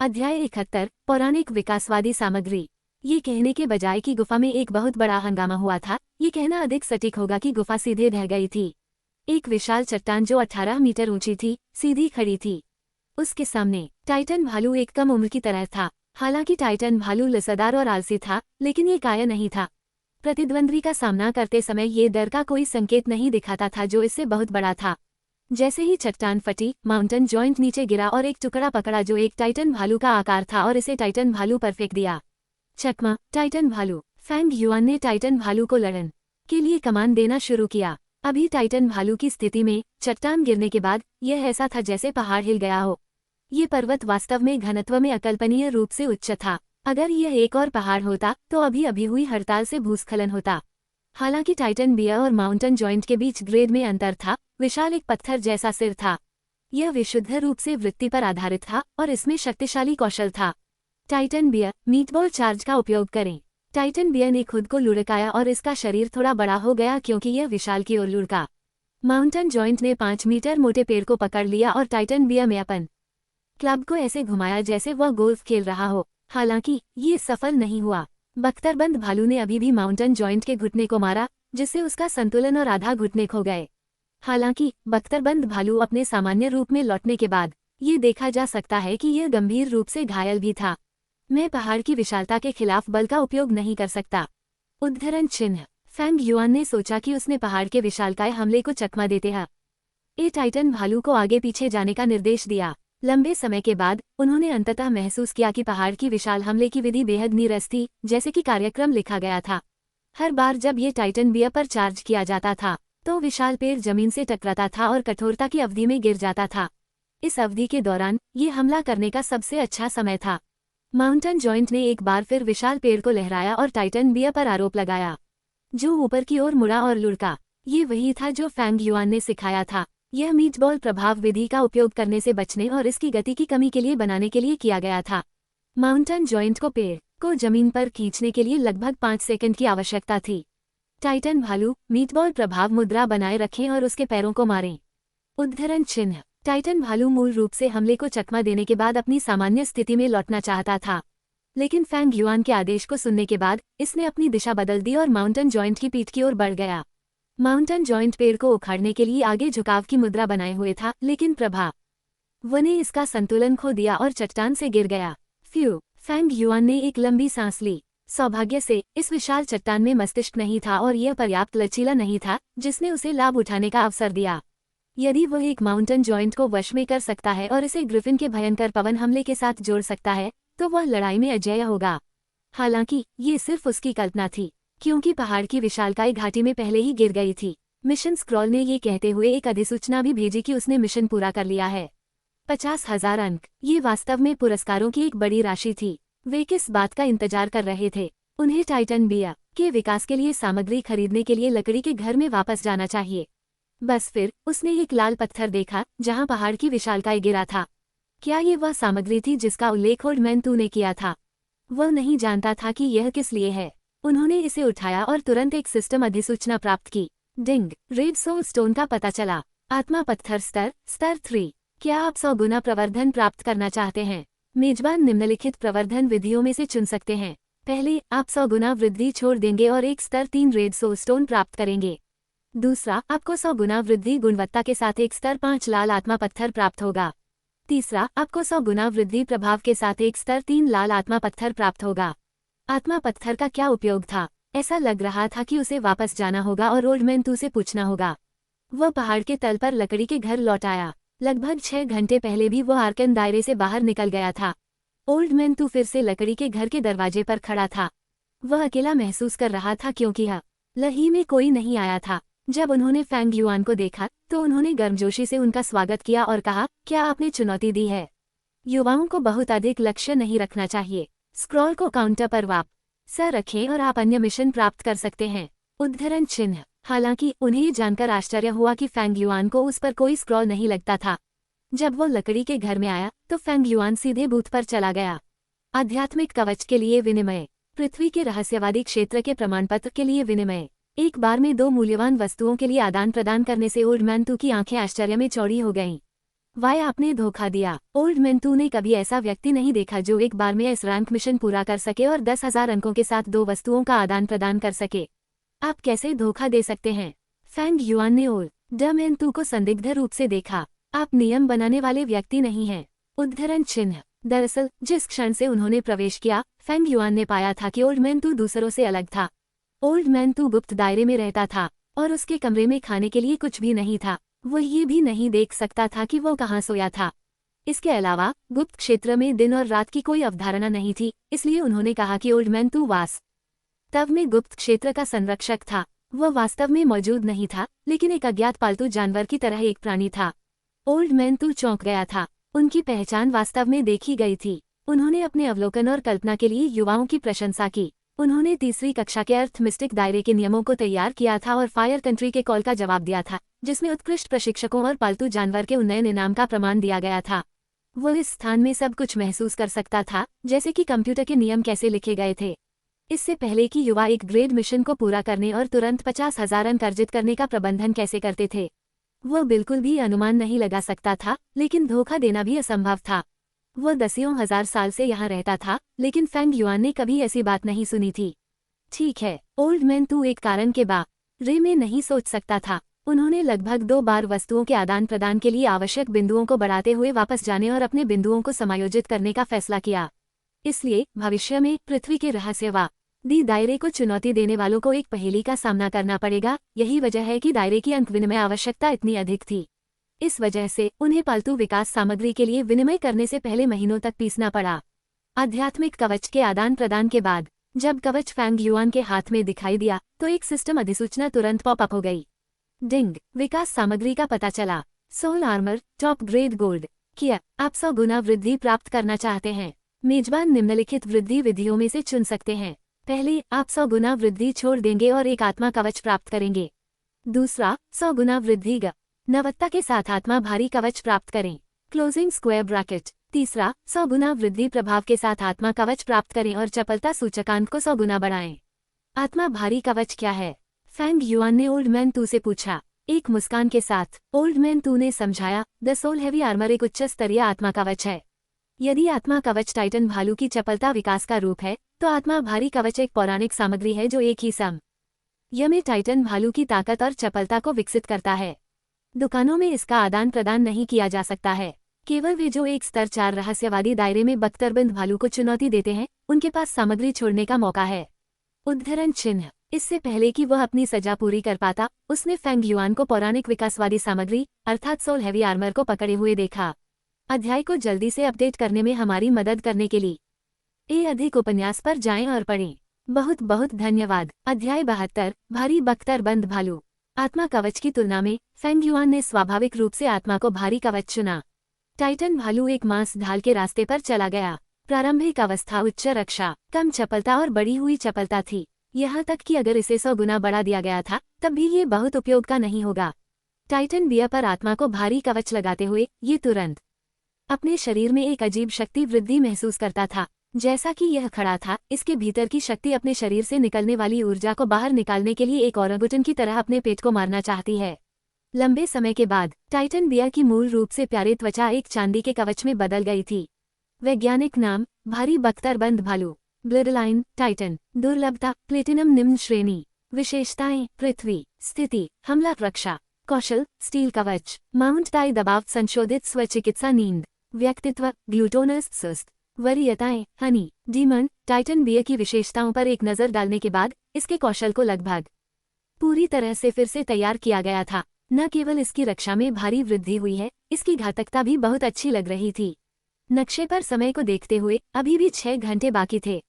अध्याय 71 पौराणिक विकासवादी सामग्री। ये कहने के बजाय कि गुफा में एक बहुत बड़ा हंगामा हुआ था, ये कहना अधिक सटीक होगा कि गुफा सीधे ढह गई थी। एक विशाल चट्टान जो 18 मीटर ऊंची थी, सीधी खड़ी थी। उसके सामने टाइटन भालू एक कम उम्र की तरह था। हालांकि टाइटन भालू लसदार और आलसी था, लेकिन ये काया नहीं था। प्रतिद्वंद्वी का सामना करते समय ये डर का कोई संकेत नहीं दिखाता था जो इससे बहुत बड़ा था। जैसे ही चट्टान फटी, माउंटेन जॉइंट नीचे गिरा और एक टुकड़ा पकड़ा जो एक टाइटन भालू का आकार था और इसे टाइटन भालू पर फेंक दिया। चकमा टाइटन भालू। फैंग युआन ने टाइटन भालू को लड़न के लिए कमान देना शुरू किया। अभी टाइटन भालू की स्थिति में चट्टान गिरने के बाद यह ऐसा था जैसे पहाड़ हिल गया हो। ये पर्वत वास्तव में घनत्व में अकल्पनीय रूप से उच्च था। अगर यह एक और पहाड़ होता तो अभी अभी हुई हड़ताल से भूस्खलन होता। हालांकि टाइटन बियर और माउंटेन जॉइंट के बीच ग्रेड में अंतर था। विशाल एक पत्थर जैसा सिर था। यह विशुद्ध रूप से वृत्ति पर आधारित था और इसमें शक्तिशाली कौशल था। टाइटन बियर मीटबॉल चार्ज का उपयोग करें। टाइटन बियर ने खुद को लुढ़काया और इसका शरीर थोड़ा बड़ा हो गया क्योंकि यह विशाल की ओर लुढ़का। माउंटेन जॉइंट ने 5 मीटर मोटे पेड़ को पकड़ लिया और टाइटन बियर में अपन क्लब को ऐसे घुमाया जैसे वह गोल्फ खेल रहा हो। हालांकि ये सफल नहीं हुआ। बख्तरबंद भालू ने अभी भी माउंटेन जॉइंट के घुटने को मारा, जिससे उसका संतुलन और आधा घुटने खो गए। हालांकि बख्तरबंद भालू अपने सामान्य रूप में लौटने के बाद ये देखा जा सकता है कि यह गंभीर रूप से घायल भी था। मैं पहाड़ की विशालता के खिलाफ बल का उपयोग नहीं कर सकता। उद्धरण चिन्ह। फैंग युआन ने सोचा कि उसने पहाड़ के विशालकाय हमले को चकमा देते हैं। टाइटन भालू को आगे पीछे जाने का निर्देश दिया। लंबे समय के बाद उन्होंने अंततः महसूस किया कि पहाड़ की विशाल हमले की विधि बेहद नीरस थी, जैसे कि कार्यक्रम लिखा गया था। हर बार जब ये टाइटन बियर पर चार्ज किया जाता था तो विशाल पेड़ जमीन से टकराता था और कठोरता की अवधि में गिर जाता था। इस अवधि के दौरान ये हमला करने का सबसे अच्छा समय था। माउंटेन जॉइंट ने एक बार फिर विशाल पेड़ को लहराया और टाइटन बियर पर आरोप लगाया, जो ऊपर की ओर मुड़ा और लुढ़का। ये वही था जो फैंग युआन ने सिखाया था। यह मीटबॉल प्रभाव विधि का उपयोग करने से बचने और इसकी गति की कमी के लिए बनाने के लिए किया गया था। माउंटेन जॉइंट को पेड़ को जमीन पर खींचने के लिए लगभग 5 सेकंड की आवश्यकता थी। टाइटन भालू मीटबॉल प्रभाव मुद्रा बनाए रखें और उसके पैरों को मारें। उद्धरण चिन्ह। टाइटन भालू मूल रूप से हमले को चकमा देने के बाद अपनी सामान्य स्थिति में लौटना चाहता था, लेकिन फैंग युआन के आदेश को सुनने के बाद इसने अपनी दिशा बदल दी और माउंटेन जॉइंट की पीठ की ओर बढ़ गया। माउंटेन जॉइंट पेड़ को उखाड़ने के लिए आगे झुकाव की मुद्रा बनाए हुए था, लेकिन प्रभाव ने इसका संतुलन खो दिया और चट्टान से गिर गया। फैंग युआन ने एक लंबी सांस ली। सौभाग्य से इस विशाल चट्टान में मस्तिष्क नहीं था और यह पर्याप्त लचीला नहीं था जिसने उसे लाभ उठाने का अवसर दिया। यदि वह एक माउंटेन जॉइंट को वश में कर सकता है और इसे ग्रिफिन के भयंकर पवन हमले के साथ जोड़ सकता है, तो वह लड़ाई में अजेय होगा। हालांकि ये सिर्फ उसकी कल्पना थी, क्योंकि पहाड़ की विशालकाय घाटी में पहले ही गिर गई थी। मिशन स्क्रॉल ने ये कहते हुए एक अधिसूचना भी भेजी कि उसने मिशन पूरा कर लिया है। 50,000 अंक। ये वास्तव में पुरस्कारों की एक बड़ी राशि थी। वे किस बात का इंतजार कर रहे थे? उन्हें टाइटन बियर के विकास के लिए सामग्री खरीदने के लिए लकड़ी के घर में वापस जाना चाहिए। बस फिर उसने एक लाल पत्थर देखा जहां पहाड़ की विशालकाय गिरा था। क्या ये वह सामग्री थी जिसका उल्लेख ओल्डमैन तू ने किया था? वह नहीं जानता था कि यह किस लिए है। उन्होंने इसे उठाया और तुरंत एक सिस्टम अधिसूचना प्राप्त की। डिंग। रेड सोल स्टोन का पता चला। आत्मा पत्थर स्तर 3। क्या आप 100 गुना प्रवर्धन प्राप्त करना चाहते हैं? मेजबान निम्नलिखित प्रवर्धन विधियों में से चुन सकते हैं। पहले, आप 100 गुना वृद्धि छोड़ देंगे और एक स्तर 3 रेड सोल स्टोन प्राप्त करेंगे। दूसरा, आपको 100 गुना वृद्धि गुणवत्ता के साथ एक स्तर 5 लाल आत्मा पत्थर प्राप्त होगा। तीसरा, आपको 100 गुना वृद्धि प्रभाव के साथ एक स्तर 3 लाल आत्मा पत्थर प्राप्त होगा। आत्मा पत्थर का क्या उपयोग था? ऐसा लग रहा था कि उसे वापस जाना होगा और ओल्डमैन तू से पूछना होगा। वह पहाड़ के तल पर लकड़ी के घर लौट आया। लगभग 6 घंटे पहले भी वह आर्कन दायरे से बाहर निकल गया था। ओल्डमैन तू फिर से लकड़ी के घर के दरवाजे पर खड़ा था। वह अकेला महसूस कर रहा था क्योंकि लही में कोई नहीं आया था। जब उन्होंने फैंग युआन को देखा तो उन्होंने गर्मजोशी से उनका स्वागत किया और कहा, क्या आपने चुनौती दी है? युवाओं को बहुत अधिक लक्ष्य नहीं रखना चाहिए। स्क्रॉल को काउंटर पर वापस रखें और आप अन्य मिशन प्राप्त कर सकते हैं। उद्धरण चिन्ह। हालांकि उन्हें ये जानकर आश्चर्य हुआ कि फैंग युआन को उस पर कोई स्क्रॉल नहीं लगता था। जब वो लकड़ी के घर में आया तो फैंग युआन सीधे बूथ पर चला गया। आध्यात्मिक कवच के लिए विनिमय। पृथ्वी के रहस्यवादी क्षेत्र के प्रमाणपत्र के लिए विनिमय। एक बार में 2 मूल्यवान वस्तुओं के लिए आदान प्रदान करने से ओल्डमैन तू की आंखें आश्चर्य में चौड़ी हो गईं। वाई आपने धोखा दिया। ओल्ड मैन तूने कभी ऐसा व्यक्ति नहीं देखा जो एक बार में इस रैंक मिशन पूरा कर सके और 10,000 अंकों के साथ 2 वस्तुओं का आदान प्रदान कर सके। आप कैसे धोखा दे सकते हैं? फैंग युआन ने ओल्ड मैन तू को संदिग्ध रूप से देखा। आप नियम बनाने वाले व्यक्ति नहीं हैं। उद्धरण चिन्ह। दरअसल जिस क्षण से उन्होंने प्रवेश किया, फैंग युआन ने पाया था कि ओल्ड मैन तू दूसरों से अलग था। ओल्ड मैन तू गुप्त दायरे में रहता था और उसके कमरे में खाने के लिए कुछ भी नहीं था। वो ये भी नहीं देख सकता था कि वो कहाँ सोया था। इसके अलावा गुप्त क्षेत्र में दिन और रात की कोई अवधारणा नहीं थी, इसलिए उन्होंने कहा कि ओल्ड मैन तू वास्तव में गुप्त क्षेत्र का संरक्षक था। वह वास्तव में मौजूद नहीं था, लेकिन एक अज्ञात पालतू जानवर की तरह एक प्राणी था। ओल्ड मैन तू चौंक गया था। उनकी पहचान वास्तव में देखी गई थी। उन्होंने अपने अवलोकन और कल्पना के लिए युवाओं की प्रशंसा की। उन्होंने तीसरी कक्षा के अर्थ मिस्टिक दायरे के नियमों को तैयार किया था और फायर कंट्री के कॉल का जवाब दिया था, जिसमें उत्कृष्ट प्रशिक्षकों और पालतू जानवर के उन्नयन इनाम का प्रमाण दिया गया था। वो इस स्थान में सब कुछ महसूस कर सकता था, जैसे कि कंप्यूटर के नियम कैसे लिखे गए थे। इससे पहले कि युवा एक ग्रेड मिशन को पूरा करने और तुरंत 50,000 अंक अर्जित करने का प्रबंधन कैसे करते थे, वह बिल्कुल भी अनुमान नहीं लगा सकता था, लेकिन धोखा देना भी असंभव था। वह दसियों हजार साल से यहाँ रहता था, लेकिन फैंग युआन ने कभी ऐसी बात नहीं सुनी थी। ठीक है, ओल्ड मैन तू एक कारण के बारे में नहीं सोच सकता था। उन्होंने लगभग 2 बार वस्तुओं के आदान प्रदान के लिए आवश्यक बिंदुओं को बढ़ाते हुए वापस जाने और अपने बिंदुओं को समायोजित करने का फैसला किया। इसलिए भविष्य में पृथ्वी के रहस्यवादी दायरे को चुनौती देने वालों को एक पहेली का सामना करना पड़ेगा। यही वजह है कि दायरे की अंक विनिमय आवश्यकता इतनी अधिक थी। इस वजह से उन्हें पालतू विकास सामग्री के लिए विनिमय करने से पहले महीनों तक पीसना पड़ा। आध्यात्मिक कवच के आदान प्रदान के बाद जब कवच फैंग युआन के हाथ में दिखाई दिया, तो एक सिस्टम अधिसूचना तुरंत पॉप अप हो गई। डिंग, विकास सामग्री का पता चला। Soul armour, top grade gold. क्या आप 100 गुना वृद्धि प्राप्त करना चाहते हैं? मेजबान निम्नलिखित वृद्धि विधियों में से चुन सकते हैं। पहले, आप 100 गुना वृद्धि छोड़ देंगे और एक आत्मा कवच प्राप्त करेंगे। दूसरा, 100 गुना वृद्धि नवत्ता के साथ आत्मा भारी कवच प्राप्त करें। Closing square bracket. तीसरा, 100 गुना वृद्धि प्रभाव के साथ आत्मा कवच प्राप्त करें और चपलता सूचकांक को 100 गुना बढ़ाएं। आत्मा भारी कवच क्या है? फैंग युआन ने ओल्ड मैन तू से पूछा। एक मुस्कान के साथ ओल्ड मैन तू ने समझाया, द सोल हैवी आर्मर एक उच्च स्तरीय आत्मा कवच है। यदि आत्मा कवच टाइटन भालू की चपलता विकास का रूप है, तो आत्मा भारी कवच एक पौराणिक सामग्री है जो एक ही समय में टाइटन भालू की ताकत और चपलता को विकसित करता है। दुकानों में इसका आदान प्रदान नहीं किया जा सकता है। केवल वे जो एक स्तर 4 रहस्यवादी दायरे में बख्तरबंद भालू को चुनौती देते हैं, उनके पास सामग्री छोड़ने का मौका है। उद्धरण चिन्ह। इससे पहले कि वह अपनी सजा पूरी कर पाता, उसने फैंग युआन को पौराणिक विकासवादी सामग्री अर्थात सोल हैवी आर्मर को पकड़े हुए देखा। अध्याय को जल्दी से अपडेट करने में हमारी मदद करने के लिए अधिक उपन्यास पर जाएं और पढ़ें। बहुत बहुत धन्यवाद। अध्याय 72, भारी बख्तरबंद भालू। आत्मा कवच की तुलना में फैंग युआन ने स्वाभाविक रूप से आत्मा को भारी कवच चुना। टाइटन भालू एक मांस ढाल के रास्ते पर चला गया। प्रारंभिक अवस्था उच्च रक्षा, कम चपलता और बढ़ी हुई चपलता थी। यहाँ तक कि अगर इसे 100 गुना बढ़ा दिया गया था, तब भी ये बहुत उपयोग का नहीं होगा। टाइटन बिया पर आत्मा को भारी कवच लगाते हुए ये तुरंत अपने शरीर में एक अजीब शक्ति वृद्धि महसूस करता था। जैसा कि यह खड़ा था, इसके भीतर की शक्ति अपने शरीर से निकलने वाली ऊर्जा को बाहर निकालने के लिए एक ओरंगुटन की तरह अपने पेट को मारना चाहती है। लंबे समय के बाद टाइटन बिया की मूल रूप से प्यारे त्वचा एक चांदी के कवच में बदल गई थी। वैज्ञानिक नाम, भारी बख्तरबंद भालू। Bloodline, Titan. दुर्लभता, प्लेटिनम निम्न श्रेणी। विशेषताएं, पृथ्वी, स्थिति, हमला रक्षा। कौशल, स्टील कवच। माउंट ताई दबाव संशोधित स्वचिकित्सा नींद। व्यक्तित्व, ग्लूटोनस सुस्त। वरीयताएं, हनी, डीमन। टाइटन बिया की विशेषताओं पर एक नजर डालने के बाद इसके कौशल को लगभग पूरी तरह से फिर से तैयार किया गया था। न केवल इसकी रक्षा में भारी वृद्धि हुई है, इसकी घातकता भी बहुत अच्छी लग रही थी। नक्शे पर समय को देखते हुए अभी भी 6 घंटे बाकी थे।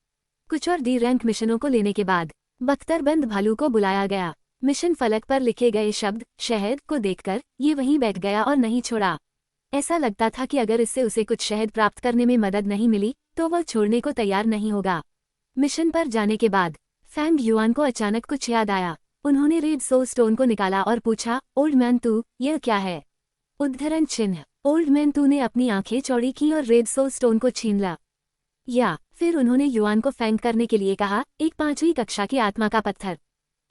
कुछ और डी रैंक मिशनों को लेने के बाद बख्तरबंद भालू को बुलाया गया। मिशन फलक पर लिखे गए शब्द शहद को देखकर ये वहीं बैठ गया और नहीं छोड़ा। ऐसा लगता था कि अगर इससे उसे कुछ शहद प्राप्त करने में मदद नहीं मिली, तो वह छोड़ने को तैयार नहीं होगा। मिशन पर जाने के बाद फैंग युआन को अचानक कुछ याद आया। उन्होंने रेड सोल स्टोन को निकाला और पूछा, ओल्ड मैन तू, यह क्या है? उद्धरण चिन्ह। ओल्ड मैन तू ने अपनी आंखें चौड़ी की और रेड सोल स्टोन को छीन ला। फिर उन्होंने युआन को फेंक करने के लिए कहा, एक 5वीं कक्षा की आत्मा का पत्थर।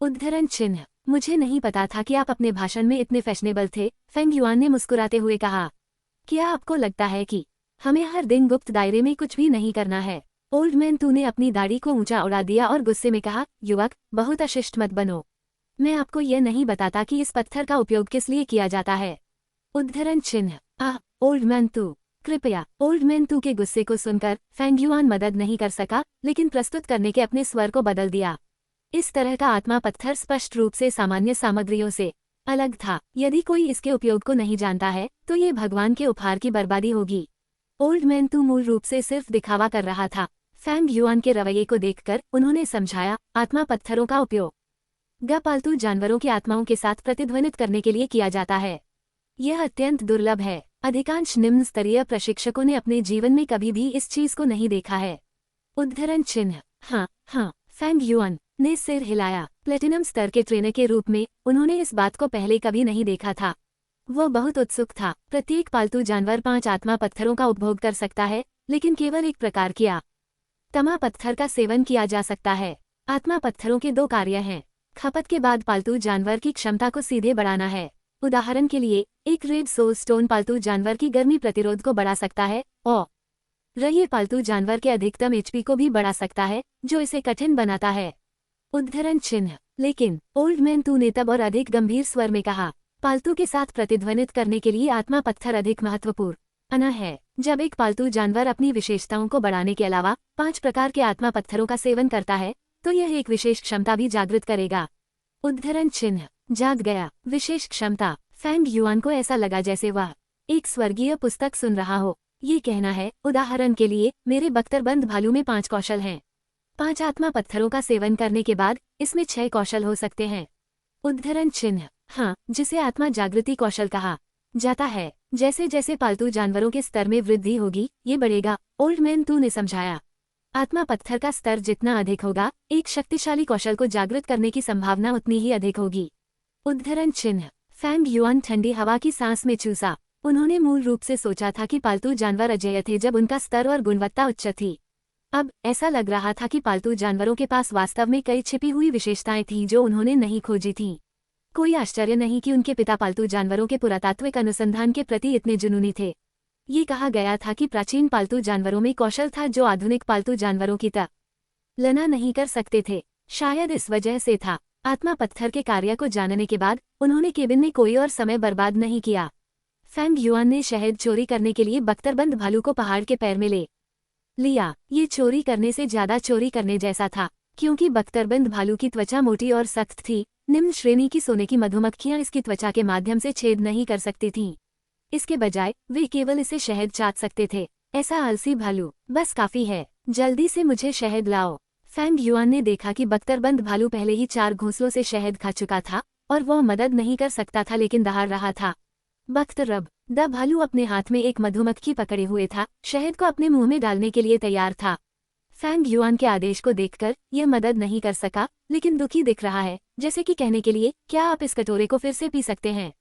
उद्धरण चिन्ह। मुझे नहीं पता था कि आप अपने भाषण में इतने फैशनेबल थे, फैंग युआन ने मुस्कुराते हुए कहा। क्या आपको लगता है कि हमें हर दिन गुप्त दायरे में कुछ भी नहीं करना है? ओल्ड मैन तू ने अपनी दाढ़ी को ऊंचा उड़ा दिया और गुस्से में कहा, युवक, बहुत अशिष्ट मत बनो। मैं आपको यह नहीं बताता कि इस पत्थर का उपयोग किस लिए किया जाता है। उद्धरण चिन्ह। ओल्ड मैन तू। कृपया। ओल्ड मैन तू के गुस्से को सुनकर फेंग युआन मदद नहीं कर सका, लेकिन प्रस्तुत करने के अपने स्वर को बदल दिया। इस तरह का आत्मा पत्थर स्पष्ट रूप से सामान्य सामग्रियों से अलग था। यदि कोई इसके उपयोग को नहीं जानता है तो ये भगवान के उपहार की बर्बादी होगी। ओल्ड मैन तू मूल रूप से सिर्फ दिखावा कर रहा था। फेंग युआन के रवैये को देखकर उन्होंने समझाया, आत्मा पत्थरों का उपयोग पालतू जानवरों की आत्माओं के साथ प्रतिध्वनित करने के लिए किया जाता है। यह अत्यंत दुर्लभ है। अधिकांश निम्न स्तरीय प्रशिक्षकों ने अपने जीवन में कभी भी इस चीज को नहीं देखा है। उद्धरण चिन्ह। हाँ, फेंग युआन ने सिर हिलाया। प्लेटिनम स्तर के ट्रेनर के रूप में उन्होंने इस बात को पहले कभी नहीं देखा था। वो बहुत उत्सुक था। प्रत्येक पालतू जानवर 5 आत्मा पत्थरों का उपभोग कर सकता है, लेकिन केवल एक प्रकार की तमा पत्थर का सेवन किया जा सकता है। आत्मा पत्थरों के 2 कार्य हैं। खपत के बाद पालतू जानवर की क्षमता को सीधे बढ़ाना है। उदाहरण के लिए, एक रेड सोल स्टोन पालतू जानवर की गर्मी प्रतिरोध को बढ़ा सकता है और ये पालतू जानवर के अधिकतम एचपी को भी बढ़ा सकता है, जो इसे कठिन बनाता है। उद्धरण चिन्ह। लेकिन ओल्ड मैन तू ने तब और अधिक गंभीर स्वर में कहा, पालतू के साथ प्रतिध्वनित करने के लिए आत्मा पत्थर अधिक महत्वपूर्ण है। जब एक पालतू जानवर अपनी विशेषताओं को बढ़ाने के अलावा 5 प्रकार के आत्मा पत्थरों का सेवन करता है, तो यह एक विशेष क्षमता भी जागृत करेगा। उद्धरण चिन्ह। जाग गया। विशेष क्षमता। फेंग युआन को ऐसा लगा जैसे वह एक स्वर्गीय पुस्तक सुन रहा हो। ये कहना है, उदाहरण के लिए, मेरे बख्तरबंद भालू में 5 कौशल हैं। 5 आत्मा पत्थरों का सेवन करने के बाद इसमें 6 कौशल हो सकते हैं। उद्धरण चिन्ह। जिसे आत्मा जागृति कौशल कहा जाता है। जैसे जैसे पालतू जानवरों के स्तर में वृद्धि होगी, ये बढ़ेगा। ओल्ड मैन तू ने समझाया। आत्मा पत्थर का स्तर जितना अधिक होगा, एक शक्तिशाली कौशल को जागृत करने की संभावना उतनी ही अधिक होगी। उद्धरण चिन्ह। फेंग युआन ठंडी हवा की सांस में चूसा। उन्होंने मूल रूप से सोचा था कि पालतू जानवर अजेय थे जब उनका स्तर और गुणवत्ता उच्च थी। अब ऐसा लग रहा था कि पालतू जानवरों के पास वास्तव में कई छिपी हुई विशेषताएं थीं जो उन्होंने नहीं खोजी थीं। कोई आश्चर्य नहीं कि उनके पिता पालतू जानवरों के पुरातात्विक अनुसंधान के प्रति इतने जुनूनी थे। ये कहा गया था कि प्राचीन पालतू जानवरों में कौशल था जो आधुनिक पालतू जानवरों की तुलना नहीं कर सकते थे। शायद इस वजह से था। आत्मा पत्थर के कार्य को जानने के बाद उन्होंने केबिन में कोई और समय बर्बाद नहीं किया। फेंग युआन ने शहद चोरी करने के लिए बख्तरबंद भालू को पहाड़ के पैर में ले लिया। ये चोरी करने से ज्यादा चोरी करने जैसा था, क्योंकि बख्तरबंद भालू की त्वचा मोटी और सख्त थी। निम्न श्रेणी की सोने की मधुमक्खियां इसकी त्वचा के माध्यम से छेद नहीं कर सकती थीं। इसके बजाय वे केवल इसे शहद चाट सकते थे। ऐसा आलसी भालू। बस काफी है, जल्दी से मुझे शहद लाओ। फेंग युआन ने देखा कि बख्तरबंद भालू पहले ही 4 घोंसलों से शहद खा चुका था और वह मदद नहीं कर सकता था, लेकिन दहाड़ रहा था। बख्तरबंद भालू अपने हाथ में एक मधुमक्खी पकड़े हुए था, शहद को अपने मुंह में डालने के लिए तैयार था। फेंग युआन के आदेश को देखकर यह मदद नहीं कर सका, लेकिन दुखी दिख रहा है, जैसे कि कहने के लिए, क्या आप इस कटोरे को फिर से पी सकते हैं?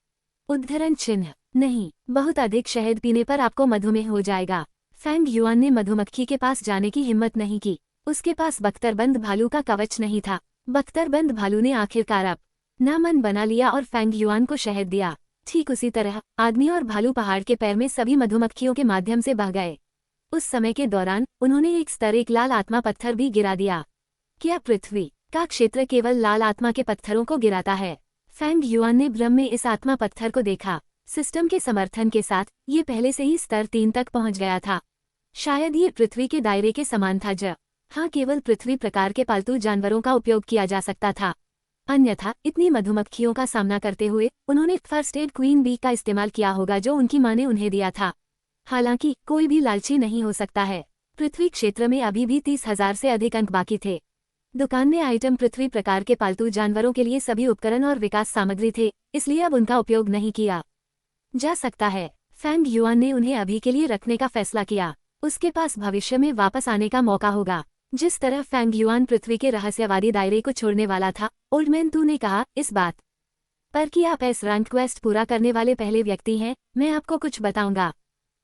उद्धरण चिन्ह। नहीं, बहुत अधिक शहद पीने पर आपको मधुमेह हो जाएगा। फेंग युआन ने मधुमक्खी के पास जाने की हिम्मत नहीं की। उसके पास बख्तरबंद भालू का कवच नहीं था। बख्तरबंद भालू ने आखिरकार अपना मन बना लिया और फेंग युआन को शहद दिया। ठीक उसी तरह आदमी और भालू पहाड़ के पैर में सभी मधुमक्खियों के माध्यम से बह गए। उस समय के दौरान उन्होंने एक स्तर एक लाल आत्मा पत्थर भी गिरा दिया। क्या पृथ्वी का क्षेत्र केवल लाल आत्मा के पत्थरों को गिराता है? फेंग युआन ने भ्रम में इस आत्मा पत्थर को देखा। सिस्टम के समर्थन के साथ ये पहले से ही स्तर 3 तक पहुंच गया था। शायद ये पृथ्वी के दायरे के समान था, केवल पृथ्वी प्रकार के पालतू जानवरों का उपयोग किया जा सकता था। अन्यथा इतनी मधुमक्खियों का सामना करते हुए उन्होंने फर्स्ट एड क्वीन बी का इस्तेमाल किया होगा जो उनकी मां ने उन्हें दिया था। हालांकि कोई भी लालची नहीं हो सकता है। पृथ्वी क्षेत्र में अभी भी 30,000 से अधिक अंक बाकी थे। दुकान में आइटम पृथ्वी प्रकार के पालतू जानवरों के लिए सभी उपकरण और विकास सामग्री थे, इसलिए अब उनका उपयोग नहीं किया जा सकता है। फेंग युआन ने उन्हें अभी के लिए रखने का फैसला किया। उसके पास भविष्य में वापस आने का मौका होगा। जिस तरह फेंग युआन पृथ्वी के रहस्यवादी दायरे को छोड़ने वाला था, ओल्ड मैन तू ने कहा, इस बात पर कि आप एस रैंक क्वेस्ट पूरा करने वाले पहले व्यक्ति हैं, मैं आपको कुछ बताऊंगा।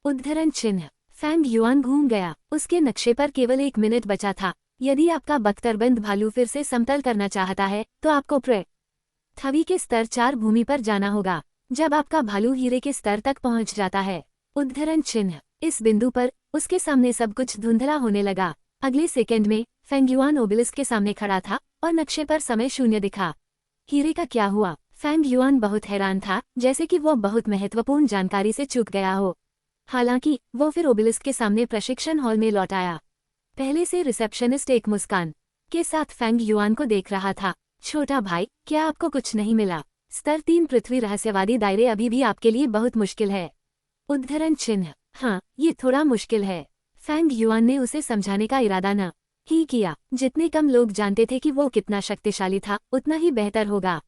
उद्धरण चिन्ह। फेंग युआन घूम गया। उसके नक्शे पर केवल 1 मिनट बचा था। यदि आपका बख्तरबंद भालू फिर से समतल करना चाहता है तो आपको पृथ्वी के स्तर 4 भूमि पर जाना होगा। जब आपका भालू हीरे के स्तर तक पहुंच जाता है उद्धरण चिन्ह। इस बिंदु पर उसके सामने सब कुछ धुंधला होने लगा। अगले सेकंड में फेंग युआन ओबेलिस्क के सामने खड़ा था और नक्शे पर समय शून्य दिखा। हीरे का क्या हुआ? फेंग युआन बहुत हैरान था, जैसे कि वो बहुत महत्वपूर्ण जानकारी से चूक गया हो। हालांकि वो फिर ओबेलिस्क के सामने प्रशिक्षण हॉल में लौट आया। पहले से रिसेप्शनिस्ट एक मुस्कान के साथ फेंग युआन को देख रहा था। छोटा भाई, क्या आपको कुछ नहीं मिला? स्तर 3 पृथ्वी रहस्यवादी दायरे अभी भी आपके लिए बहुत मुश्किल है। उद्धरण चिन्ह। हाँ, ये थोड़ा मुश्किल है। फेंग युआन ने उसे समझाने का इरादा न ही किया। जितने कम लोग जानते थे कि वो कितना शक्तिशाली था, उतना ही बेहतर होगा।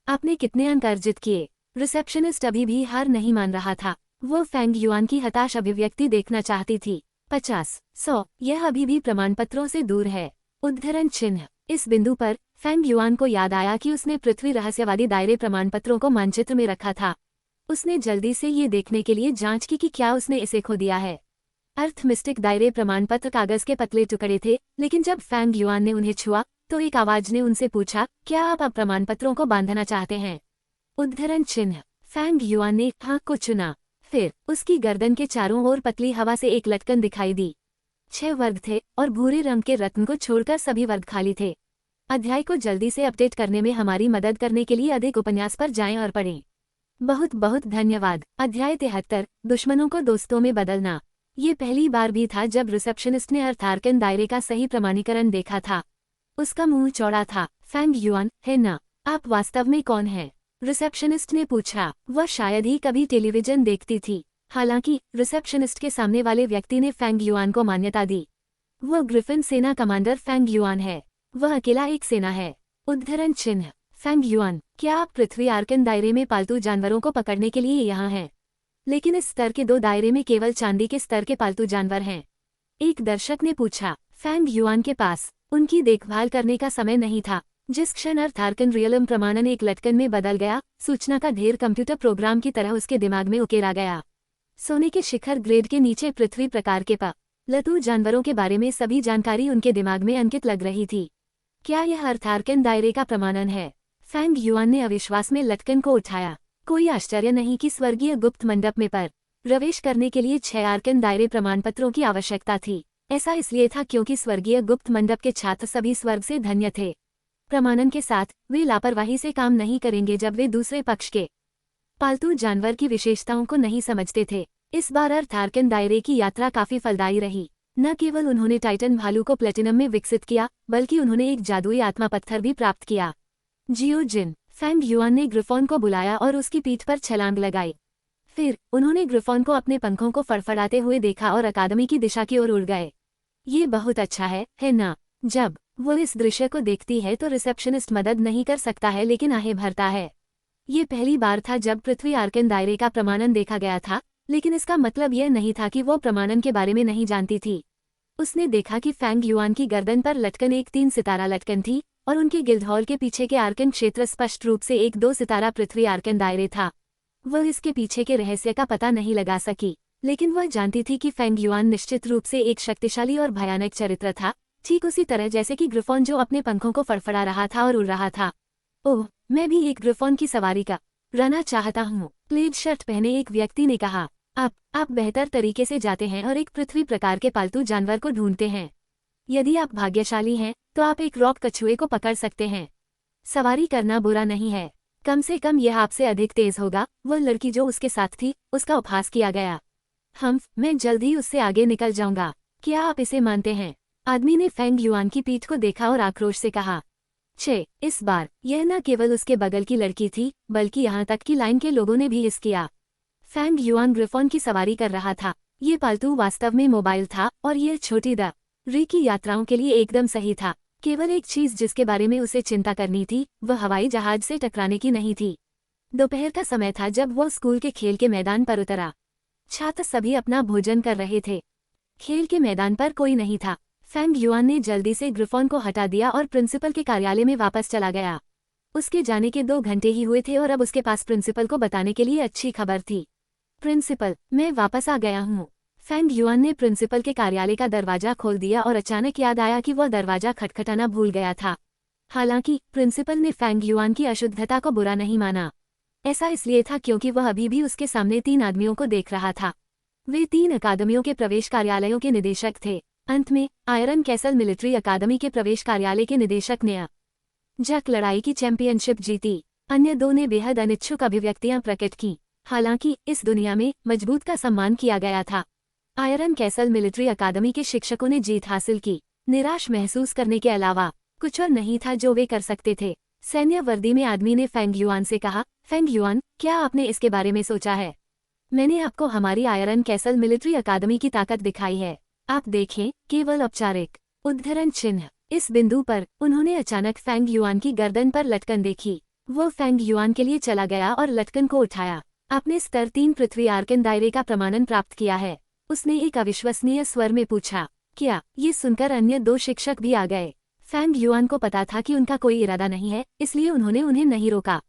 आपने कितने अंक अर्जित किए? रिसेप्शनिस्ट अभी भी हार नहीं मान रहा था। वो फेंग युआन की हताश अभिव्यक्ति देखना चाहती थी। 50, 100, यह अभी भी प्रमाण पत्रों से दूर है। उद्धरण चिन्ह। इस बिंदु पर फेंग युआन को याद आया कि उसने पृथ्वी रहस्यवादी दायरे प्रमाण पत्रों को मानचित्र में रखा था। उसने जल्दी से ये देखने के लिए जांच की कि क्या उसने इसे खो दिया है। अर्थ मिस्टिक दायरे प्रमाण पत्र कागज के पतले टुकड़े थे, लेकिन जब फेंग युआन ने उन्हें छुआ तो एक आवाज ने उनसे पूछा, क्या आप अब प्रमाण पत्रों को बांधना चाहते हैं? उद्धरण चिन्ह। फेंग युआन ने हाँ को चुना। फिर उसकी गर्दन के चारों ओर पतली हवा से एक लटकन दिखाई दी। 6 वर्ग थे और भूरे रंग के रत्न को छोड़कर सभी वर्ग खाली थे। अध्याय को जल्दी से अपडेट करने में हमारी मदद करने के लिए अधिक उपन्यास पर जाएं और पढ़ें। बहुत बहुत धन्यवाद। अध्याय 73, दुश्मनों को दोस्तों में बदलना। ये पहली बार भी था जब रिसेप्शनिस्ट ने अर्थार्कन दायरे का सही प्रमाणीकरण देखा था। उसका मुंह चौड़ा था। फेंग युआन, है ना? आप वास्तव में कौन हैं? रिसेप्शनिस्ट ने पूछा। वह शायद ही कभी टेलीविजन देखती थी। हालांकि रिसेप्शनिस्ट के सामने वाले व्यक्ति ने फेंग युआन को मान्यता दी। वह ग्रिफिन सेना कमांडर फेंग युआन है। वह अकेला एक सेना है। उद्धरण चिन्ह। फेंग युआन, क्या आप पृथ्वी आर्कन दायरे में पालतू जानवरों को पकड़ने के लिए यहाँ हैं? लेकिन इस स्तर के 2 दायरे में केवल चांदी के स्तर के पालतू जानवर हैं। एक दर्शक ने पूछा। फेंग युआन के पास उनकी देखभाल करने का समय नहीं था। जिस क्षण अर्थार्कन रियलम प्रमाणन एक लटकन में बदल गया, सूचना का ढेर कंप्यूटर प्रोग्राम की तरह उसके दिमाग में उकेरा गया। सोने के शिखर ग्रेड के नीचे पृथ्वी प्रकार के पालतू जानवरों के बारे में सभी जानकारी उनके दिमाग में अंकित लग रही थी। क्या यह अर्थार्कन दायरे का प्रमाणन है? फेंग युआन ने अविश्वास में लटकन को उठाया। कोई आश्चर्य नहीं कि स्वर्गीय गुप्त मंडप में प्रवेश करने के लिए 6 आर्कन दायरे प्रमाण पत्रों की आवश्यकता थी। ऐसा इसलिए था क्योंकि स्वर्गीय गुप्त मंडप के छात्र सभी स्वर्ग से धन्य थे। प्रमाणन के साथ वे लापरवाही से काम नहीं करेंगे जब वे दूसरे पक्ष के पालतू जानवर की विशेषताओं को नहीं समझते थे। इस बार अर्थार्कन दायरे की यात्रा काफी फलदायी रही। न केवल उन्होंने टाइटन भालू को प्लेटिनम में विकसित किया, बल्कि उन्होंने एक जादुई आत्मा पत्थर भी प्राप्त किया। जियो जिन। फेंग युआन ने ग्रिफॉन को बुलाया और उसकी पीठ पर छलांग लगाई। फिर उन्होंने ग्रिफॉन को अपने पंखों को फड़फड़ाते हुए देखा और अकादमी की दिशा की ओर उड़ गए। ये बहुत अच्छा है ना? जब वो इस दृश्य को देखती है तो रिसेप्शनिस्ट मदद नहीं कर सकता है, लेकिन आहें भरता है। ये पहली बार था जब पृथ्वी आर्कन दायरे का प्रमाणन देखा गया था, लेकिन इसका मतलब यह नहीं था कि वो प्रमाणन के बारे में नहीं जानती थी। उसने देखा कि फेंग युआन की गर्दन पर लटकन एक 3 सितारा लटकन थी और उनके गिल्डहॉल के पीछे के आर्कन क्षेत्र स्पष्ट रूप से एक 2 सितारा पृथ्वी आर्कन दायरे था। वह इसके पीछे के रहस्य का पता नहीं लगा सकी, लेकिन वह जानती थी कि फेंग युआन निश्चित रूप से एक शक्तिशाली और भयानक चरित्र था, ठीक उसी तरह जैसे कि ग्रिफॉन जो अपने पंखों को फड़फड़ा रहा था और उड़ रहा था। ओह, मैं भी एक ग्रिफॉन की सवारी का रहना चाहता हूँ, प्लेड शर्ट पहने एक व्यक्ति ने कहा। आप बेहतर तरीके से जाते हैं और एक पृथ्वी प्रकार के पालतू जानवर को ढूंढते हैं। यदि आप भाग्यशाली हैं तो आप एक रॉक कछुए को पकड़ सकते हैं। सवारी करना बुरा नहीं है, कम से कम यह आपसे अधिक तेज होगा। वह लड़की जो उसके साथ थी, उसका उपहास किया गया। मैं जल्द ही उससे आगे निकल जाऊंगा। क्या आप इसे मानते हैं? आदमी ने फेंग युआन की पीठ को देखा और आक्रोश से कहा। इस बार यह न केवल उसके बगल की लड़की थी, बल्कि यहाँ तक कि लाइन के लोगों ने भी हिस किया। फेंग युआन ग्रिफॉन की सवारी कर रहा था। ये पालतू वास्तव में मोबाइल था और यह छोटी द री की यात्राओं के लिए एकदम सही था। केवल एक चीज जिसके बारे में उसे चिंता करनी थी, वह हवाई जहाज से टकराने की नहीं थी। दोपहर का समय था जब वह स्कूल के खेल के मैदान पर उतरा। छात्र सभी अपना भोजन कर रहे थे। खेल के मैदान पर कोई नहीं था। फेंग युआन ने जल्दी से ग्रिफॉन को हटा दिया और प्रिंसिपल के कार्यालय में वापस चला गया। उसके जाने के 2 घंटे ही हुए थे और अब उसके पास प्रिंसिपल को बताने के लिए अच्छी खबर थी। प्रिंसिपल, मैं वापस आ गया हूँ। फेंग युआन ने प्रिंसिपल के कार्यालय का दरवाजा खोल दिया और अचानक याद आया कि वह दरवाजा खटखटाना भूल गया था। हालांकि प्रिंसिपल ने फेंग युआन की अशुद्धता को बुरा नहीं माना। ऐसा इसलिए था क्योंकि वह अभी भी उसके सामने 3 आदमियों को देख रहा था। वे 3 अकादमियों के प्रवेश कार्यालयों के निदेशक थे। अंत में आयरन कैसल मिलिट्री अकादमी के प्रवेश कार्यालय के निदेशक ने जक लड़ाई की चैंपियनशिप जीती। अन्य 2 ने बेहद अनिच्छुक अभिव्यक्तियां प्रकट की। हालांकि इस दुनिया में मजबूत का सम्मान किया गया था। आयरन कैसल मिलिट्री अकादमी के शिक्षकों ने जीत हासिल की। निराश महसूस करने के अलावा कुछ और नहीं था जो वे कर सकते थे। सैन्य वर्दी में आदमी ने फेंग युआन से कहा, फेंग युआन, क्या आपने इसके बारे में सोचा है? मैंने आपको हमारी आयरन कैसल मिलिट्री अकादमी की ताकत दिखाई है। आप देखें, केवल औपचारिक उद्धरण चिन्ह। इस बिंदु पर उन्होंने अचानक फेंग युआन की गर्दन पर लटकन देखी। वो फेंग युआन के लिए चला गया और लटकन को उठाया। आपने स्तर 3 पृथ्वी आर्कन दायरे का प्रमाणन प्राप्त किया है, उसने एक अविश्वसनीय स्वर में पूछा। क्या? ये सुनकर अन्य 2 शिक्षक भी आ गए। फेंग युआन को पता था कि उनका कोई इरादा नहीं है, इसलिए उन्होंने उन्हें नहीं रोका।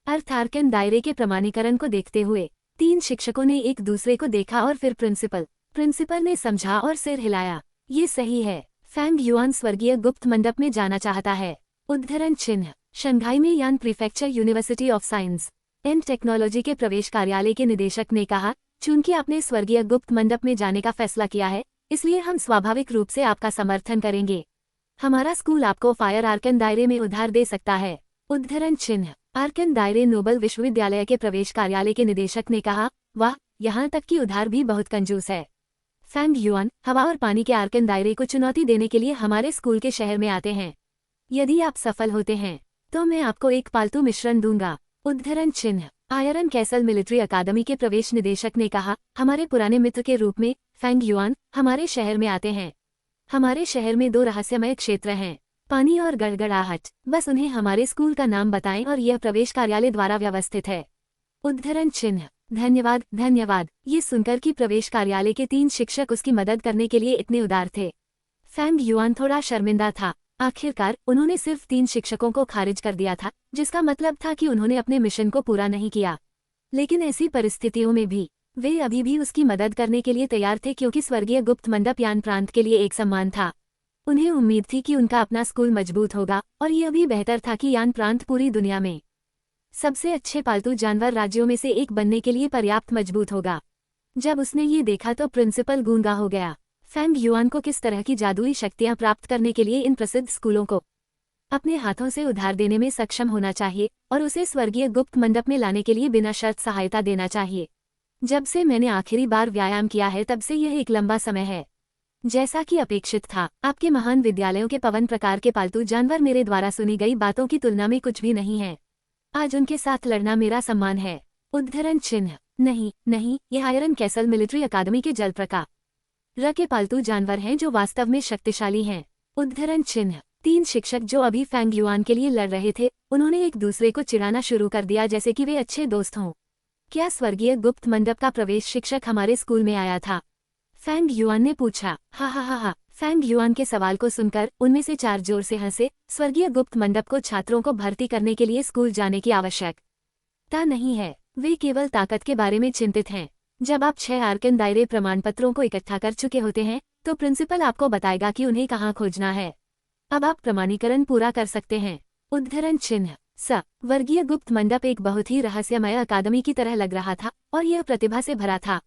अर्थ आर्कन दायरे के प्रमाणीकरण को देखते हुए 3 शिक्षकों ने एक दूसरे को देखा और फिर प्रिंसिपल ने समझा और सिर हिलाया। ये सही है। फेंग युआन स्वर्गीय गुप्त मंडप में जाना चाहता है। उद्धरण चिन्ह। शंघाई में यान prefecture university of science and technology के प्रवेश कार्यालय के निदेशक ने कहा, चूंकि आपने स्वर्गीय गुप्त मंडप में जाने का फैसला किया है, इसलिए हम स्वाभाविक रूप से आपका समर्थन करेंगे। हमारा स्कूल आपको फायर आर्कन दायरे में उधार दे सकता है। उद्धरण चिन्ह। आर्कन दायरे नोबल विश्वविद्यालय के प्रवेश कार्यालय के निदेशक ने कहा, वाह, यहाँ तक कि उधार भी बहुत कंजूस है। फेंग युआन, हवा और पानी के आर्कन दायरे को चुनौती देने के लिए हमारे स्कूल के शहर में आते हैं। यदि आप सफल होते हैं तो मैं आपको एक पालतू मिश्रण दूंगा। उद्धरण चिन्ह। आयरन कैसल मिलिट्री अकादमी के प्रवेश निदेशक ने कहा, हमारे पुराने मित्र के रूप में फेंग युआन हमारे शहर में आते हैं। हमारे शहर में 2 रहस्यमय क्षेत्र हैं, पानी और गड़गड़ाहट। बस उन्हें हमारे स्कूल का नाम बताएं और यह प्रवेश कार्यालय द्वारा व्यवस्थित है। उद्धरण चिन्ह। धन्यवाद, धन्यवाद। ये सुनकर कि प्रवेश कार्यालय के 3 शिक्षक उसकी मदद करने के लिए इतने उदार थे, फेंग युआन थोड़ा शर्मिंदा था। आखिरकार उन्होंने सिर्फ 3 शिक्षकों को खारिज कर दिया था, जिसका मतलब था कि उन्होंने अपने मिशन को पूरा नहीं किया। लेकिन ऐसी परिस्थितियों में भी वे अभी भी उसकी मदद करने के लिए तैयार थे, क्योंकि स्वर्गीय गुप्त मंडप यान प्रांत के लिए एक सम्मान था। उन्हें उम्मीद थी कि उनका अपना स्कूल मजबूत होगा, और यह भी बेहतर था कि यान प्रांत पूरी दुनिया में सबसे अच्छे पालतू जानवर राज्यों में से एक बनने के लिए पर्याप्त मजबूत होगा। जब उसने ये देखा तो प्रिंसिपल गूंगा हो गया। फेंग युआन को किस तरह की जादुई शक्तियां प्राप्त करने के लिए इन प्रसिद्ध स्कूलों को अपने हाथों से उधार देने में सक्षम होना चाहिए, और उसे स्वर्गीय गुप्त मंडप में लाने के लिए बिना शर्त सहायता देना चाहिए। जब से मैंने आखिरी बार व्यायाम किया है तब से यह एक लंबा समय है। जैसा कि अपेक्षित था, आपके महान विद्यालयों के पवन प्रकार के पालतू जानवर मेरे द्वारा सुनी गई बातों की तुलना में कुछ भी नहीं है। आज उनके साथ लड़ना मेरा सम्मान है। उद्धरण चिन्ह। नहीं नहीं, यह आयरन कैसल मिलिट्री अकादमी के जल प्रकार के पालतू जानवर हैं जो वास्तव में शक्तिशाली हैं। उद्धरण चिन्ह। 3 शिक्षक जो अभी फेंग युआन के लिए लड़ रहे थे, उन्होंने एक दूसरे को चिढ़ाना शुरू कर दिया जैसे कि वे अच्छे दोस्त हों। क्या स्वर्गीय गुप्त मंडप का प्रवेश शिक्षक हमारे स्कूल में आया था? फेंग युआन ने पूछा। हा। फेंग युआन के सवाल को सुनकर उनमें से 4 जोर से हंसे। स्वर्गीय गुप्त मंडप को छात्रों को भर्ती करने के लिए स्कूल जाने की आवश्यकता नहीं है, वे केवल ताकत के बारे में चिंतित हैं। जब आप 6 आर्कन दायरे प्रमाण पत्रों को इकट्ठा कर चुके होते हैं तो प्रिंसिपल आपको बताएगा कि उन्हें कहाँ खोजना है। अब आप प्रमाणीकरण पूरा कर सकते हैं। उद्धरण चिन्ह। वर्गीय गुप्त मंडप एक बहुत ही रहस्यमय अकादमी की तरह लग रहा था, और यह प्रतिभा से भरा था।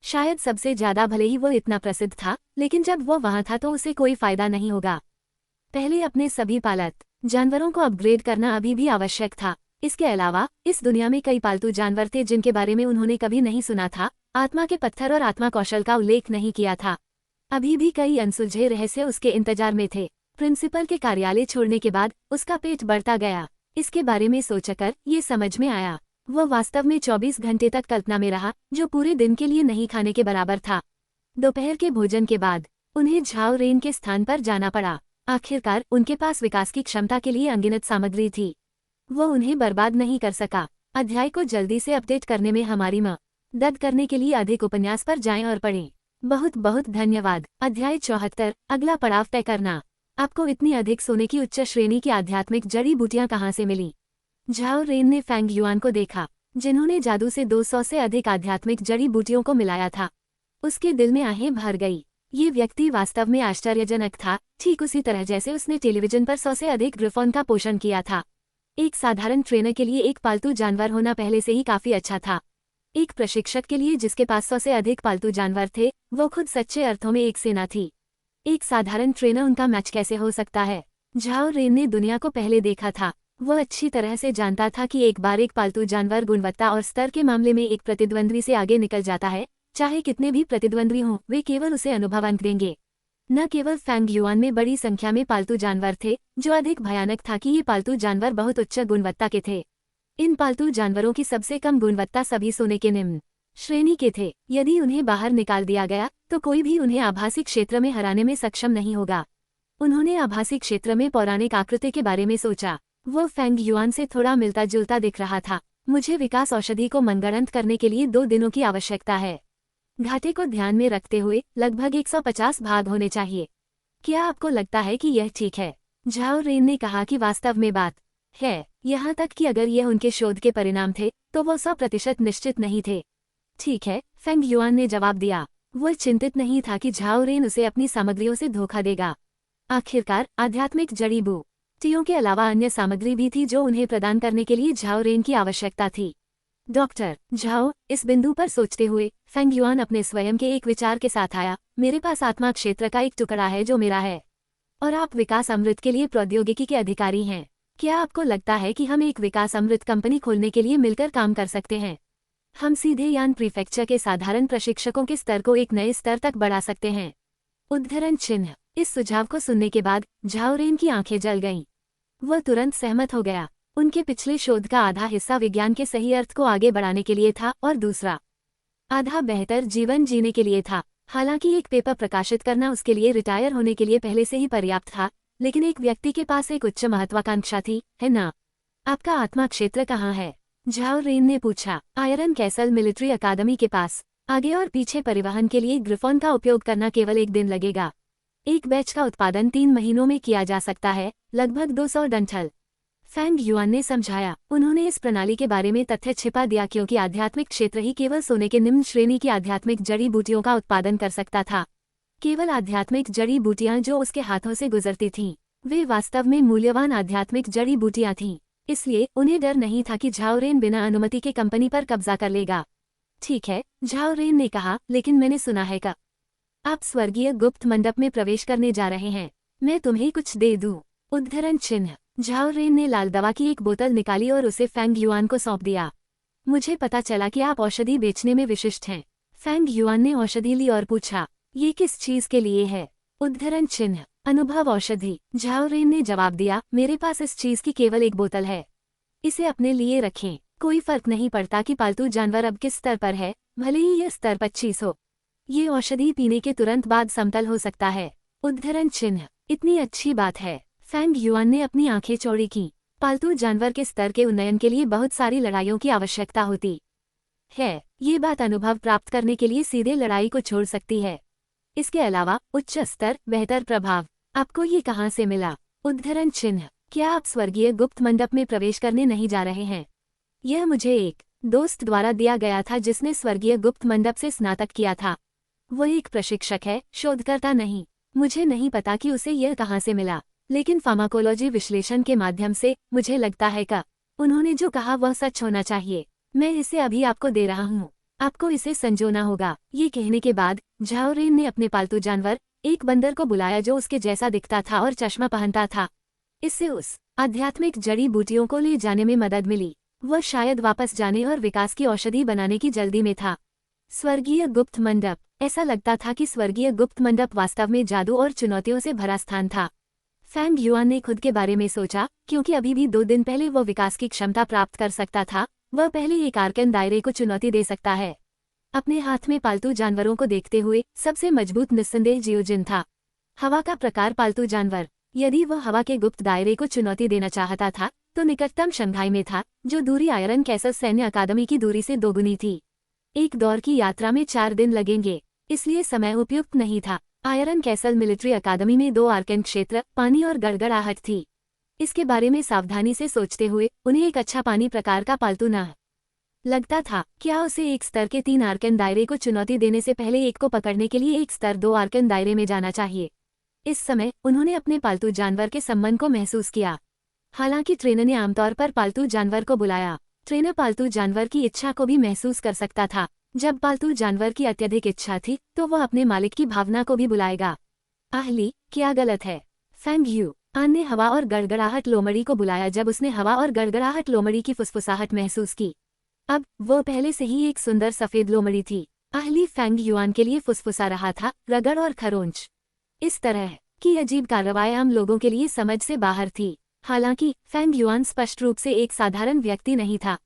शायद सबसे ज्यादा, भले ही वो इतना प्रसिद्ध था, लेकिन जब वो वहां था तो उसे कोई फायदा नहीं होगा। पहले अपने सभी पालत जानवरों को अपग्रेड करना अभी भी आवश्यक था। इसके अलावा इस दुनिया में कई पालतू जानवर थे जिनके बारे में उन्होंने कभी नहीं सुना था। आत्मा के पत्थर और आत्मा कौशल का उल्लेख नहीं किया था। अभी भी कई अनसुलझे रहस्य उसके इंतजार में थे। प्रिंसिपल के कार्यालय छोड़ने के बाद उसका पेट बढ़ता गया। इसके बारे में सोचकर ये समझ में आया, वह वास्तव में 24 घंटे तक कल्पना में रहा, जो पूरे दिन के लिए नहीं खाने के बराबर था। दोपहर के भोजन के बाद उन्हें झाओ रेन के स्थान पर जाना पड़ा। आखिरकार उनके पास विकास की क्षमता के लिए अनगिनत सामग्री थी, वो उन्हें बर्बाद नहीं कर सका। अध्याय को जल्दी से अपडेट करने में हमारी मदद करने के लिए अधिक उपन्यास पर जाएं और पढ़ें। बहुत बहुत धन्यवाद। अध्याय 74, अगला पड़ाव तय करना। आपको इतनी अधिक सोने की उच्च श्रेणी की आध्यात्मिक जड़ी बूटियां कहाँ से मिली? झाओ रेन ने फेंग युआन को देखा, जिन्होंने जादू से 200 से अधिक आध्यात्मिक जड़ी बूटियों को मिलाया था। उसके दिल में आहें भर गई। ये व्यक्ति वास्तव में आश्चर्यजनक था, ठीक उसी तरह जैसे उसने टेलीविजन पर 100 से अधिक ग्रिफॉन का पोषण किया था। एक साधारण ट्रेनर के लिए एक पालतू जानवर होना पहले से ही काफी अच्छा था। एक प्रशिक्षक के लिए जिसके पास 100 से अधिक पालतू जानवर थे, वो खुद सच्चे अर्थों में एक सेना थी। एक साधारण ट्रेनर उनका मैच कैसे हो सकता है? झाओ रेन ने दुनिया को पहले देखा था। वह अच्छी तरह से जानता था कि एक बार एक पालतू जानवर गुणवत्ता और स्तर के मामले में एक प्रतिद्वंद्वी से आगे निकल जाता है, चाहे कितने भी प्रतिद्वंद्वी हों, वे केवल उसे अनुभव अंक देंगे। न केवल फेंग युआन में बड़ी संख्या में पालतू जानवर थे, जो अधिक भयानक था कि ये पालतू जानवर बहुत उच्च गुणवत्ता के थे। इन पालतू जानवरों की सबसे कम गुणवत्ता सभी सोने के निम्न श्रेणी के थे। यदि उन्हें बाहर निकाल दिया गया तो कोई भी उन्हें आभासी क्षेत्र में हराने में सक्षम नहीं होगा। उन्होंने आभासी क्षेत्र में पौराणिक आकृति के बारे में सोचा। वो फेंग युआन से थोड़ा मिलता जुलता दिख रहा था। मुझे विकास औषधि को मनगढ़ंत करने के लिए 2 दिनों की आवश्यकता है। घाटे को ध्यान में रखते हुए लगभग 150 भाग होने चाहिए। क्या आपको लगता है कि यह ठीक है? झाओ रेन ने कहा कि वास्तव में बात है, यहाँ तक कि अगर यह उनके शोध के परिणाम थे तो वो 100% निश्चित नहीं थे। ठीक है, फेंग युआन ने जवाब दिया। वह चिंतित नहीं था कि झाओ रेन उसे अपनी सामग्रियों से धोखा देगा। आखिरकार आध्यात्मिक जड़ी बूटियों के अलावा अन्य सामग्री भी थी जो उन्हें प्रदान करने के लिए झाओ रेन की आवश्यकता थी। डॉक्टर झाओ, इस बिंदु पर सोचते हुए फेंग युआन अपने स्वयं के एक विचार के साथ आया। मेरे पास आत्मा क्षेत्र का एक टुकड़ा है जो मेरा है, और आप विकास अमृत के लिए प्रौद्योगिकी के अधिकारी हैं। क्या आपको लगता है कि हम एक विकास अमृत कंपनी खोलने के लिए मिलकर काम कर सकते हैं? हम सीधे यान प्रीफेक्चर के साधारण प्रशिक्षकों के स्तर को एक नए स्तर तक बढ़ा सकते हैं। उद्धरण चिन्ह। इस सुझाव को सुनने के बाद झाओ रेन की आंखें जल गईं। वह तुरंत सहमत हो गया। उनके पिछले शोध का आधा हिस्सा विज्ञान के सही अर्थ को आगे बढ़ाने के लिए था और दूसरा आधा बेहतर जीवन जीने के लिए था। हालांकि एक पेपर प्रकाशित करना उसके लिए रिटायर होने के लिए पहले से ही पर्याप्त था, लेकिन एक व्यक्ति के पास एक उच्च महत्वाकांक्षा थी, है ना? आपका आत्मा क्षेत्र कहाँ है? झाओ रेन ने पूछा। आयरन कैसल मिलिट्री अकादमी के पास। आगे और पीछे परिवहन के लिए ग्रिफॉन का उपयोग करना केवल 1 दिन लगेगा। एक बैच का उत्पादन 3 महीनों में किया जा सकता है, लगभग 200 डंठल। फेंग युआन ने समझाया। उन्होंने इस प्रणाली के बारे में तथ्य छिपा दिया क्योंकि आध्यात्मिक क्षेत्र ही केवल सोने के निम्न श्रेणी की आध्यात्मिक जड़ी बूटियों का उत्पादन कर सकता था। केवल आध्यात्मिक जड़ी बूटियां जो उसके हाथों से गुजरती थीं, वे वास्तव में मूल्यवान आध्यात्मिक जड़ी बूटियां थीं। इसलिए उन्हें डर नहीं था कि झाओ रेन बिना अनुमति के कंपनी पर कब्जा कर लेगा। ठीक है, झाओ रेन ने कहा, लेकिन मैंने सुना है कि आप स्वर्गीय गुप्त मंडप में प्रवेश करने जा रहे हैं। मैं तुम्हें कुछ दे दूं? उद्धरण चिन्ह। झाओ रेन ने लाल दवा की एक बोतल निकाली और उसे फेंग युआन को सौंप दिया। मुझे पता चला कि आप औषधि बेचने में विशिष्ट हैं। फेंग युआन ने औषधि ली और पूछा, ये किस चीज के लिए है? उद्धरण चिन्ह। अनुभव औषधि। झाओ रेन ने जवाब दिया, मेरे पास इस चीज की केवल 1 बोतल है। इसे अपने लिए रखें। कोई फर्क नहीं पड़ता कि पालतू जानवर अब किस स्तर पर है, भले ही यह स्तर 25 हो। ये औषधि पीने के तुरंत बाद समतल हो सकता है। उद्धरण चिन्ह। इतनी अच्छी बात है। फेंग युआन ने अपनी आंखें चौड़ी की। पालतू जानवर के स्तर के उन्नयन के लिए बहुत सारी लड़ाइयों की आवश्यकता होती है। ये बात अनुभव प्राप्त करने के लिए सीधे लड़ाई को छोड़ सकती है। इसके अलावा उच्च स्तर, बेहतर प्रभाव। आपको ये कहाँ से मिला? उद्धरण चिन्ह। क्या आप स्वर्गीय गुप्त मंडप में प्रवेश करने नहीं जा रहे हैं? यह मुझे एक दोस्त द्वारा दिया गया था जिसने स्वर्गीय गुप्त मंडप से स्नातक किया था। वो एक प्रशिक्षक है, शोधकर्ता नहीं। मुझे नहीं पता कि उसे यह कहाँ से मिला, लेकिन फार्माकोलॉजी विश्लेषण के माध्यम से मुझे लगता है कि उन्होंने जो कहा वह सच होना चाहिए। मैं इसे अभी आपको दे रहा हूँ। आपको इसे संजोना होगा। ये कहने के बाद झाओ रेन ने अपने पालतू जानवर, एक बंदर को बुलाया जो उसके जैसा दिखता था और चश्मा पहनता था। इससे उस आध्यात्मिक जड़ी बूटियों को ले जाने में मदद मिली। वह शायद वापस जाने और विकास की औषधि बनाने की जल्दी में था। स्वर्गीय गुप्त मंडप। ऐसा लगता था कि स्वर्गीय गुप्त मंडप वास्तव में जादू और चुनौतियों से भरा स्थान था। फेंग युआन ने खुद के बारे में सोचा, क्योंकि अभी भी 2 दिन पहले वह विकास की क्षमता प्राप्त कर सकता था। वह पहले एक आर्कन दायरे को चुनौती दे सकता है। अपने हाथ में पालतू जानवरों को देखते हुए सबसे मजबूत निस्संदेह जियोजिन था। हवा का प्रकार पालतू जानवर। यदि वह हवा के गुप्त दायरे को चुनौती देना चाहता था तो निकटतम शंघाई में था, जो दूरी आयरन कैसल सैन्य अकादमी की दूरी से 2 गुनी थी। एक दौर की यात्रा में 4 दिन लगेंगे, इसलिए समय उपयुक्त नहीं था। आयरन कैसल मिलिट्री अकादमी में 2 आर्कन क्षेत्र, पानी और गड़गड़ाहट थी। इसके बारे में सावधानी से सोचते हुए उन्हें एक अच्छा पानी प्रकार का पालतू न लगता था। क्या उसे एक स्तर के 3 आर्कन दायरे को चुनौती देने से पहले एक को पकड़ने के लिए एक स्तर 2 आर्कन दायरे में जाना चाहिए? इस समय उन्होंने अपने पालतू जानवर के संबंध को महसूस किया। हालांकि ट्रेनर ने आमतौर पर पालतू जानवर को बुलाया, ट्रेनर पालतू जानवर की इच्छा को भी महसूस कर सकता था। जब पालतू जानवर की अत्यधिक इच्छा थी तो वह अपने मालिक की भावना को भी बुलाएगा। आहली, क्या गलत है? फेंग युआन ने हवा और गड़गड़ाहट लोमड़ी को बुलाया जब उसने हवा और गड़गड़ाहट लोमड़ी की फुसफुसाहट महसूस की। अब वो पहले से ही एक सुंदर सफेद लोमड़ी थी। आहली फेंग युआन के लिए फुसफुसा रहा था, रगड़ और खरोंच। इस तरह की अजीब कार्रवाई आम लोगों के लिए समझ से बाहर थी। हालांकि फेंग युआन स्पष्ट रूप से एक साधारण व्यक्ति नहीं था।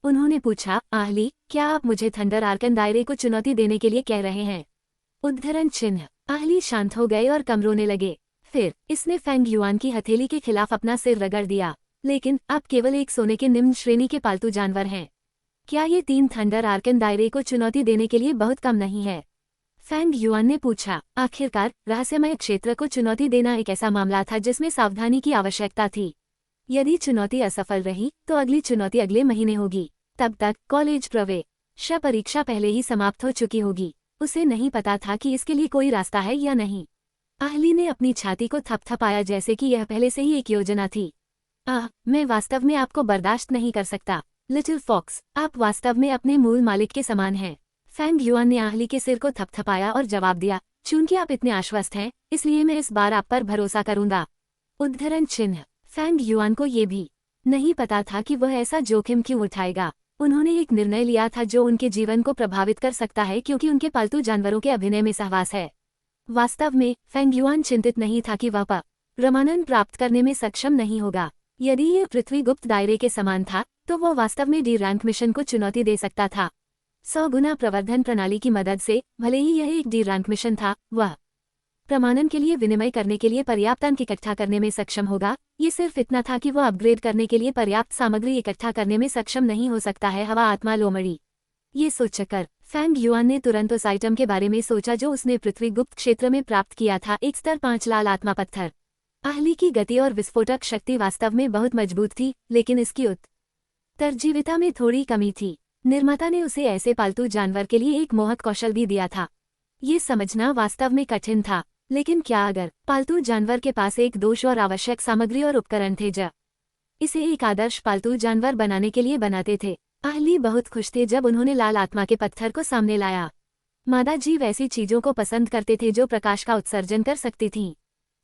उन्होंने पूछा, आहली, क्या आप मुझे थंडर आर्कन दायरे को चुनौती देने के लिए कह रहे हैं? उद्धरण चिन्ह। आहली शांत हो गए और कम रोने लगे। फिर इसने फेंग युआन की हथेली के खिलाफ अपना सिर रगड़ दिया। लेकिन आप केवल एक सोने के निम्न श्रेणी के पालतू जानवर हैं। क्या ये 3 थंडर आर्कन दायरे को चुनौती देने के लिए बहुत कम नहीं है? फेंग युआन ने पूछा। आखिरकार रहस्यमय क्षेत्र को चुनौती देना एक ऐसा मामला था जिसमें सावधानी की आवश्यकता थी। यदि चुनौती असफल रही तो अगली चुनौती अगले महीने होगी। तब तक कॉलेज प्रवेश परीक्षा पहले ही समाप्त हो चुकी होगी। उसे नहीं पता था कि इसके लिए कोई रास्ता है या नहीं। आहली ने अपनी छाती को थपथपाया जैसे कि यह पहले से ही एक योजना थी। मैं वास्तव में आपको बर्दाश्त नहीं कर सकता, लिटिल फॉक्स। आप वास्तव में अपने मूल मालिक के समान हैं। फेंग युआन ने आहली के सिर को थपथपाया और जवाब दिया, चूंकि आप इतने आश्वस्त हैं, इसलिए मैं इस बार आप पर भरोसा करूंगा। उद्धरण चिन्ह। फेंग युआन को ये भी नहीं पता था कि वह ऐसा जोखिम क्यों उठाएगा। उन्होंने एक निर्णय लिया था जो उनके जीवन को प्रभावित कर सकता है क्योंकि उनके पालतू जानवरों के अभिनय में सहवास है। वास्तव में फेंग युआन चिंतित नहीं था कि वह परमानंद प्राप्त करने में सक्षम नहीं होगा। यदि यह पृथ्वी गुप्त दायरे के समान था तो वह वास्तव में डी रैंक मिशन को चुनौती दे सकता था। 100 गुना प्रवर्धन प्रणाली की मदद से, भले ही यह एक डी रैंक मिशन था, वह प्रमाणन के लिए विनिमय करने के लिए पर्याप्त अंक इकट्ठा करने में सक्षम होगा। ये सिर्फ इतना था कि वह अपग्रेड करने के लिए पर्याप्त सामग्री इकट्ठा करने में सक्षम नहीं हो सकता है। हवा आत्मा लोमड़ी। ये सोचकर फेंग युआन ने तुरंत उस आइटम के बारे में सोचा जो उसने पृथ्वी गुप्त क्षेत्र में प्राप्त किया था, एक स्तर 5 लाल आत्मा पत्थर। आहली की गति और विस्फोटक शक्ति वास्तव में बहुत मजबूत थी, लेकिन इसकी उत्तरजीविता में थोड़ी कमी थी। निर्माता ने उसे ऐसे पालतू जानवर के लिए एक मोहक कौशल भी दिया था। ये समझना वास्तव में कठिन था, लेकिन क्या अगर पालतू जानवर के पास एक दोष और आवश्यक सामग्री और उपकरण थे जो इसे एक आदर्श पालतू जानवर बनाने के लिए बनाते थे? आहली बहुत खुश थे जब उन्होंने लाल आत्मा के पत्थर को सामने लाया। मादा जीव ऐसी चीजों को पसंद करते थे जो प्रकाश का उत्सर्जन कर सकती थीं।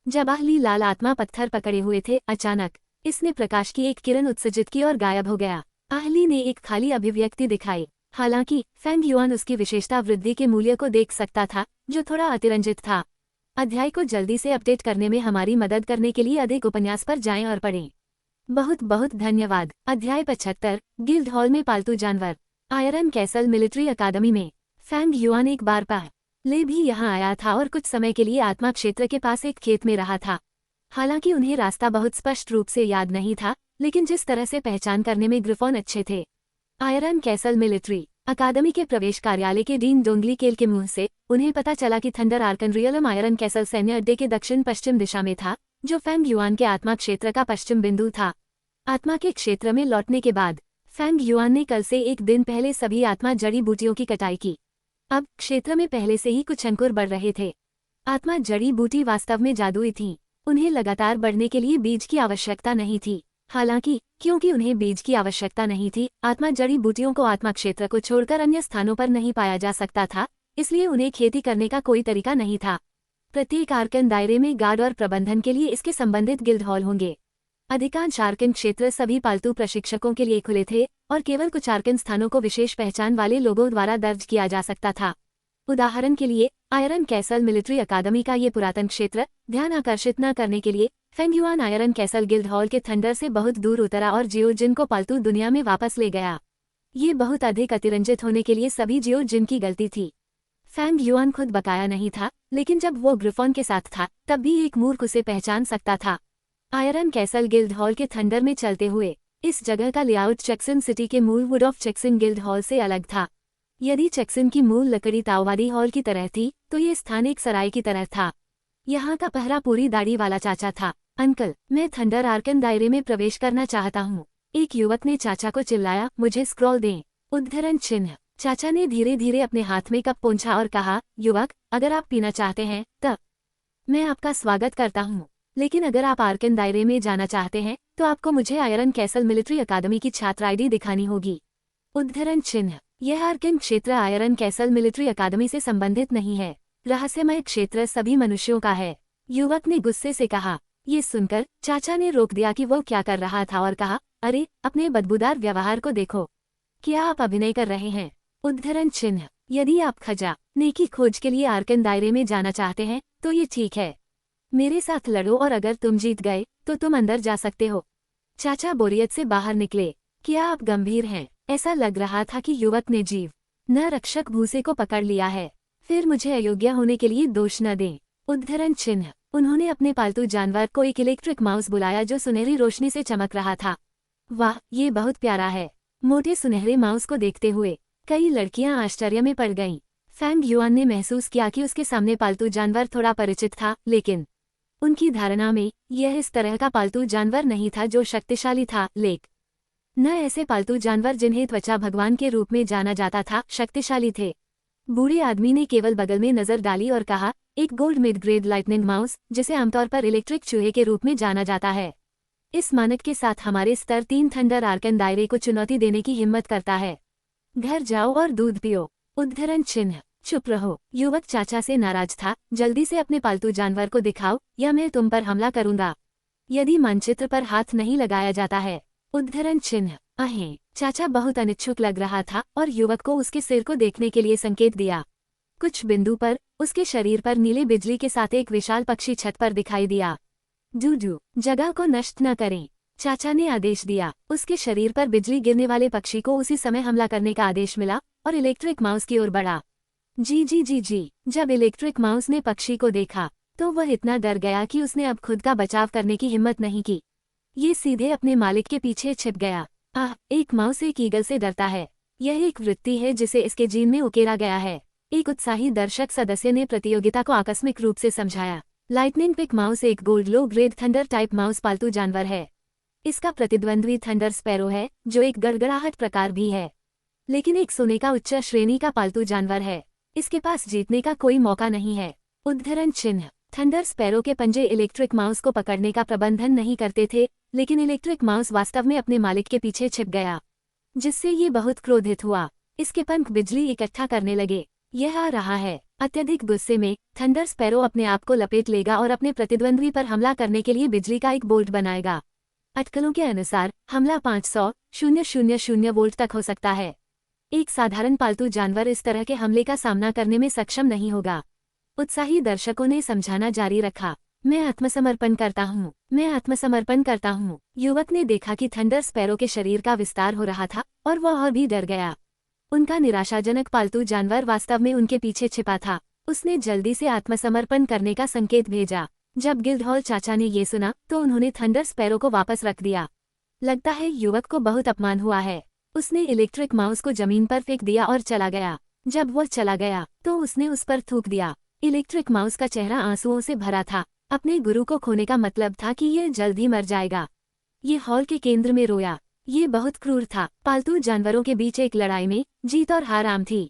जब आहली लाल आत्मा पत्थर पकड़े हुए थे, अचानक इसने प्रकाश की एक किरण उत्सर्जित की और गायब हो गया। आहली ने एक खाली अभिव्यक्ति दिखाई। हालांकि फेंग युआन उसकी विशेषता वृद्धि के मूल्य को देख सकता था, जो थोड़ा अतिरंजित था। अध्याय को जल्दी से अपडेट करने में हमारी मदद करने के लिए अधिक उपन्यास पर जाएं और पढ़ें। बहुत बहुत धन्यवाद। अध्याय 75, गिल्ड हॉल में पालतू जानवर। आयरन कैसल मिलिट्री अकादमी में फेंग युआन एक बार पहले भी यहाँ आया था और कुछ समय के लिए आत्मा क्षेत्र के पास एक खेत में रहा था। हालांकि उन्हें रास्ता बहुत स्पष्ट रूप से याद नहीं था, लेकिन जिस तरह से पहचान करने में ग्रिफॉन अच्छे थे। आयरन कैसल मिलिट्री अकादमी के प्रवेश कार्यालय के डीन डोंगली केल के मुंह से उन्हें पता चला कि thunder Arkan realm iron castle सैन्य अड्डे के दक्षिण पश्चिम दिशा में था, जो फेंग युआन के आत्मा क्षेत्र का पश्चिम बिंदु था। आत्मा के क्षेत्र में लौटने के बाद फेंग युआन ने कल से एक दिन पहले सभी आत्मा जड़ी बूटियों की कटाई की। अब क्षेत्र में पहले से ही कुछ अंकुर बढ़ रहे थे। आत्मा जड़ी बूटी वास्तव में जादुई थीं। उन्हें लगातार बढ़ने के लिए बीज की आवश्यकता नहीं थी। हालांकि क्योंकि उन्हें बीज की आवश्यकता नहीं थी, आत्मा जड़ी बूटियों को आत्मा क्षेत्र को छोड़कर अन्य स्थानों पर नहीं पाया जा सकता था, इसलिए उन्हें खेती करने का कोई तरीका नहीं था। प्रत्येक आर्कन दायरे में गार्ड और प्रबंधन के लिए इसके संबंधित गिल्ड हॉल होंगे। अधिकांश आर्कन क्षेत्र सभी पालतू प्रशिक्षकों के लिए खुले थे और केवल कुछ आर्कन स्थानों को विशेष पहचान वाले लोगों द्वारा दर्ज किया जा सकता था। उदाहरण के लिए, आयरन कैसल मिलिट्री अकादमी का ये पुरातन क्षेत्र ध्यान आकर्षित न करने के लिए Feng yuan iron castle guild hall के थंडर से बहुत दूर उतरा और जियो जिन को पालतू दुनिया में वापस ले गया। ये बहुत अधिक अतिरंजित होने के लिए सभी जियो जिन की गलती थी। फेंग युआन खुद बकाया नहीं था, लेकिन जब वो ग्रिफॉन के साथ था तब भी एक मूर्ख उसे पहचान सकता था। आयरन कैसल गिल्ड हॉल के थंडर में चलते हुए इस जगह का लेआउट चेक्सिन सिटी के मूल वुड ऑफ चेक्सिन गिल्ड हॉल से अलग था। यदि चेक्सिन की मूल लकड़ी ताओवादी हॉल की तरह थी तो ये स्थान एक सराय की तरह था। यहाँ का पहरा पूरी दाढ़ी वाला चाचा था। अंकल, मैं थंडर आर्कन दायरे में प्रवेश करना चाहता हूँ, एक युवक ने चाचा को चिल्लाया। मुझे स्क्रॉल दें। उद्धरण चिन्ह। चाचा ने धीरे धीरे अपने हाथ में कप पोंछा और कहा, युवक, अगर आप पीना चाहते हैं तब मैं आपका स्वागत करता हूँ। लेकिन अगर आप आर्कन दायरे में जाना चाहते हैं तो आपको मुझे आयरन कैसल मिलिट्री अकादमी की छात्र आईडी दिखानी होगी। उद्धरण चिन्ह। यह आर्कन क्षेत्र आयरन कैसल मिलिट्री अकादमी से संबंधित नहीं है। रहस्यमय क्षेत्र सभी मनुष्यों का है। युवक ने गुस्से से कहा। ये सुनकर चाचा ने रोक दिया कि वो क्या कर रहा था और कहा, अरे अपने बदबूदार व्यवहार को देखो, क्या आप अभिनय कर रहे हैं? उद्धरण चिन्ह। यदि आप खजाने की खोज के लिए आर्कन दायरे में जाना चाहते हैं तो ये ठीक है। मेरे साथ लड़ो और अगर तुम जीत गए तो तुम अंदर जा सकते हो। चाचा बोरियत से बाहर निकले। क्या आप गंभीर हैं? ऐसा लग रहा था कि युवक ने जीव न रक्षक भूसे को पकड़ लिया है। फिर मुझे अयोग्य होने के लिए दोष न दें। उद्धरण चिन्ह। उन्होंने अपने पालतू जानवर को एक इलेक्ट्रिक माउस बुलाया जो सुनहरी रोशनी से चमक रहा था। वाह, ये बहुत प्यारा है। मोटे सुनहरे माउस को देखते हुए कई लड़कियां आश्चर्य में पड़ गईं। फैंग युआन ने महसूस किया कि उसके सामने पालतू जानवर थोड़ा परिचित था, लेकिन उनकी धारणा में यह इस तरह का पालतू जानवर नहीं था जो शक्तिशाली था, न ऐसे पालतू जानवर जिन्हें त्वचा भगवान के रूप में जाना जाता था शक्तिशाली थे। बूढ़े आदमी ने केवल बगल में नजर डाली और कहा, एक gold mid grade lightning mouse, जिसे आमतौर पर इलेक्ट्रिक चूहे के रूप में जाना जाता है। इस मानक के साथ हमारे स्तर 3 थंडर आर्कन दायरे को चुनौती देने की हिम्मत करता है। घर जाओ और दूध पियो। उद्धरण चिन्ह। चुप रहो। युवक चाचा से नाराज था। जल्दी से अपने पालतू जानवर को दिखाओ या मैं तुम पर हमला करूंगा यदि मानचित्र पर हाथ नहीं लगाया जाता है। उद्धरण चिन्ह। अहें। चाचा बहुत अनिच्छुक लग रहा था और युवक को उसके सिर को देखने के लिए संकेत दिया। कुछ बिंदु पर उसके शरीर पर नीले बिजली के साथ एक विशाल पक्षी छत पर दिखाई दिया। डूडू, जगह को नष्ट न करें, चाचा ने आदेश दिया। उसके शरीर पर बिजली गिरने वाले पक्षी को उसी समय हमला करने का आदेश मिला और इलेक्ट्रिक माउस की ओर बढ़ा। जी। जब इलेक्ट्रिक माउस ने पक्षी को देखा तो वह इतना डर गया कि उसने अब खुद का बचाव करने की हिम्मत नहीं की। ये सीधे अपने मालिक के पीछे छिप गया। एक माउस एक ईगल से डरता है। यह एक वृत्ति है जिसे इसके जीन में उकेरा गया है। एक उत्साही दर्शक सदस्य ने प्रतियोगिता को आकस्मिक रूप से समझाया। लाइटनिंग पिक माउस एक gold low grade thunder type mouse पालतू जानवर है। इसका प्रतिद्वंद्वी थंडर स्पैरो है, जो एक गड़गड़ाहट प्रकार भी है, लेकिन एक सोने का उच्च श्रेणी का पालतू जानवर है। इसके पास जीतने का कोई मौका नहीं है। उद्धरण चिन्ह। थंडर स्पैरो के पंजे इलेक्ट्रिक माउस को पकड़ने का प्रबंधन नहीं करते थे, लेकिन इलेक्ट्रिक माउस वास्तव में अपने मालिक के पीछे छिप गया, जिससे ये बहुत क्रोधित हुआ। इसके पंख बिजली इकट्ठा करने लगे। यह आ रहा है। अत्यधिक गुस्से में थंडर स्पैरो अपने आप को लपेट लेगा और अपने प्रतिद्वंद्वी पर हमला करने के लिए बिजली का एक बोल्ट बनाएगा। अटकलों के अनुसार हमला 500,000 वोल्ट तक हो सकता है। एक साधारण पालतू जानवर इस तरह के हमले का सामना करने में सक्षम नहीं होगा। उत्साही दर्शकों ने समझाना जारी रखा। मैं आत्मसमर्पण करता हूँ। युवक ने देखा कि थंडर स्पैरो के शरीर का विस्तार हो रहा था और वह और भी डर गया। उनका निराशाजनक पालतू जानवर वास्तव में उनके पीछे छिपा था। उसने जल्दी से आत्मसमर्पण करने का संकेत भेजा। जब गिल्डहॉल चाचा ने ये सुना तो उन्होंने थंडर स्पैरो को वापस रख दिया। लगता है युवक को बहुत अपमान हुआ है। उसने इलेक्ट्रिक माउस को जमीन पर फेंक दिया और चला गया। जब वह चला गया तो उसने उस पर थूक दिया। इलेक्ट्रिक माउस का चेहरा आंसुओं से भरा था। अपने गुरु को खोने का मतलब था कि यह जल्द ही मर जाएगा। ये हॉल के केंद्र में रोया। ये बहुत क्रूर था। पालतू जानवरों के बीच एक लड़ाई में जीत और हार आम थी।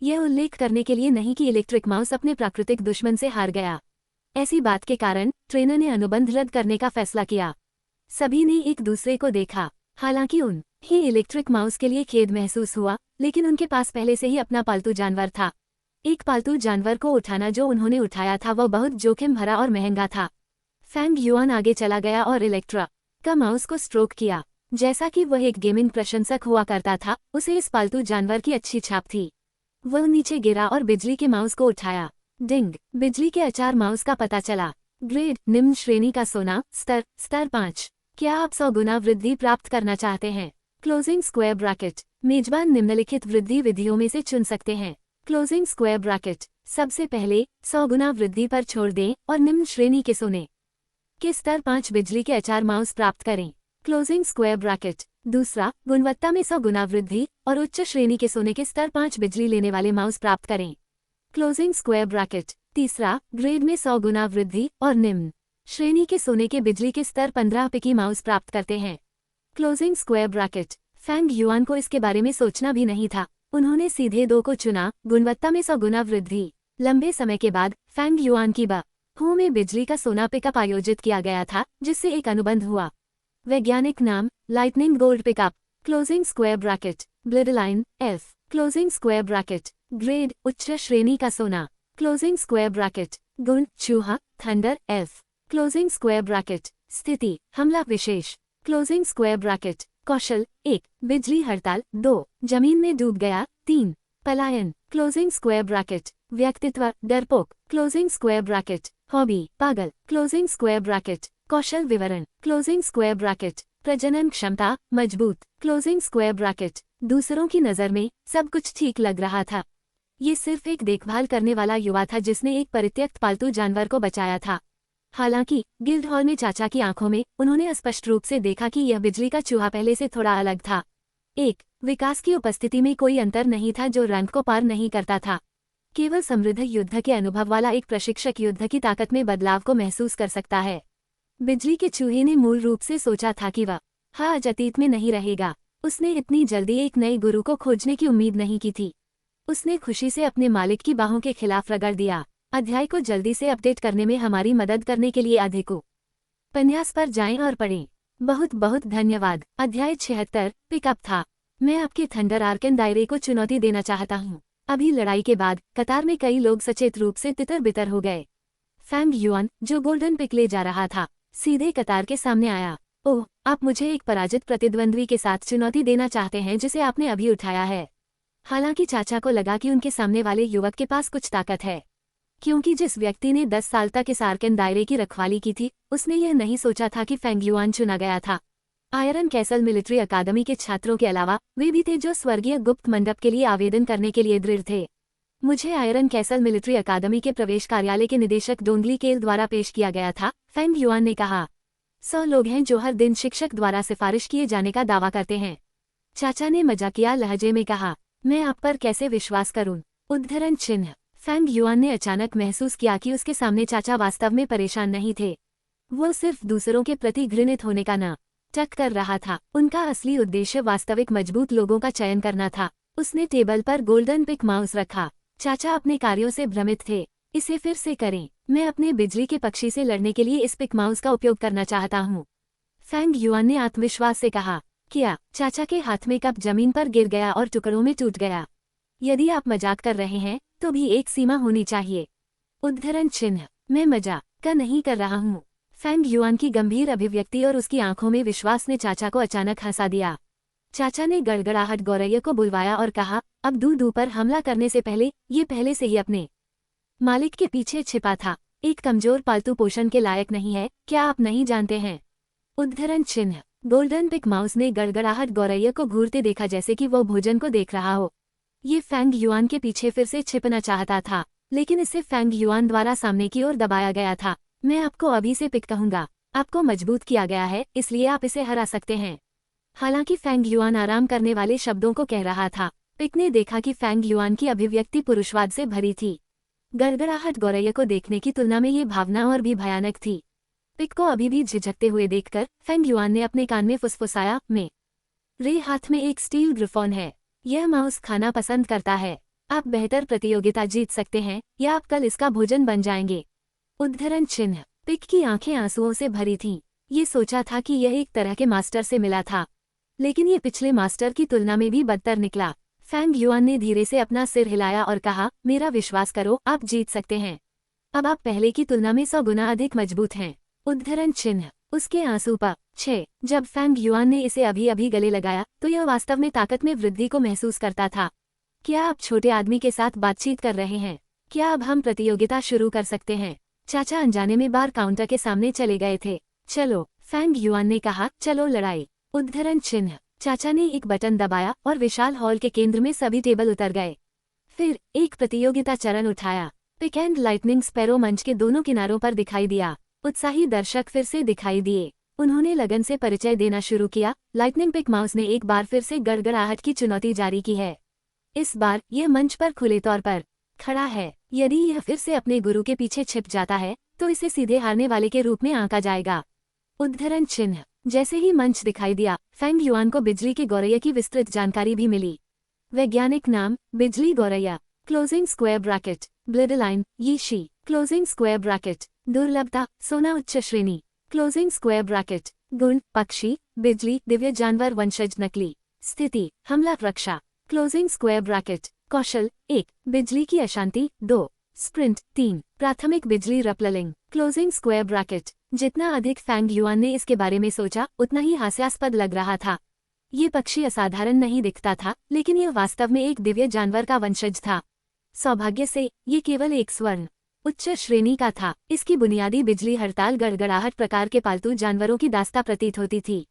यह उल्लेख करने के लिए नहीं कि इलेक्ट्रिक माउस अपने प्राकृतिक दुश्मन से हार गया। ऐसी बात के कारण ट्रेनर ने अनुबंध रद्द करने का फैसला किया। सभी ने एक दूसरे को देखा। हालांकि ही इलेक्ट्रिक माउस के लिए खेद महसूस हुआ, लेकिन उनके पास पहले से ही अपना पालतू जानवर था। एक पालतू जानवर को उठाना जो उन्होंने उठाया था वह बहुत जोखिम भरा और महंगा था। फैंग युआन आगे चला गया और इलेक्ट्रा का माउस को स्ट्रोक किया। जैसा कि वह एक गेमिंग प्रशंसक हुआ करता था, उसे इस पालतू जानवर की अच्छी छाप थी। वह नीचे गिरा और बिजली के माउस को उठाया। डिंग। बिजली के अचार माउस का पता चला। ग्रेड निम्न श्रेणी का सोना, स्तर 5। क्या आप 100 गुना वृद्धि प्राप्त करना चाहते हैं? Closing square bracket. मेजबान निम्नलिखित वृद्धि विधियों में से चुन सकते हैं। Closing square bracket. सबसे पहले 100 गुना वृद्धि पर छोड़ दें और निम्न श्रेणी के सोने के स्तर 5 बिजली के अचार माउस प्राप्त करें। Closing square bracket. दूसरा, गुणवत्ता में 100 गुना वृद्धि और उच्च श्रेणी के सोने के स्तर 5 बिजली लेने वाले माउस प्राप्त करें। Closing square bracket. तीसरा, ग्रेड में 100 गुना वृद्धि और निम्न श्रेणी के सोने के बिजली के स्तर 15 पिकी माउस प्राप्त करते हैं। Closing square bracket. Fang Yuan को इसके बारे में सोचना भी नहीं था। उन्होंने सीधे 2 को चुना, गुणवत्ता में 100 गुना वृद्धि। लंबे समय के बाद फैंग युआन की हू में बिजली का सोना पिकअप आयोजित किया गया था, जिससे एक अनुबंध हुआ। वैज्ञानिक नाम lightning gold pickup, closing square bracket, bloodline F, closing square bracket, grade उच्च श्रेणी का सोना, क्लोजिंग स्क्वायर ब्रैकेट, गुण चूहा thunder F, closing square bracket, स्थिति हमला विशेष, क्लोजिंग स्क्वायर ब्रैकेट, कौशल 1 बिजली हड़ताल, 2 जमीन में डूब गया, 3 पलायन, क्लोजिंग स्क्वायर ब्रैकेट, व्यक्तित्व डरपोक, क्लोजिंग स्क्वायर ब्रैकेट, हॉबी पागल, क्लोजिंग स्क्वायर ब्रैकेट, कौशल विवरण, क्लोजिंग स्क्वायर ब्रैकेट, प्रजनन क्षमता मजबूत, क्लोजिंग स्क्वायर ब्रैकेट, दूसरों की नज़र में सब कुछ ठीक लग रहा था। ये सिर्फ एक देखभाल करने वाला युवा था जिसने एक परित्यक्त पालतू जानवर को बचाया था। हालांकि गिल्डहॉल में चाचा की आंखों में उन्होंने स्पष्ट रूप से देखा कि यह बिजली का चूहा पहले से थोड़ा अलग था। एक विकास की उपस्थिति में कोई अंतर नहीं था जो रंग को पार नहीं करता था। केवल समृद्ध युद्ध के अनुभव वाला एक प्रशिक्षक युद्ध की ताकत में बदलाव को महसूस कर सकता है। बिजली के चूहे ने मूल रूप से सोचा था कि वह आज अतीत में नहीं रहेगा। उसने इतनी जल्दी एक नए गुरु को खोजने की उम्मीद नहीं की थी। उसने खुशी से अपने मालिक की बाहों के खिलाफ रगड़ दिया। अध्याय को जल्दी से अपडेट करने में हमारी मदद करने के लिए अधिक उपन्यास पर जाएं और पढ़ें। बहुत बहुत धन्यवाद। अध्याय 76 पिकअप था। मैं आपके थंडर आर्कन दायरे को चुनौती देना चाहता हूँ। अभी लड़ाई के बाद कतार में कई लोग सचेत रूप से तितर बितर हो गए। फैंग युआन जो गोल्डन पिक ले जा रहा था सीधे कतार के सामने आया। ओह, आप मुझे एक पराजित प्रतिद्वंद्वी के साथ चुनौती देना चाहते हैं जिसे आपने अभी उठाया है। हालांकि चाचा को लगा कि उनके सामने वाले युवक के पास कुछ ताकत है, क्योंकि जिस व्यक्ति ने 10 साल तक इस आर्कन दायरे की रखवाली की थी उसने यह नहीं सोचा था कि फैंग युआन चुना गया था। आयरन कैसल मिलिट्री अकादमी के छात्रों के अलावा वे भी थे जो स्वर्गीय गुप्त मंडप के लिए आवेदन करने के लिए दृढ़ थे। मुझे आयरन कैसल मिलिट्री अकादमी के प्रवेश कार्यालय के निदेशक डोंगली केल द्वारा पेश किया गया था, फैंग युआन ने कहा। 100 लोग हैं जो हर दिन शिक्षक द्वारा सिफारिश किए जाने का दावा करते हैं। चाचा ने मजाकिया लहजे में कहा, मैं आप पर कैसे विश्वास करूं? उद्धरण चिन्ह। फैंग युआन ने अचानक महसूस किया कि उसके सामने चाचा वास्तव में परेशान नहीं थे। वो सिर्फ दूसरों के प्रति घृणित होने का नाटक कर रहा था। उनका असली उद्देश्य वास्तविक मजबूत लोगों का चयन करना था। उसने टेबल पर गोल्डन पिक माउस रखा। चाचा अपने कार्यों से भ्रमित थे। इसे फिर से करें। मैं अपने बिजली के पक्षी से लड़ने के लिए इस पिक माउस का उपयोग करना चाहता हूँ। फैंग युआन ने आत्मविश्वास से कहा। क्या? चाचा के हाथ में कप जमीन पर गिर गया और टुकड़ों में टूट गया। यदि आप मजाक कर रहे हैं तो भी एक सीमा होनी चाहिए। उद्धरण चिन्ह। मैं मजाक नहीं कर रहा हूँ। फैंग युआन की गंभीर अभिव्यक्ति और उसकी आंखों में विश्वास ने चाचा को अचानक हंसा दिया। चाचा ने गड़गड़ाहट गौरैया को बुलवाया और कहा, अब दूर पर हमला करने से पहले ये पहले से ही अपने मालिक के पीछे छिपा था। एक कमजोर पालतू पोषण के लायक नहीं है, क्या आप नहीं जानते हैं? उद्धरण चिन्ह। गोल्डन पिक माउस ने गड़गड़ाहट गौरैया को घूरते देखा जैसे कि वो भोजन को देख रहा हो। ये फैंग युआन के पीछे फिर से छिपना चाहता था, लेकिन इसे फैंग युआन द्वारा सामने की ओर दबाया गया था। मैं आपको अभी से पिक कहूंगा। आपको मजबूत किया गया है, इसलिए आप इसे हरा सकते हैं। हालांकि फैंग युआन आराम करने वाले शब्दों को कह रहा था। पिक ने देखा कि फैंग युआन की अभिव्यक्ति पुरुषवाद से भरी थी। गड़गड़ाहट गौरैया को देखने की तुलना में ये भावना और भी भयानक थी। पिक को अभी भी झिझकते हुए देखकर फैंग युआन ने अपने कान में फुसफुसाया, मेरे हाथ में एक स्टील ग्रिफॉन है। यह माउस खाना पसंद करता है। आप बेहतर प्रतियोगिता जीत सकते हैं या आप कल इसका भोजन बन जाएंगे। उद्धरण चिन्ह। पिक की आंखें आंसुओं से भरी थीं। ये सोचा था कि यह एक तरह के मास्टर से मिला था, लेकिन ये पिछले मास्टर की तुलना में भी बदतर निकला। फैंग युआन ने धीरे से अपना सिर हिलाया और कहा, मेरा विश्वास करो, आप जीत सकते हैं। अब आप पहले की तुलना में 100 गुना अधिक मजबूत हैं। उद्धरण चिन्ह। उसके आंसू पर 6। जब फैंग युआन ने इसे अभी अभी गले लगाया तो यह वास्तव में ताकत में वृद्धि को महसूस करता था। क्या आप छोटे आदमी के साथ बातचीत कर रहे हैं? क्या अब हम प्रतियोगिता शुरू कर सकते हैं? चाचा अनजाने में बार काउंटर के सामने चले गए थे। चलो, फैंग युआन ने कहा, चलो लड़ाई। उद्धरण चिन्ह। चाचा ने एक बटन दबाया और विशाल हॉल के केंद्र में सभी टेबल उतर गए। फिर एक प्रतियोगिता चरण उठाया। पिक एंड लाइटनिंग स्पैरो मंच के दोनों किनारों पर दिखाई दिया। उत्साही दर्शक फिर से दिखाई दिए। उन्होंने लगन से परिचय देना शुरू किया। लाइटनिंग पिक माउस ने एक बार फिर से गड़गड़ाहट की चुनौती जारी की है। इस बार यह मंच पर खुले तौर पर खड़ा है। यदि यह फिर से अपने गुरु के पीछे छिप जाता है तो इसे सीधे हारने वाले के रूप में आंका जाएगा। उद्धरण चिन्ह। जैसे ही मंच दिखाई दिया, फैंग युआन को बिजली के गौरैया की विस्तृत जानकारी भी मिली। वैज्ञानिक नाम बिजली गौरैया, क्लोजिंग स्क्वायर ब्रैकेट, ब्लडलाइन यीशी, क्लोजिंग स्क्वायर ब्रैकेट। दुर्लभता सोना उच्च श्रेणी। Closing square bracket. गुण पक्षी, बिजली, दिव्य जानवर, वंशज, नकली। स्थिति हमला, रक्षा। Closing square bracket. कौशल 1 बिजली की अशांति, 2 स्प्रिंट, 3 प्राथमिक बिजली रपललिंग। Closing square bracket. जितना अधिक फैंग युआन ने इसके बारे में सोचा उतना ही हास्यास्पद लग रहा था। ये पक्षी असाधारण नहीं दिखता था, लेकिन यह वास्तव में एक दिव्य जानवर का वंशज था। सौभाग्य से ये केवल एक स्वर्ण उच्च श्रेणी का था। इसकी बुनियादी बिजली हड़ताल गड़गड़ाहट प्रकार के पालतू जानवरों की दास्ता प्रतीत होती थी।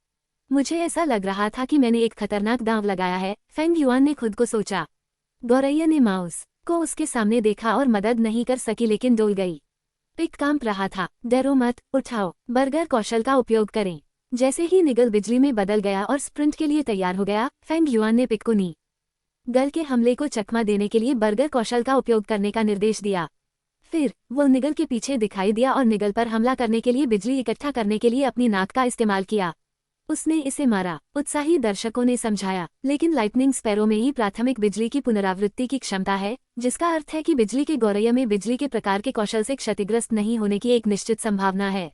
मुझे ऐसा लग रहा था कि मैंने एक खतरनाक दांव लगाया है, फेंग युआन ने खुद को सोचा। गौरैया ने माउस को उसके सामने देखा और मदद नहीं कर सकी, लेकिन डोल गई। पिक कांप रहा था। डरो मत, उठाओ, बर्गर कौशल का उपयोग करें। जैसे ही निगल बिजली में बदल गया और स्प्रिंट के लिए तैयार हो गया, फेंग युआन ने पिक को नी गल के हमले को चकमा देने के लिए बर्गर कौशल का उपयोग करने का निर्देश दिया। फिर वो निगल के पीछे दिखाई दिया और निगल पर हमला करने के लिए बिजली इकट्ठा करने के लिए अपनी नाक का इस्तेमाल किया। उसने इसे मारा, उत्साही दर्शकों ने समझाया, लेकिन लाइटनिंग स्पैरो में ही प्राथमिक बिजली की पुनरावृत्ति की क्षमता है, जिसका अर्थ है कि बिजली के गौरैया में बिजली के प्रकार के कौशल से क्षतिग्रस्त नहीं होने की एक निश्चित संभावना है।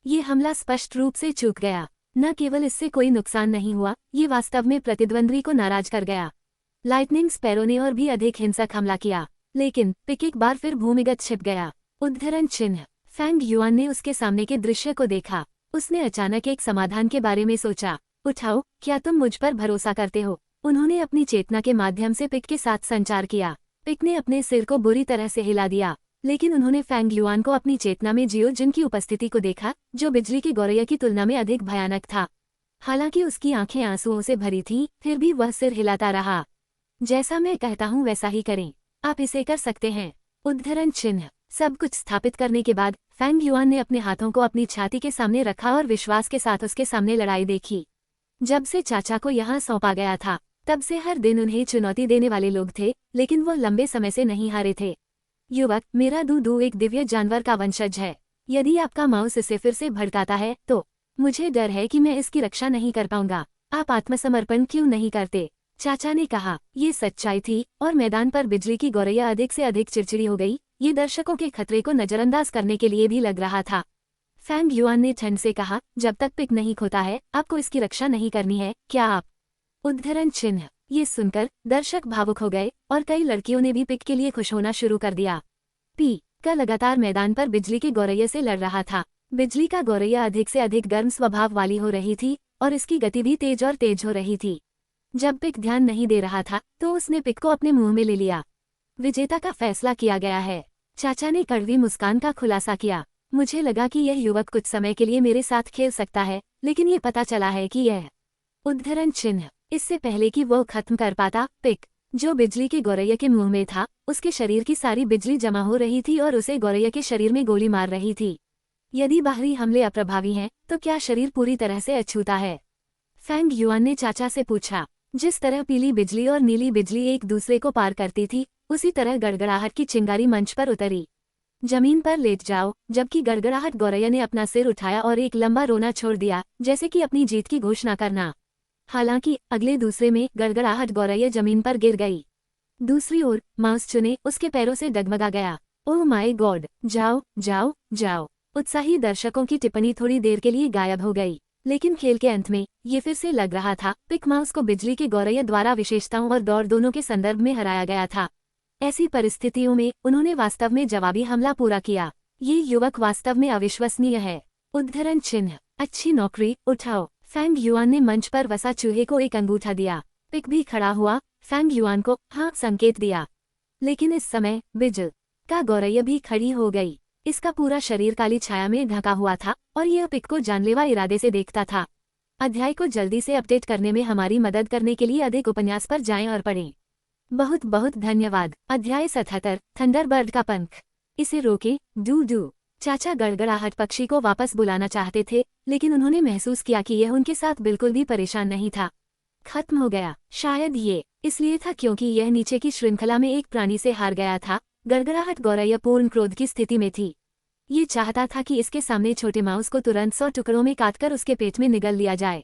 ये हमला स्पष्ट रूप से चूक गया। न केवल इससे कोई नुकसान नहीं हुआ, ये वास्तव में प्रतिद्वंद्वी को नाराज कर गया। लाइटनिंग स्पैरो ने और भी अधिक हिंसक हमला किया, लेकिन पिक एक बार फिर भूमिगत छिप गया। उद्धरण चिन्ह। फेंग युआन ने उसके सामने के दृश्य को देखा। उसने अचानक एक समाधान के बारे में सोचा। उठाओ, क्या तुम मुझ पर भरोसा करते हो? उन्होंने अपनी चेतना के माध्यम से पिक के साथ संचार किया। पिक ने अपने सिर को बुरी तरह से हिला दिया, लेकिन उन्होंने फेंग युआन को अपनी चेतना में जियो जिन की उपस्थिति को देखा, जो बिजली की गौरैया की तुलना में अधिक भयानक था। हालांकि उसकी आंखें आंसुओं से भरी थीं, फिर भी वह सिर हिलाता रहा। जैसा मैं कहता हूँ वैसा ही करें, आप इसे कर सकते हैं। उद्धरण चिन्ह। सब कुछ स्थापित करने के बाद फेंग युआन ने अपने हाथों को अपनी छाती के सामने रखा और विश्वास के साथ उसके सामने लड़ाई देखी। जब से चाचा को यहाँ सौंपा गया था, तब से हर दिन उन्हें चुनौती देने वाले लोग थे, लेकिन वो लंबे समय से नहीं हारे थे। युवक, मेरा दूदू एक दिव्य जानवर का वंशज है। यदि आपका माउस इसे फिर से भड़काता है तो मुझे डर है कि मैं इसकी रक्षा नहीं कर पाऊंगा। आप आत्मसमर्पण क्यों नहीं करते? चाचा ने कहा। ये सच्चाई थी, और मैदान पर बिजली की गौरैया अधिक से अधिक चिड़चिड़ी हो गई। ये दर्शकों के खतरे को नजरअंदाज करने के लिए भी लग रहा था। फेंग युआन ने ठंड से कहा, जब तक पिक नहीं खोता है, आपको इसकी रक्षा नहीं करनी है, क्या आप? उद्धरण चिन्ह। ये सुनकर दर्शक भावुक हो गए, और कई लड़कियों ने भी पिक के लिए खुश होना शुरू कर दिया। पी का लगातार मैदान पर बिजली के गौरैया से लड़ रहा था। बिजली का गौरैया अधिक से अधिक गर्म स्वभाव वाली हो रही थी, और इसकी गति भी तेज और तेज हो रही थी। जब पिक ध्यान नहीं दे रहा था, तो उसने पिक को अपने मुंह में ले लिया। विजेता का फैसला किया गया है। चाचा ने कड़वी मुस्कान का खुलासा किया। मुझे लगा कि यह युवक कुछ समय के लिए मेरे साथ खेल सकता है, लेकिन ये पता चला है कि यह उद्धरण चिन्ह। इससे पहले कि वो खत्म कर पाता, पिक, जो बिजली के गौरैया के मुंह में था, उसके शरीर की सारी बिजली जमा हो रही थी और उसे गौरैया के शरीर में गोली मार रही थी। यदि बाहरी हमले अप्रभावी हैं, तो क्या शरीर पूरी तरह से अछूता है? फेंग युआन ने चाचा से पूछा। जिस तरह पीली बिजली और नीली बिजली एक दूसरे को पार करती थी, उसी तरह गड़गड़ाहट की चिंगारी मंच पर उतरी। जमीन पर लेट जाओ। जबकि गड़गड़ाहट गौरैया ने अपना सिर उठाया और एक लंबा रोना छोड़ दिया, जैसे कि अपनी जीत की घोषणा करना। हालांकि अगले दूसरे में गड़गड़ाहट गौरैया जमीन पर गिर गई। दूसरी ओर माउस चुने उसके पैरों से डगमगा गया। ओह माय गॉड, जाओ जाओ जाओ। उत्साही दर्शकों की टिप्पणी थोड़ी देर के लिए गायब हो गई, लेकिन खेल के अंत में ये फिर से लग रहा था, पिक माउस को बिजली के गौरैया द्वारा विशेषताओं और दौड़ दोनों के संदर्भ में हराया गया था। ऐसी परिस्थितियों में उन्होंने वास्तव में जवाबी हमला पूरा किया। ये युवक वास्तव में अविश्वसनीय है। उद्धरण चिन्ह। अच्छी नौकरी, उठाओ। फेंग युआन ने मंच पर वसा चूहे को एक अंगूठा दिया। पिक भी खड़ा हुआ, फेंग युआन को हाँ संकेत दिया। लेकिन इस समय बिजल का गौरैया भी खड़ी हो गई। इसका पूरा शरीर काली छाया में ढका हुआ था, और यह पिक को जानलेवा इरादे से देखता था। अध्याय को जल्दी से अपडेट करने में हमारी मदद करने के लिए अधिक उपन्यास पर जाएं और पढ़ें। बहुत बहुत धन्यवाद। अध्याय 77, थंडरबर्ड का पंख। इसे रोके, डू। चाचा गड़गड़ाहट पक्षी को वापस बुलाना चाहते थे, लेकिन उन्होंने महसूस किया कि यह उनके साथ बिल्कुल भी परेशान नहीं था। खत्म हो गया। शायद ये इसलिए था क्योंकि यह नीचे की श्रृंखला में एक प्राणी से हार गया था। गड़गड़ाहट गौरैया पूर्ण क्रोध की स्थिति में थी। ये चाहता था कि इसके सामने छोटे माउस को तुरंत 100 टुकड़ों में काटकर उसके पेट में निगल लिया जाए।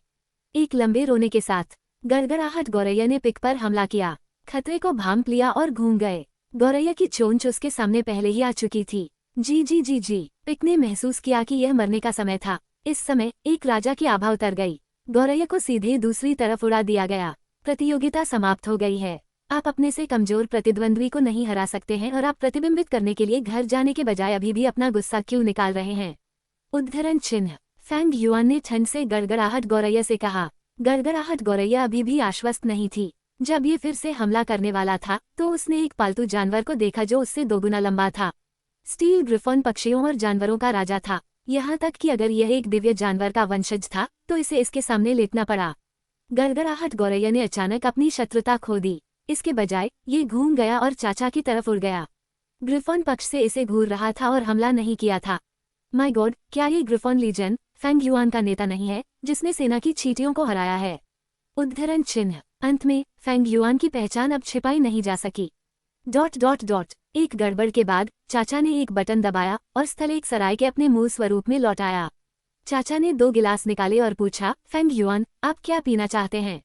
एक लंबे रोने के साथ गड़गड़ाहट गौरैया ने पिक पर हमला किया। खतरे को भांप लिया और घूम गए। गौरैया की चोंच उसके सामने पहले ही आ चुकी थी। जी जी जी जी। पिक ने महसूस किया कि यह मरने का समय था। इस समय एक राजा की आभा उतर गई। गौरैया को सीधे दूसरी तरफ उड़ा दिया गया। प्रतियोगिता समाप्त हो गई है। आप अपने से कमजोर प्रतिद्वंद्वी को नहीं हरा सकते हैं और आप प्रतिबिंबित करने के लिए घर जाने के बजाय अभी भी अपना गुस्सा क्यों निकाल रहे हैं। उद्धरण चिन्ह। फैंग युआन ने ठंड से गड़गड़ाहट गौरैया से कहा। गड़गड़ाहट गौरैया अभी भी आश्वस्त नहीं थी। जब ये फिर से हमला करने वाला था तो उसने एक पालतू जानवर को देखा जो उससे दोगुना लंबा था। स्टील ग्रिफॉन पक्षियों और जानवरों का राजा था, यहाँ तक कि अगर यह एक दिव्य जानवर का वंशज था तो इसे इसके सामने लेटना पड़ा। गड़गड़ाहट गौरैया ने अचानक अपनी शत्रुता खो दी। इसके बजाय ये घूम गया और चाचा की तरफ उड़ गया। ग्रिफॉन पक्ष से इसे घूर रहा था और हमला नहीं किया था। माय गॉड, क्या ये ग्रिफॉन लीजन फैंग युआन का नेता नहीं है जिसने सेना की चींटियों को हराया है। उद्धरण चिन्ह। अंत में फैंग युआन की पहचान अब छिपाई नहीं जा सकी। ... एक गड़बड़ के बाद चाचा ने एक बटन दबाया और स्थल एक सराय के अपने मूल स्वरूप में लौट आया। चाचा ने 2 गिलास निकाले और पूछा, फैंग युआन, आप क्या पीना चाहते हैं।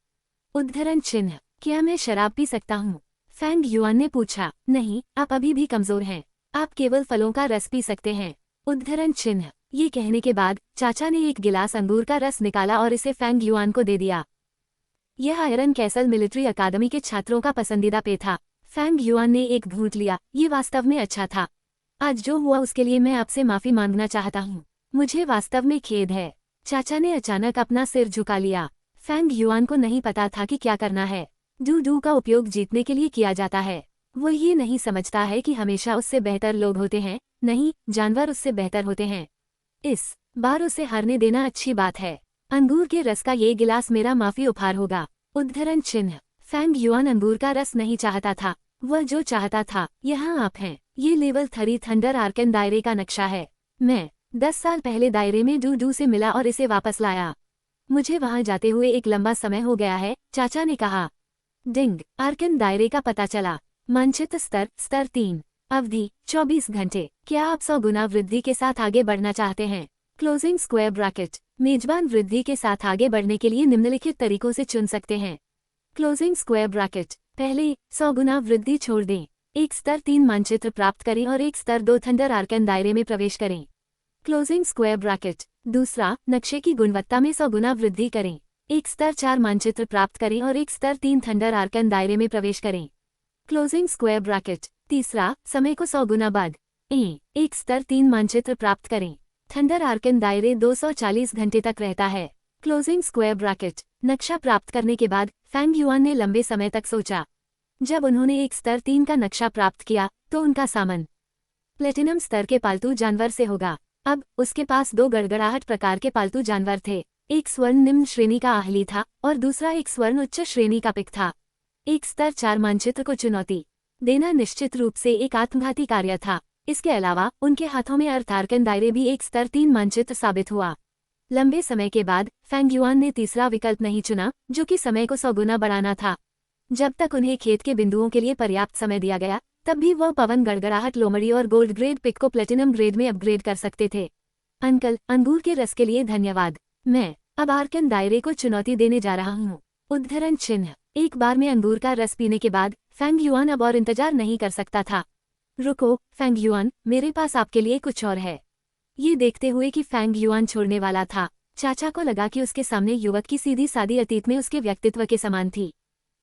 उद्धरण चिन्ह। क्या मैं शराब पी सकता हूँ। फैंग युआन ने पूछा, नहीं, आप अभी भी कमजोर हैं, आप केवल फलों का रस पी सकते हैं। उद्धरण चिन्ह। ये कहने के बाद चाचा ने एक गिलास अंगूर का रस निकाला और इसे फैंग युआन को दे दिया। यह आयरन कैसल मिलिट्री अकादमी के छात्रों का पसंदीदा पेय था। फैंग युआन ने एक घूंट लिया। ये वास्तव में अच्छा था। आज जो हुआ उसके लिए मैं आपसे माफी मांगना चाहता हूँ। मुझे वास्तव में खेद है। चाचा ने अचानक अपना सिर झुका लिया। फैंग युआन को नहीं पता था कि क्या करना है। डू का उपयोग जीतने के लिए किया जाता है। वो ये नहीं समझता है कि हमेशा उससे बेहतर लोग होते हैं। नहीं, जानवर उससे बेहतर होते हैं। इस बार उसे हारने देना अच्छी बात है। अंगूर के रस का ये गिलास मेरा माफी उपहार होगा। उद्धरण चिन्ह। फैंग युआन अंगूर का रस नहीं चाहता था। वह जो चाहता था, यहाँ आप हैं। ये लेवल 3 थंडर आर्कन दायरे का नक्शा है। मैं 10 साल पहले दायरे में डू से मिला और इसे वापस लाया। मुझे वहां जाते हुए एक लंबा समय हो गया है, चाचा ने कहा। डिंग। आर्कन दायरे का पता चला। मानचित्र स्तर 3। अवधि 24 घंटे। क्या आप 100 गुना वृद्धि के साथ आगे बढ़ना चाहते हैं। Closing square bracket. मेजबान वृद्धि के साथ आगे बढ़ने के लिए निम्नलिखित तरीकों से चुन सकते हैं। Closing square bracket. पहले 100 गुना वृद्धि छोड़ दें। एक स्तर 3 मानचित्र प्राप्त करें और एक स्तर 2 थंडर आर्कन दायरे में प्रवेश करें। Closing square bracket. दूसरा, नक्शे की गुणवत्ता में 100 गुना वृद्धि करें। एक स्तर 4 मानचित्र प्राप्त करें और एक स्तर 3 थंडर आर्कन दायरे में प्रवेश करें। Closing square bracket. तीसरा, समय को 100 गुना बढ़ाएं। एक स्तर 3 मानचित्र प्राप्त करें। थंडर आर्कन दायरे 240 घंटे तक रहता है। Closing square bracket. नक्शा प्राप्त करने के बाद फैंग युआन ने लंबे समय तक सोचा। जब उन्होंने एक स्तर 3 का नक्शा प्राप्त किया तो उनका सामन प्लेटिनम स्तर के पालतू जानवर से होगा। अब उसके पास 2 गड़गड़ाहट प्रकार के पालतू जानवर थे। एक स्वर्ण निम्न श्रेणी का आहली था और दूसरा एक स्वर्ण उच्च श्रेणी का पिक था। एक स्तर 4 मानचित्र को चुनौती देना निश्चित रूप से एक आत्मघाती कार्य था। इसके अलावा उनके हाथों में अर्थ आर्कन दायरे भी एक स्तर 3 मानचित्र साबित हुआ। लंबे समय के बाद फैंग युआन ने तीसरा विकल्प नहीं चुना, जो कि समय को 100 गुना बढ़ाना था। जब तक उन्हें खेत के बिंदुओं के लिए पर्याप्त समय दिया गया, तब भी वह पवन गड़गड़ाहट लोमड़ी और गोल्ड ग्रेड पिक को प्लेटिनम ग्रेड में अपग्रेड कर सकते थे। अंकल, अंगूर के रस के लिए धन्यवाद। मैं अब आर्कन दायरे को चुनौती देने जा रहा हूँ। उद्धरण चिन्ह। एक बार में अंगूर का रस पीने के बाद फैंग युआन अब और इंतजार नहीं कर सकता था। रुको फैंग युआन, मेरे पास आपके लिए कुछ और है। ये देखते हुए कि फैंग युआन छोड़ने वाला था, चाचा को लगा कि उसके सामने युवक की सीधी सादी अतीत में उसके व्यक्तित्व के समान थी।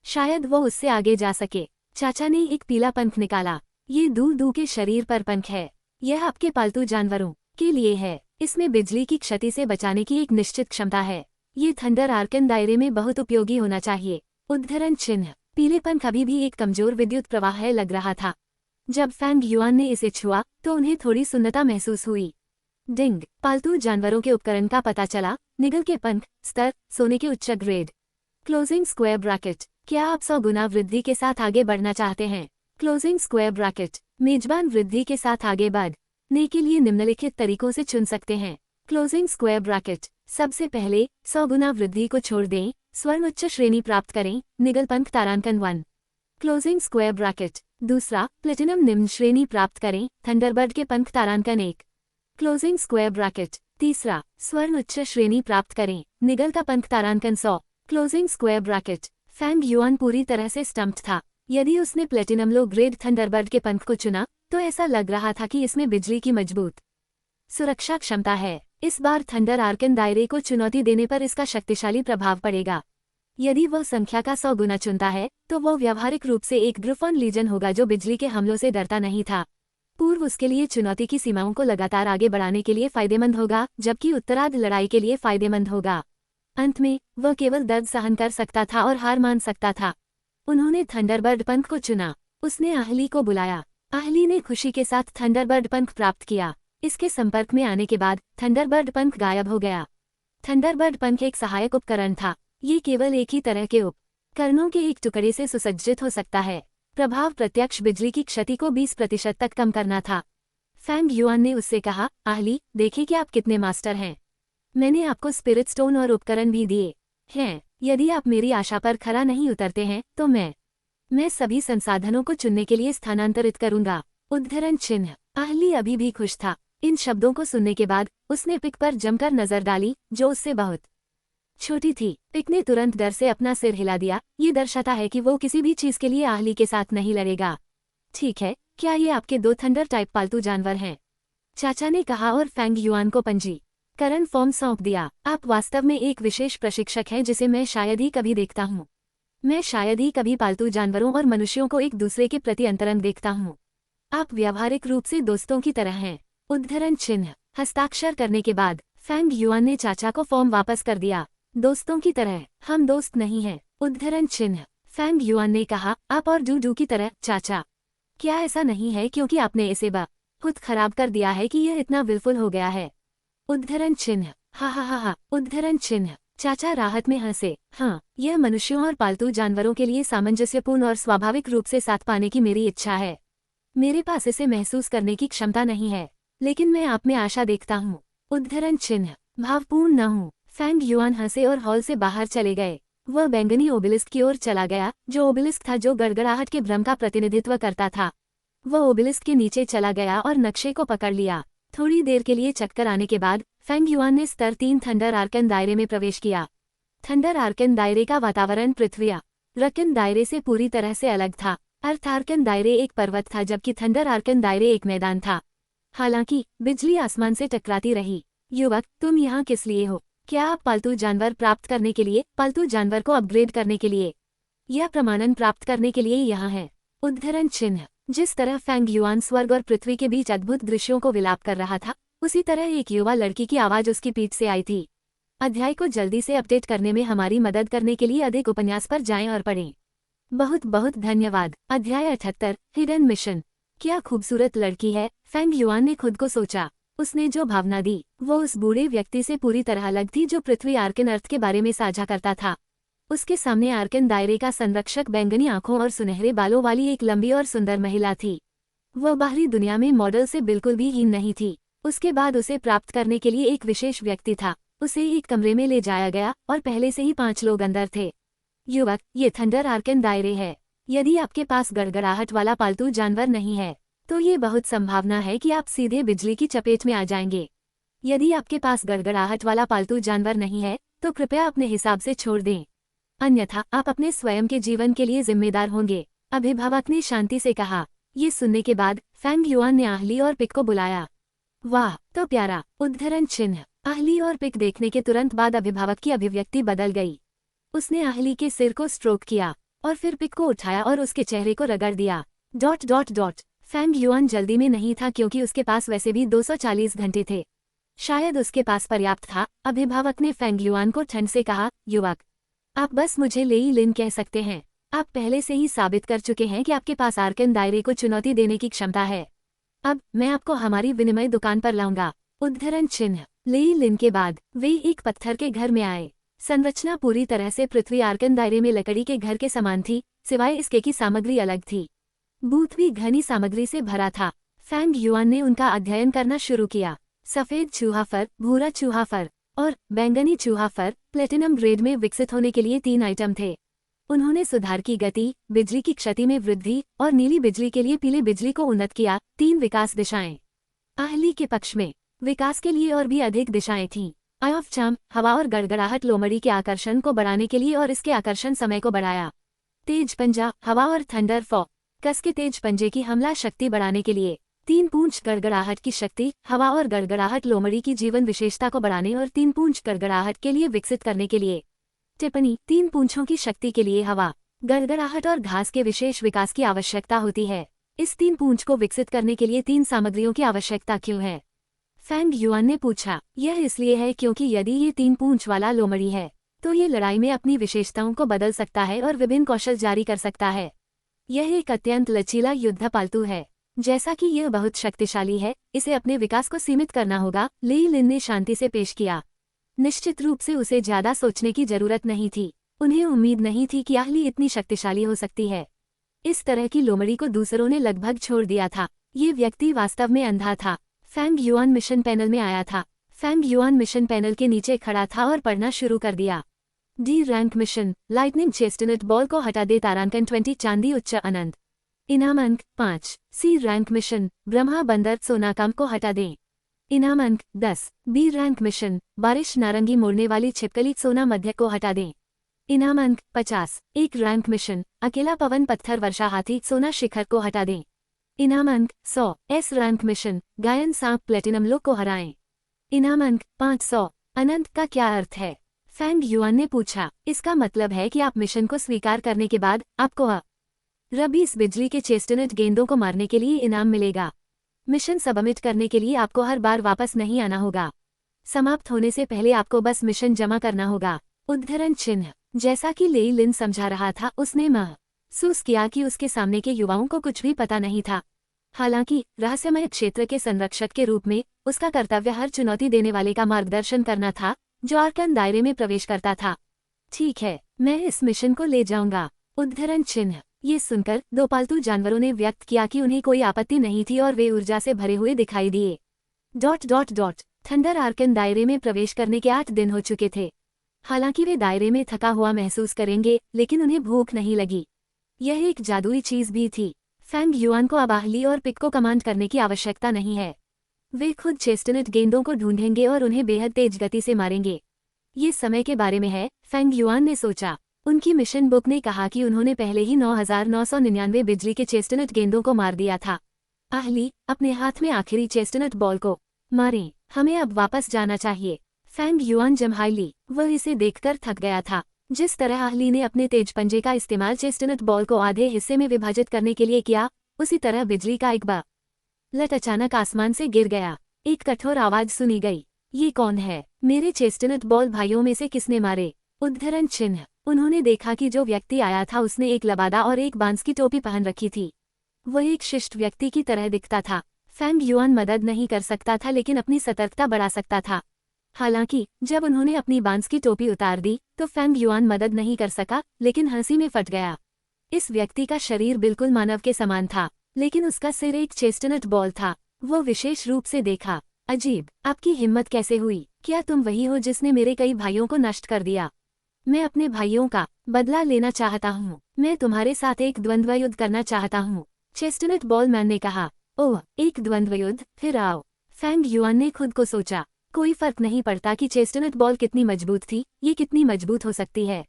शायद वो उससे आगे जा सके। चाचा ने एक पीला पंख निकाला। ये डू के शरीर पर पंख है। यह आपके पालतू जानवरों के लिए है। इसमें बिजली की क्षति से बचाने की एक निश्चित क्षमता है। ये थंडर आर्कन दायरे में बहुत उपयोगी होना चाहिए। उद्धरण चिन्ह। पीले पंख अभी भी एक कमजोर विद्युत प्रवाह लग रहा था। जब फैंग युआन ने इसे छुआ तो उन्हें थोड़ी सुन्नता महसूस हुई। डिंग। पालतू जानवरों के उपकरण का पता चला। निगल के पंख स्तर सोने के उच्च ग्रेड। Closing square bracket. क्या आप 100 गुना वृद्धि के साथ आगे बढ़ना चाहते हैं। Closing square bracket. मेजबान वृद्धि के साथ आगे बढ़ने के लिए निम्नलिखित तरीकों से चुन सकते हैं। Closing square bracket. सबसे पहले 100 गुना वृद्धि को छोड़ दें। स्वर्ण उच्च श्रेणी प्राप्त करें। निगल पंख तारांकन 1। Closing square bracket. दूसरा, प्लेटिनम निम्न श्रेणी प्राप्त करें। थंडरबर्ड के पंख तारांकन 1। Closing square bracket. तीसरा, स्वर्ण उच्च श्रेणी प्राप्त करें। निगल का पंख तारांकन 100। Closing square bracket. Fang Yuan पूरी तरह से स्टम्प्ड था। यदि उसने प्लेटिनम लो ग्रेड थंडरबर्ड के पंख को चुना तो ऐसा लग रहा था कि इसमें बिजली की मजबूत सुरक्षा क्षमता है। इस बार थंडर आर्कन दायरे को चुनौती देने पर इसका शक्तिशाली प्रभाव पड़ेगा। यदि वह संख्या का 100 गुना चुनता है तो वह व्यावहारिक रूप से एक ग्रिफॉन लीजन होगा जो बिजली के हमलों से डरता नहीं था। पूर्व उसके लिए चुनौती की सीमाओं को लगातार आगे बढ़ाने के लिए फायदेमंद होगा, जबकि उत्तरार्ध लड़ाई के लिए फायदेमंद होगा। अंत में वह केवल दर्द सहन कर सकता था और हार मान सकता था। उन्होंने थंडरबर्ड पंख को चुना। उसने आहली को बुलाया। आहली ने खुशी के साथ थंडरबर्ड पंख प्राप्त किया। इसके संपर्क में आने के बाद थंडरबर्ड पंख गायब हो गया। थंडरबर्ड पंख एक सहायक उपकरण था। ये केवल एक ही तरह के उपकरणों के एक टुकड़े से सुसज्जित हो सकता है। प्रभाव प्रत्यक्ष बिजली की क्षति को 20% तक कम करना था। फैंग युआन ने उससे कहा, आहली, देखें कि आप कितने मास्टर हैं। मैंने आपको स्पिरिट स्टोन और उपकरण भी दिए हैं। यदि आप मेरी आशा पर खरा नहीं उतरते हैं तो मैं सभी संसाधनों को चुनने के लिए स्थानांतरित करूंगा। उद्धरण चिन्ह। आहली अभी भी खुश था। इन शब्दों को सुनने के बाद उसने पिक पर जमकर नजर डाली, जो उससे बहुत छोटी थी। पिक ने तुरंत डर से अपना सिर हिला दिया। ये दर्शाता है कि वो किसी भी चीज के लिए आहली के साथ नहीं लड़ेगा। ठीक है, क्या ये आपके 2 थंडर टाइप पालतू जानवर हैं? चाचा ने कहा और फैंग युआन को पंजीकरण फॉर्म सौंप दिया। आप वास्तव में एक विशेष प्रशिक्षक हैं जिसे मैं शायद ही कभी देखता हूँ। मैं शायद ही कभी पालतू जानवरों और मनुष्यों को एक दूसरे के प्रति अंतरंग देखता हूँ। आप व्यावहारिक रूप से दोस्तों की तरह हैं। उद्धरण चिन्ह। हस्ताक्षर करने के बाद फैंग युआन ने चाचा को फॉर्म वापस कर दिया। दोस्तों की तरह? हम दोस्त नहीं हैं। उद्धरण चिन्ह। फैंग युआन ने कहा, आप और डू की तरह, चाचा। क्या ऐसा नहीं है क्योंकि आपने इसे खुद खराब कर दिया है कि यह इतना विलफुल हो गया है? उद्धरण चिन्ह। हा हा हा हा। उद्धरण चिन्ह। चाचा राहत में हंसे। हाँ, यह मनुष्यों और पालतू जानवरों के लिए सामंजस्यपूर्ण और स्वाभाविक रूप से साथ पाने की मेरी इच्छा है। मेरे पास इसे महसूस करने की क्षमता नहीं है, लेकिन मैं आप में आशा देखता हूँ। उद्धरण चिन्ह। भावपूर्ण न हूँ। फैंग युआन हंसे और हॉल से बाहर चले गए। वह बैंगनी ओबेलिस्क की ओर चला गया, जो ओबेलिस्क था जो गड़गड़ाहट के भ्रम का प्रतिनिधित्व करता था। वह ओबेलिस्क के नीचे चला गया और नक्शे को पकड़ लिया। थोड़ी देर के लिए चक्कर आने के बाद फैंग युआन ने स्तर 3 थंडर आर्कन दायरे में प्रवेश किया। थंडर आर्कन दायरे का वातावरण पृथ्वी आर्कन दायरे से पूरी तरह से अलग था। अर्थ आर्कन दायरे एक पर्वत था, जबकि थंडर आर्कन दायरे एक मैदान था। हालांकि बिजली आसमान से टकराती रही। युवक, तुम यहाँ किस लिए हो? क्या आप पालतू जानवर प्राप्त करने के लिए, पालतू जानवर को अपग्रेड करने के लिए, या प्रमाणन प्राप्त करने के लिए यहाँ है? उद्धरण चिन्ह। जिस तरह फैंग युआन स्वर्ग और पृथ्वी के बीच अद्भुत दृश्यों को विलाप कर रहा था, उसी तरह एक युवा लड़की की आवाज उसकी पीठ से आई थी। अध्याय को जल्दी से अपडेट करने में हमारी मदद करने के लिए अधिक उपन्यास पर जाएं और पढ़ें। बहुत बहुत धन्यवाद। अध्याय 78, हिडन मिशन। क्या खूबसूरत लड़की है, फैंग युआन ने खुद को सोचा। उसने जो भावना दी वो उस बूढ़े व्यक्ति से पूरी तरह अलग थी जो पृथ्वी आर्कन अर्थ के बारे में साझा करता था। उसके सामने आर्कन दायरे का संरक्षक बैंगनी आंखों और सुनहरे बालों वाली एक लंबी और सुंदर महिला थी। वह बाहरी दुनिया में मॉडल से बिल्कुल भी हीन नहीं थी। उसके बाद उसे प्राप्त करने के लिए एक विशेष व्यक्ति था। उसे एक कमरे में ले जाया गया और पहले से ही 5 लोग अंदर थे। युवक, ये थंडर आर्कन दायरे है। यदि आपके पास गड़गड़ाहट वाला पालतू जानवर नहीं है तो ये बहुत संभावना है कि आप सीधे बिजली की चपेट में आ जाएंगे। यदि आपके पास गड़गड़ाहट वाला पालतू जानवर नहीं है तो कृपया अपने हिसाब से छोड़ दें, अन्यथा आप अपने स्वयं के जीवन के लिए जिम्मेदार होंगे। अभिभावक ने शांति से कहा। ये सुनने के बाद फैंग युआन ने आहली और पिक को बुलाया। वाह, तो प्यारा। उद्धरण चिन्ह। आहली और पिक देखने के तुरंत बाद अभिभावक की अभिव्यक्ति बदल गई। उसने आहली के सिर को स्ट्रोक किया और फिर पिक को उठाया और उसके चेहरे को रगड़ दिया। ... फैंग युआन जल्दी में नहीं था क्योंकि उसके पास वैसे भी 240 घंटे थे। शायद उसके पास पर्याप्त था। अभिभावक ने फैंग युआन को ठंड से कहा, युवक, आप बस मुझे लेई लिन कह सकते हैं। आप पहले से ही साबित कर चुके हैं कि आपके पास आर्कन दायरे को चुनौती देने की क्षमता है। अब मैं आपको हमारी विनिमय दुकान पर लाऊंगा। उद्धरण चिन्ह। लेई लिन के बाद वे एक पत्थर के घर में आए। संरचना पूरी तरह से पृथ्वी आर्कन दायरे में लकड़ी के घर के समान थी, सिवाय इसके की सामग्री अलग थी। बूथ भी घनी सामग्री से भरा था। फैंग युआन ने उनका अध्ययन करना शुरू किया। सफेद चूहा फर, भूरा चूहा फर और बैंगनी चूहा फर प्लेटिनम ग्रेड में विकसित होने के लिए 3 आइटम थे। उन्होंने सुधार की गति, बिजली की क्षति में वृद्धि और नीली बिजली के लिए पीली बिजली को उन्नत किया। 3 विकास दिशाएं। आहली के पक्ष में विकास के लिए और भी अधिक दिशाएं थीं। आई ऑफ चार्म, हवा और गड़गड़ाहट लोमड़ी के आकर्षण को बढ़ाने के लिए और इसके आकर्षण समय को बढ़ाया। तेज पंजा, हवा और थंडर फॉ, कस के तेज पंजे की हमला शक्ति बढ़ाने के लिए। तीन पूंछ गड़गड़ाहट की शक्ति। हवा और गड़गड़ाहट लोमड़ी की जीवन विशेषता को बढ़ाने और तीन पूंछ गड़गड़ाहट के लिए विकसित करने के लिए। टिप्पणी: तीन पूंछों की शक्ति के लिए हवा, गड़गड़ाहट और घास के विशेष विकास की आवश्यकता होती है। इस तीन पूंछ को विकसित करने के लिए तीन सामग्रियों की आवश्यकता क्यों है? फेंग युआन ने पूछा। यह इसलिए है क्योंकि यदि ये तीन पूंछ वाला लोमड़ी है तो ये लड़ाई में अपनी विशेषताओं को बदल सकता है और विभिन्न कौशल जारी कर सकता है। यह एक अत्यंत लचीला युद्ध पालतू है। जैसा कि यह बहुत शक्तिशाली है, इसे अपने विकास को सीमित करना होगा, लेई लिन ने शांति से पेश किया। निश्चित रूप से उसे ज्यादा सोचने की जरूरत नहीं थी। उन्हें उम्मीद नहीं थी कि आहली इतनी शक्तिशाली हो सकती है। इस तरह की लोमड़ी को दूसरों ने लगभग छोड़ दिया था। ये व्यक्ति वास्तव में अंधा था। फेंग युआन मिशन पैनल में आया था। फेंग युआन मिशन पैनल के नीचे खड़ा था और पढ़ना शुरू कर दिया। D rank mission, lightning chestnut ball को हटा दे, तारांकन 20 चांदी उच्च अनंत, इनाम अंक 5। सी रैंक मिशन, ब्रह्मा बंदर सोनाकाम को हटा दें, इनाम अंक 10। बी रैंक मिशन, बारिश नारंगी मोड़ने वाली छिपकली सोना मध्य को हटा दें, इनाम अंक 50। एक रैंक मिशन, अकेला पवन पत्थर वर्षा हाथी सोना शिखर को हटा दें, इनाम अंक 100। एस रैंक मिशन, गायन सांप प्लेटिनम लोक को हराएं, इनाम अंक 500। अनंत का क्या अर्थ है? फेंग युआन ने पूछा। इसका मतलब है कि आप मिशन को स्वीकार करने के बाद आपको रबीस बिजली के चेस्टनट गेंदों को मारने के लिए इनाम मिलेगा। मिशन सबमिट करने के लिए आपको हर बार वापस नहीं आना होगा। समाप्त होने से पहले आपको बस मिशन जमा करना होगा। उद्धरण चिन्ह। जैसा कि लेई लिन समझा रहा था, उसने महसूस किया कि उसके सामने के युवाओं को कुछ भी पता नहीं था। हालांकि रहस्यमय क्षेत्र के संरक्षक के रूप में उसका कर्तव्य हर चुनौती देने वाले का मार्गदर्शन करना था जो आर्कन दायरे में प्रवेश करता था। ठीक है, मैं इस मिशन को ले जाऊंगा। उद्धरण चिन्ह। ये सुनकर दो पालतू जानवरों ने व्यक्त किया कि उन्हें कोई आपत्ति नहीं थी और वे ऊर्जा से भरे हुए दिखाई दिए। ... थंडर आर्कन दायरे में प्रवेश करने के 8 दिन हो चुके थे। हालांकि वे दायरे में थका हुआ महसूस करेंगे, लेकिन उन्हें भूख नहीं लगी। यह एक जादुई चीज भी थी। फेंग युआन को अब आहली और पिक को कमांड करने की आवश्यकता नहीं है। वे खुद चेस्टनट गेंदों को ढूंढेंगे और उन्हें बेहद तेज गति से मारेंगे। ये समय के बारे में है, फेंग युआन ने सोचा। उनकी मिशन बुक ने कहा कि उन्होंने पहले ही 9999 बिजली के चेस्टनट गेंदों को मार दिया था। आहली, अपने हाथ में आखिरी चेस्टनट बॉल को मारें। हमें अब वापस जाना चाहिए। फेंग युआन जम्हाई ली। वह इसे देखकर थक गया था। जिस तरह आहली ने अपने तेज पंजे का इस्तेमाल चेस्टनट बॉल को आधे हिस्से में विभाजित करने के लिए किया, उसी तरह बिजली का एक लट अचानक आसमान से गिर गया। एक कठोर आवाज सुनी गई। ये कौन है? मेरे चेस्टनट बॉल भाइयों में से किसने मारे? उद्धरण चिन्ह। उन्होंने देखा कि जो व्यक्ति आया था उसने एक लबादा और एक बांस की टोपी पहन रखी थी। वह एक शिष्ट व्यक्ति की तरह दिखता था। फेंग युआन मदद नहीं कर सकता था, लेकिन अपनी सतर्कता बढ़ा सकता था। हालांकि जब उन्होंने अपनी बांस की टोपी उतार दी तो फेंग युआन मदद नहीं कर सका, लेकिन हंसी में फट गया। इस व्यक्ति का शरीर बिल्कुल मानव के समान था, लेकिन उसका सिर एक चेस्टनट बॉल था। वो विशेष रूप से देखा। अजीब, आपकी हिम्मत कैसे हुई? क्या तुम वही हो जिसने मेरे कई भाइयों को नष्ट कर दिया? मैं अपने भाइयों का बदला लेना चाहता हूँ। मैं तुम्हारे साथ एक द्वंद्व युद्ध करना चाहता हूँ, चेस्टनट बॉल मैन ने कहा। ओह, एक द्वंद्व युद्ध? फिर आओ। फेंग युआन ने खुद को सोचा, कोई फर्क नहीं पड़ता कि चेस्टनट बॉल कितनी मजबूत थी, ये कितनी मजबूत हो सकती है।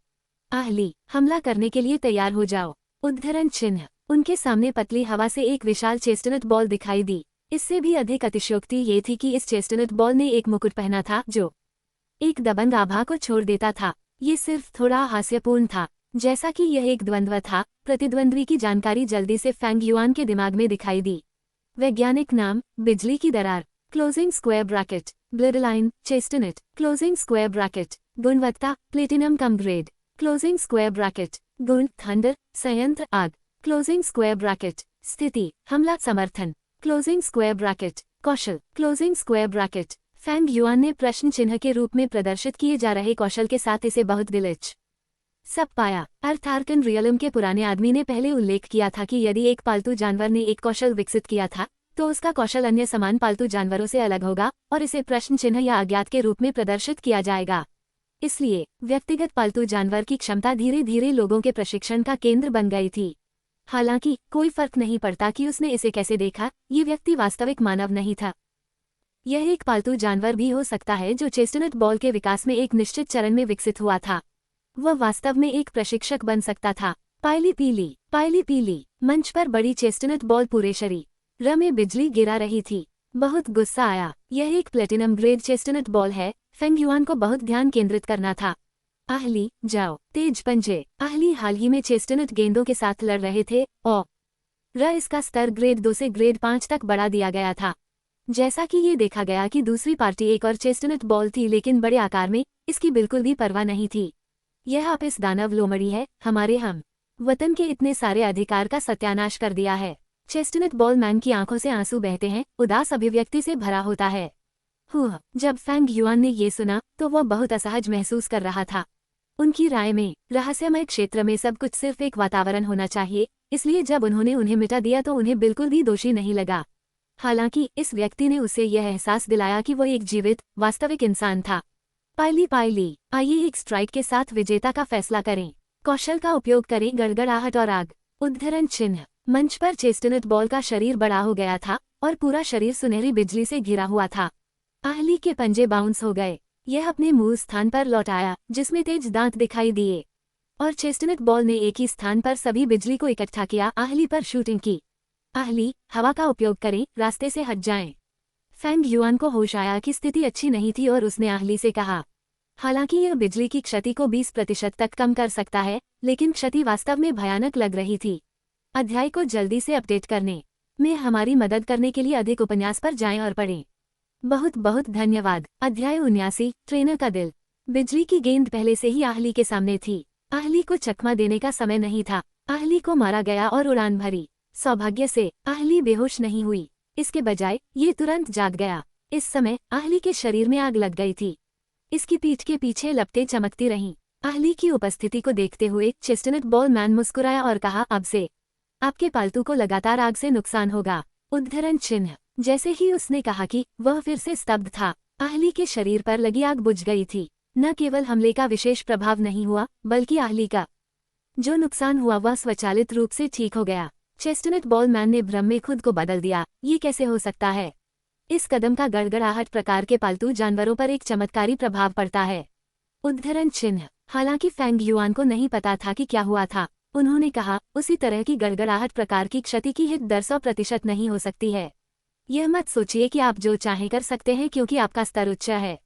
आहली, हमला करने के लिए तैयार हो जाओ। उद्धरण चिन्ह। उनके सामने पतली हवा से एक विशाल चेस्टनट बॉल दिखाई दी। इससे भी अधिक अतिशयोक्ति ये थी कि इस चेस्टनट बॉल ने एक मुकुट पहना था जो एक दबंग आभा को छोड़ देता था। ये सिर्फ थोड़ा हास्यपूर्ण था। जैसा कि यह एक द्वंद्व था, प्रतिद्वंद्वी की जानकारी जल्दी से फेंग युआन के दिमाग में दिखाई दी। वैज्ञानिक नाम, बिजली की दरार, closing square bracket, blood line, chestnut, closing square bracket, गुणवत्ता, प्लेटिनम कम ग्रेड, क्लोजिंग स्क्वायर ब्रैकेट, गुण, थंडर, संयंत्र, आग, क्लोजिंग स्क्वायर ब्रैकेट, स्थिति, हमला, समर्थन, क्लोजिंग स्क्वायर ब्रैकेट, कौशल, closing square bracket. Feng Yuan ने प्रश्न चिन्ह के रूप में प्रदर्शित किए जा रहे कौशल के साथ इसे बहुत दिलचस्प सब पाया। अर्थार्कन रियलम के पुराने आदमी ने पहले उल्लेख किया था कि यदि एक पालतू जानवर ने एक कौशल विकसित किया था तो उसका कौशल अन्य समान पालतू जानवरों से अलग होगा और इसे प्रश्न चिन्ह या अज्ञात के रूप में प्रदर्शित किया जाएगा। इसलिए व्यक्तिगत पालतू जानवर की क्षमता धीरे धीरे लोगों के प्रशिक्षण का केंद्र बन गई थी। हालांकि कोई फर्क नहीं पड़ता कि उसने इसे कैसे देखा, ये व्यक्ति वास्तविक मानव नहीं था। यह एक पालतू जानवर भी हो सकता है जो चेस्टनट बॉल के विकास में एक निश्चित चरण में विकसित हुआ था। वह वास्तव में एक प्रशिक्षक बन सकता था। पायली पीली, मंच पर बड़ी चेस्टनट बॉल पूरे शरीर र में बिजली गिरा रही थी। बहुत गुस्सा आया। यह एक प्लेटिनम ग्रेड चेस्टनट बॉल है। फेंग युआन को बहुत ध्यान केंद्रित करना था। आहली, जाओ। तेज पंजे। आहली हाल ही में चेस्टनट गेंदों के साथ लड़ रहे थे और इसका स्तर ग्रेड 2 से ग्रेड 5 तक बढ़ा दिया गया था। जैसा कि ये देखा गया कि दूसरी पार्टी एक और चेस्टनट बॉल थी, लेकिन बड़े आकार में, इसकी बिल्कुल भी परवाह नहीं थी। यह आप इस दानव लोमड़ी है, हमारे हम वतन के इतने सारे अधिकार का सत्यानाश कर दिया है। चेस्टनट बॉल मैन की आंखों से आंसू बहते हैं, उदास अभिव्यक्ति से भरा होता है। जब फेंग युआन ने ये सुना तो वह बहुत असहज महसूस कर रहा था। उनकी राय में रहस्यमय क्षेत्र में सब कुछ सिर्फ एक वातावरण होना चाहिए, इसलिए जब उन्होंने उन्हें मिटा दिया तो उन्हें बिल्कुल भी दोषी नहीं लगा। हालांकि इस व्यक्ति ने उसे यह एहसास दिलाया कि वह एक जीवित, वास्तविक इंसान था। पायली, आइए एक स्ट्राइक के साथ विजेता का फैसला करें। कौशल का उपयोग करें, गड़गड़ाहट और आग। उद्धरण चिन्ह। मंच पर चेस्टनट बॉल का शरीर बड़ा हो गया था और पूरा शरीर सुनहरी बिजली से घिरा हुआ था। आहली के पंजे बाउंस हो गए। यह अपने मूल स्थान पर लौट आया, जिसमें तेज दांत दिखाई दिए, और चेस्टनट बॉल ने एक ही स्थान पर सभी बिजली को इकट्ठा किया। आहली पर शूटिंग की। आहली, हवा का उपयोग करें, रास्ते से हट जाएं। फेंग युआन को होश आया कि स्थिति अच्छी नहीं थी और उसने आहली से कहा, हालांकि यह बिजली की क्षति को 20% तक कम कर सकता है, लेकिन क्षति वास्तव में भयानक लग रही थी। अध्याय को जल्दी से अपडेट करने में हमारी मदद करने के लिए अधिक उपन्यास पर जाएं और पढ़ें। बहुत बहुत धन्यवाद। अध्याय 79, ट्रेनर का दिल। बिजली की गेंद पहले से ही आहली के सामने थी। आहली को चकमा देने का समय नहीं था। आहली को मारा गया और उड़ान भरी। सौभाग्य से आहली बेहोश नहीं हुई। इसके बजाय ये तुरंत जाग गया। इस समय आहली के शरीर में आग लग गई थी। इसकी पीठ के पीछे लपटें चमकती रहीं। आहली की उपस्थिति को देखते हुए चेस्टनट बॉल मैन मुस्कुराया और कहा, अब से आपके पालतू को लगातार आग से नुकसान होगा। उद्धरण चिन्ह। जैसे ही उसने कहा कि वह फिर से स्तब्ध था, आहली के शरीर पर लगी आग बुझ गई थी। न केवल हमले का विशेष प्रभाव नहीं हुआ, बल्कि आहली का जो नुकसान हुआ वह स्वचालित रूप से ठीक हो गया। चेस्टनट बॉल मैन ने भ्रम में खुद को बदल दिया। ये कैसे हो सकता है? इस कदम का गड़गड़ाहट प्रकार के पालतू जानवरों पर एक चमत्कारी प्रभाव पड़ता है। उद्धरण चिन्ह। हालांकि फेंग युआन को नहीं पता था कि क्या हुआ था। उन्होंने कहा, उसी तरह की गड़गड़ाहट प्रकार की क्षति की हित दर 100% नहीं हो सकती है। यह मत सोचिए कि आप जो चाहें कर सकते हैं क्योंकि आपका स्तर उच्च है।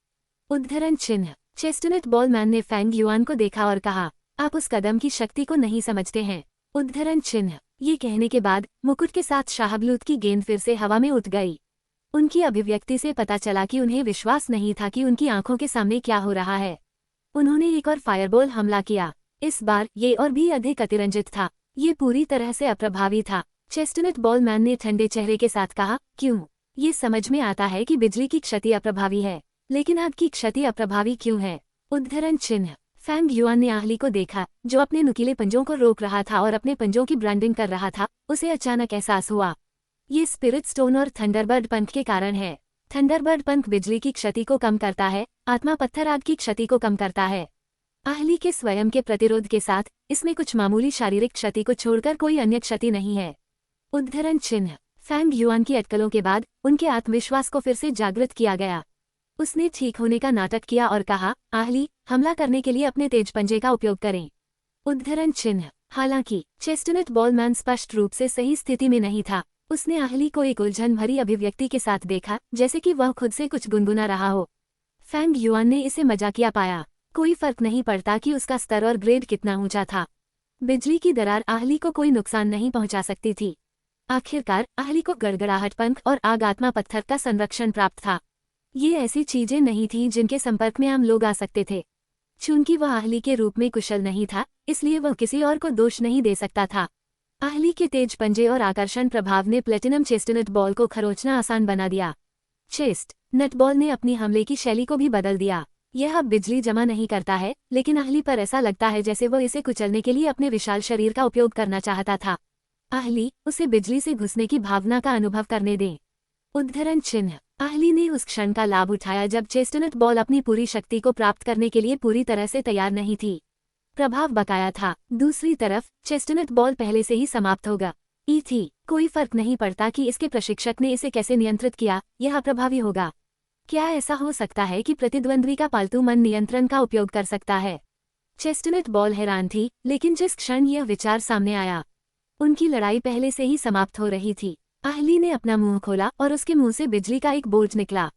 उद्धरण चिन्ह। चेस्टनट बॉल मैन ने फेंग युआन को देखा और कहा, आप उस कदम की शक्ति को नहीं समझते हैं। उद्धरण चिन्ह। ये कहने के बाद मुकुट के साथ शाहबलूत की गेंद फिर से हवा में उठ गई। उनकी अभिव्यक्ति से पता चला कि उन्हें विश्वास नहीं था कि उनकी आंखों के सामने क्या हो रहा है। उन्होंने एक और फायरबॉल हमला किया। इस बार ये और भी अधिक अतिरंजित था। ये पूरी तरह से अप्रभावी था। चेस्टनट बॉल मैन ने ठंडे चेहरे के साथ कहा, क्यों? ये समझ में आता है कि बिजली की क्षति अप्रभावी है, लेकिन आग की क्षति अप्रभावी क्यों है? उद्धरण चिन्ह। फेंग युआन ने आहली को देखा, जो अपने नुकीले पंजों को रोक रहा था और अपने पंजों की ब्रांडिंग कर रहा था। उसे अचानक एहसास हुआ, ये स्पिरिट स्टोन और थंडरबर्ड पंख के कारण है। थंडरबर्ड पंख बिजली की क्षति को कम करता है, आत्मा पत्थर आग की क्षति को कम करता है। आहली के स्वयं के प्रतिरोध के साथ इसमें कुछ मामूली शारीरिक क्षति को छोड़कर कोई अन्य क्षति नहीं है। उद्धरण चिन्ह। फेंग युआन की अटकलों के बाद उनके आत्मविश्वास को फिर से जागृत किया गया। उसने ठीक होने का नाटक किया और कहा, आहली, हमला करने के लिए अपने तेज पंजे का उपयोग करें। उद्धरण चिन्ह। हालांकि चेस्टनट बॉल मैन स्पष्ट रूप से सही स्थिति में नहीं था। उसने आहली को एक उलझन भरी अभिव्यक्ति के साथ देखा, जैसे कि वह खुद से कुछ गुनगुना रहा हो। फेंग युआन ने इसे मजाकिया पाया। कोई फर्क नहीं पड़ता कि उसका स्तर और ग्रेड कितना ऊंचा था। बिजली की दरार आहली को कोई नुकसान नहीं पहुंचा सकती थी। आखिरकार आहली को गड़गड़ाहट पंख और आग आत्मा पत्थर का संरक्षण प्राप्त था। ये ऐसी चीजें नहीं थीं जिनके संपर्क में आम लोग आ सकते थे। चूंकि वह आहली के रूप में कुशल नहीं था, इसलिए वह किसी और को दोष नहीं दे सकता था। आहली के तेज पंजे और आकर्षण प्रभाव ने प्लेटिनम चेस्टनट बॉल को खरोचना आसान बना दिया। चेस्ट नट बॉल ने अपनी हमले की शैली को भी बदल दिया। यह अब बिजली जमा नहीं करता है, लेकिन आहली पर ऐसा लगता है जैसे वह इसे कुचलने के लिए अपने विशाल शरीर का उपयोग करना चाहता था। आहली, उसे बिजली से घुसने की भावना का अनुभव करने दें। उद्धरण चिन्ह। आहली ने उस क्षण का लाभ उठाया जब चेस्टनट बॉल अपनी पूरी शक्ति को प्राप्त करने के लिए पूरी तरह से तैयार नहीं थी। प्रभाव बकाया था। दूसरी तरफ चेस्टनट बॉल पहले से ही समाप्त होगा थी। कोई फर्क नहीं पड़ता कि इसके प्रशिक्षक ने इसे कैसे नियंत्रित किया, यह अप्रभावी होगा। क्या ऐसा हो सकता है कि प्रतिद्वंद्वी का पालतू मन नियंत्रण का उपयोग कर सकता है? चेस्टनट बॉल हैरान थी, लेकिन जिस क्षण यह विचार सामने आया, उनकी लड़ाई पहले से ही समाप्त हो रही थी। आहली ने अपना मुंह खोला और उसके मुंह से बिजली का एक बोल्ट निकला।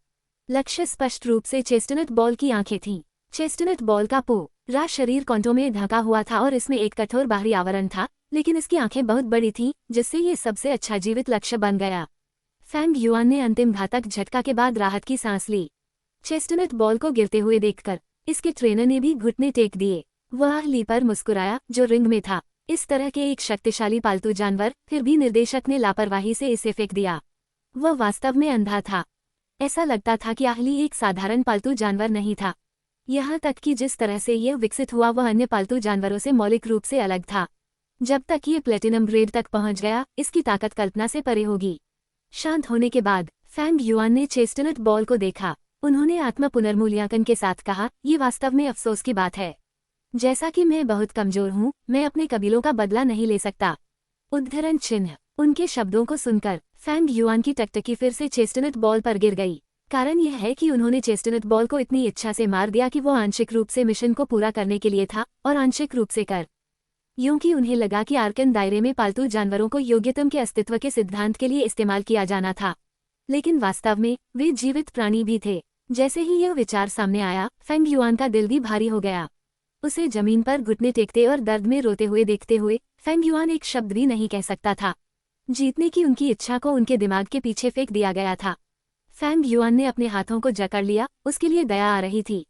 लक्ष्य स्पष्ट रूप से चेस्टनट बॉल की आंखें थीं। चेस्टनट बॉल का पूरा शरीर कांटों में ढका हुआ था और इसमें एक कठोर बाहरी आवरण था, लेकिन इसकी आंखें बहुत बड़ी थीं, जिससे ये सबसे अच्छा जीवित लक्ष्य बन गया। फेंग युआन ने अंतिम घातक झटका के बाद राहत की सांस ली। चेस्टनट बॉल को गिरते हुए देखकर इसके ट्रेनर ने भी घुटने टेक दिए। वह आहली पर मुस्कुराया, जो रिंग में था। इस तरह के एक शक्तिशाली पालतू जानवर, फिर भी निर्देशक ने लापरवाही से इसे फेंक दिया। वह वास्तव में अंधा था। ऐसा लगता था कि आहली एक साधारण पालतू जानवर नहीं था। यहाँ तक कि जिस तरह से यह विकसित हुआ वह अन्य पालतू जानवरों से मौलिक रूप से अलग था। जब तक ये प्लेटिनम ग्रेड तक पहुंच गया, इसकी ताकत कल्पना से परे होगी। शांत होने के बाद फेंग युआन ने चेस्टनट बॉल को देखा। उन्होंने आत्म पुनर्मूल्यांकन के साथ कहा, ये वास्तव में अफसोस की बात है। जैसा कि मैं बहुत कमजोर हूँ, मैं अपने कबीलों का बदला नहीं ले सकता। उद्धरण चिन्ह। उनके शब्दों को सुनकर फेंग युआन की टकटकी फिर से चेस्टनट बॉल पर गिर गई। कारण यह है कि उन्होंने चेस्टनट बॉल को इतनी इच्छा से मार दिया कि वो आंशिक रूप से मिशन को पूरा करने के लिए था, और आंशिक रूप से कर यूं कि उन्हें लगा कि आर्कन दायरे में पालतू जानवरों को योग्यतम के अस्तित्व के सिद्धांत के लिए इस्तेमाल किया जाना था। लेकिन वास्तव में वे जीवित प्राणी भी थे। जैसे ही यह विचार सामने आया, फेंग युआन का दिल भी भारी हो गया। उसे जमीन पर घुटने टेकते और दर्द में रोते हुए देखते हुए फेंग युआन एक शब्द भी नहीं कह सकता था। जीतने की उनकी इच्छा को उनके दिमाग के पीछे फेंक दिया गया था। फेंग युआन ने अपने हाथों को जकड़ लिया, उसके लिए दया आ रही थी।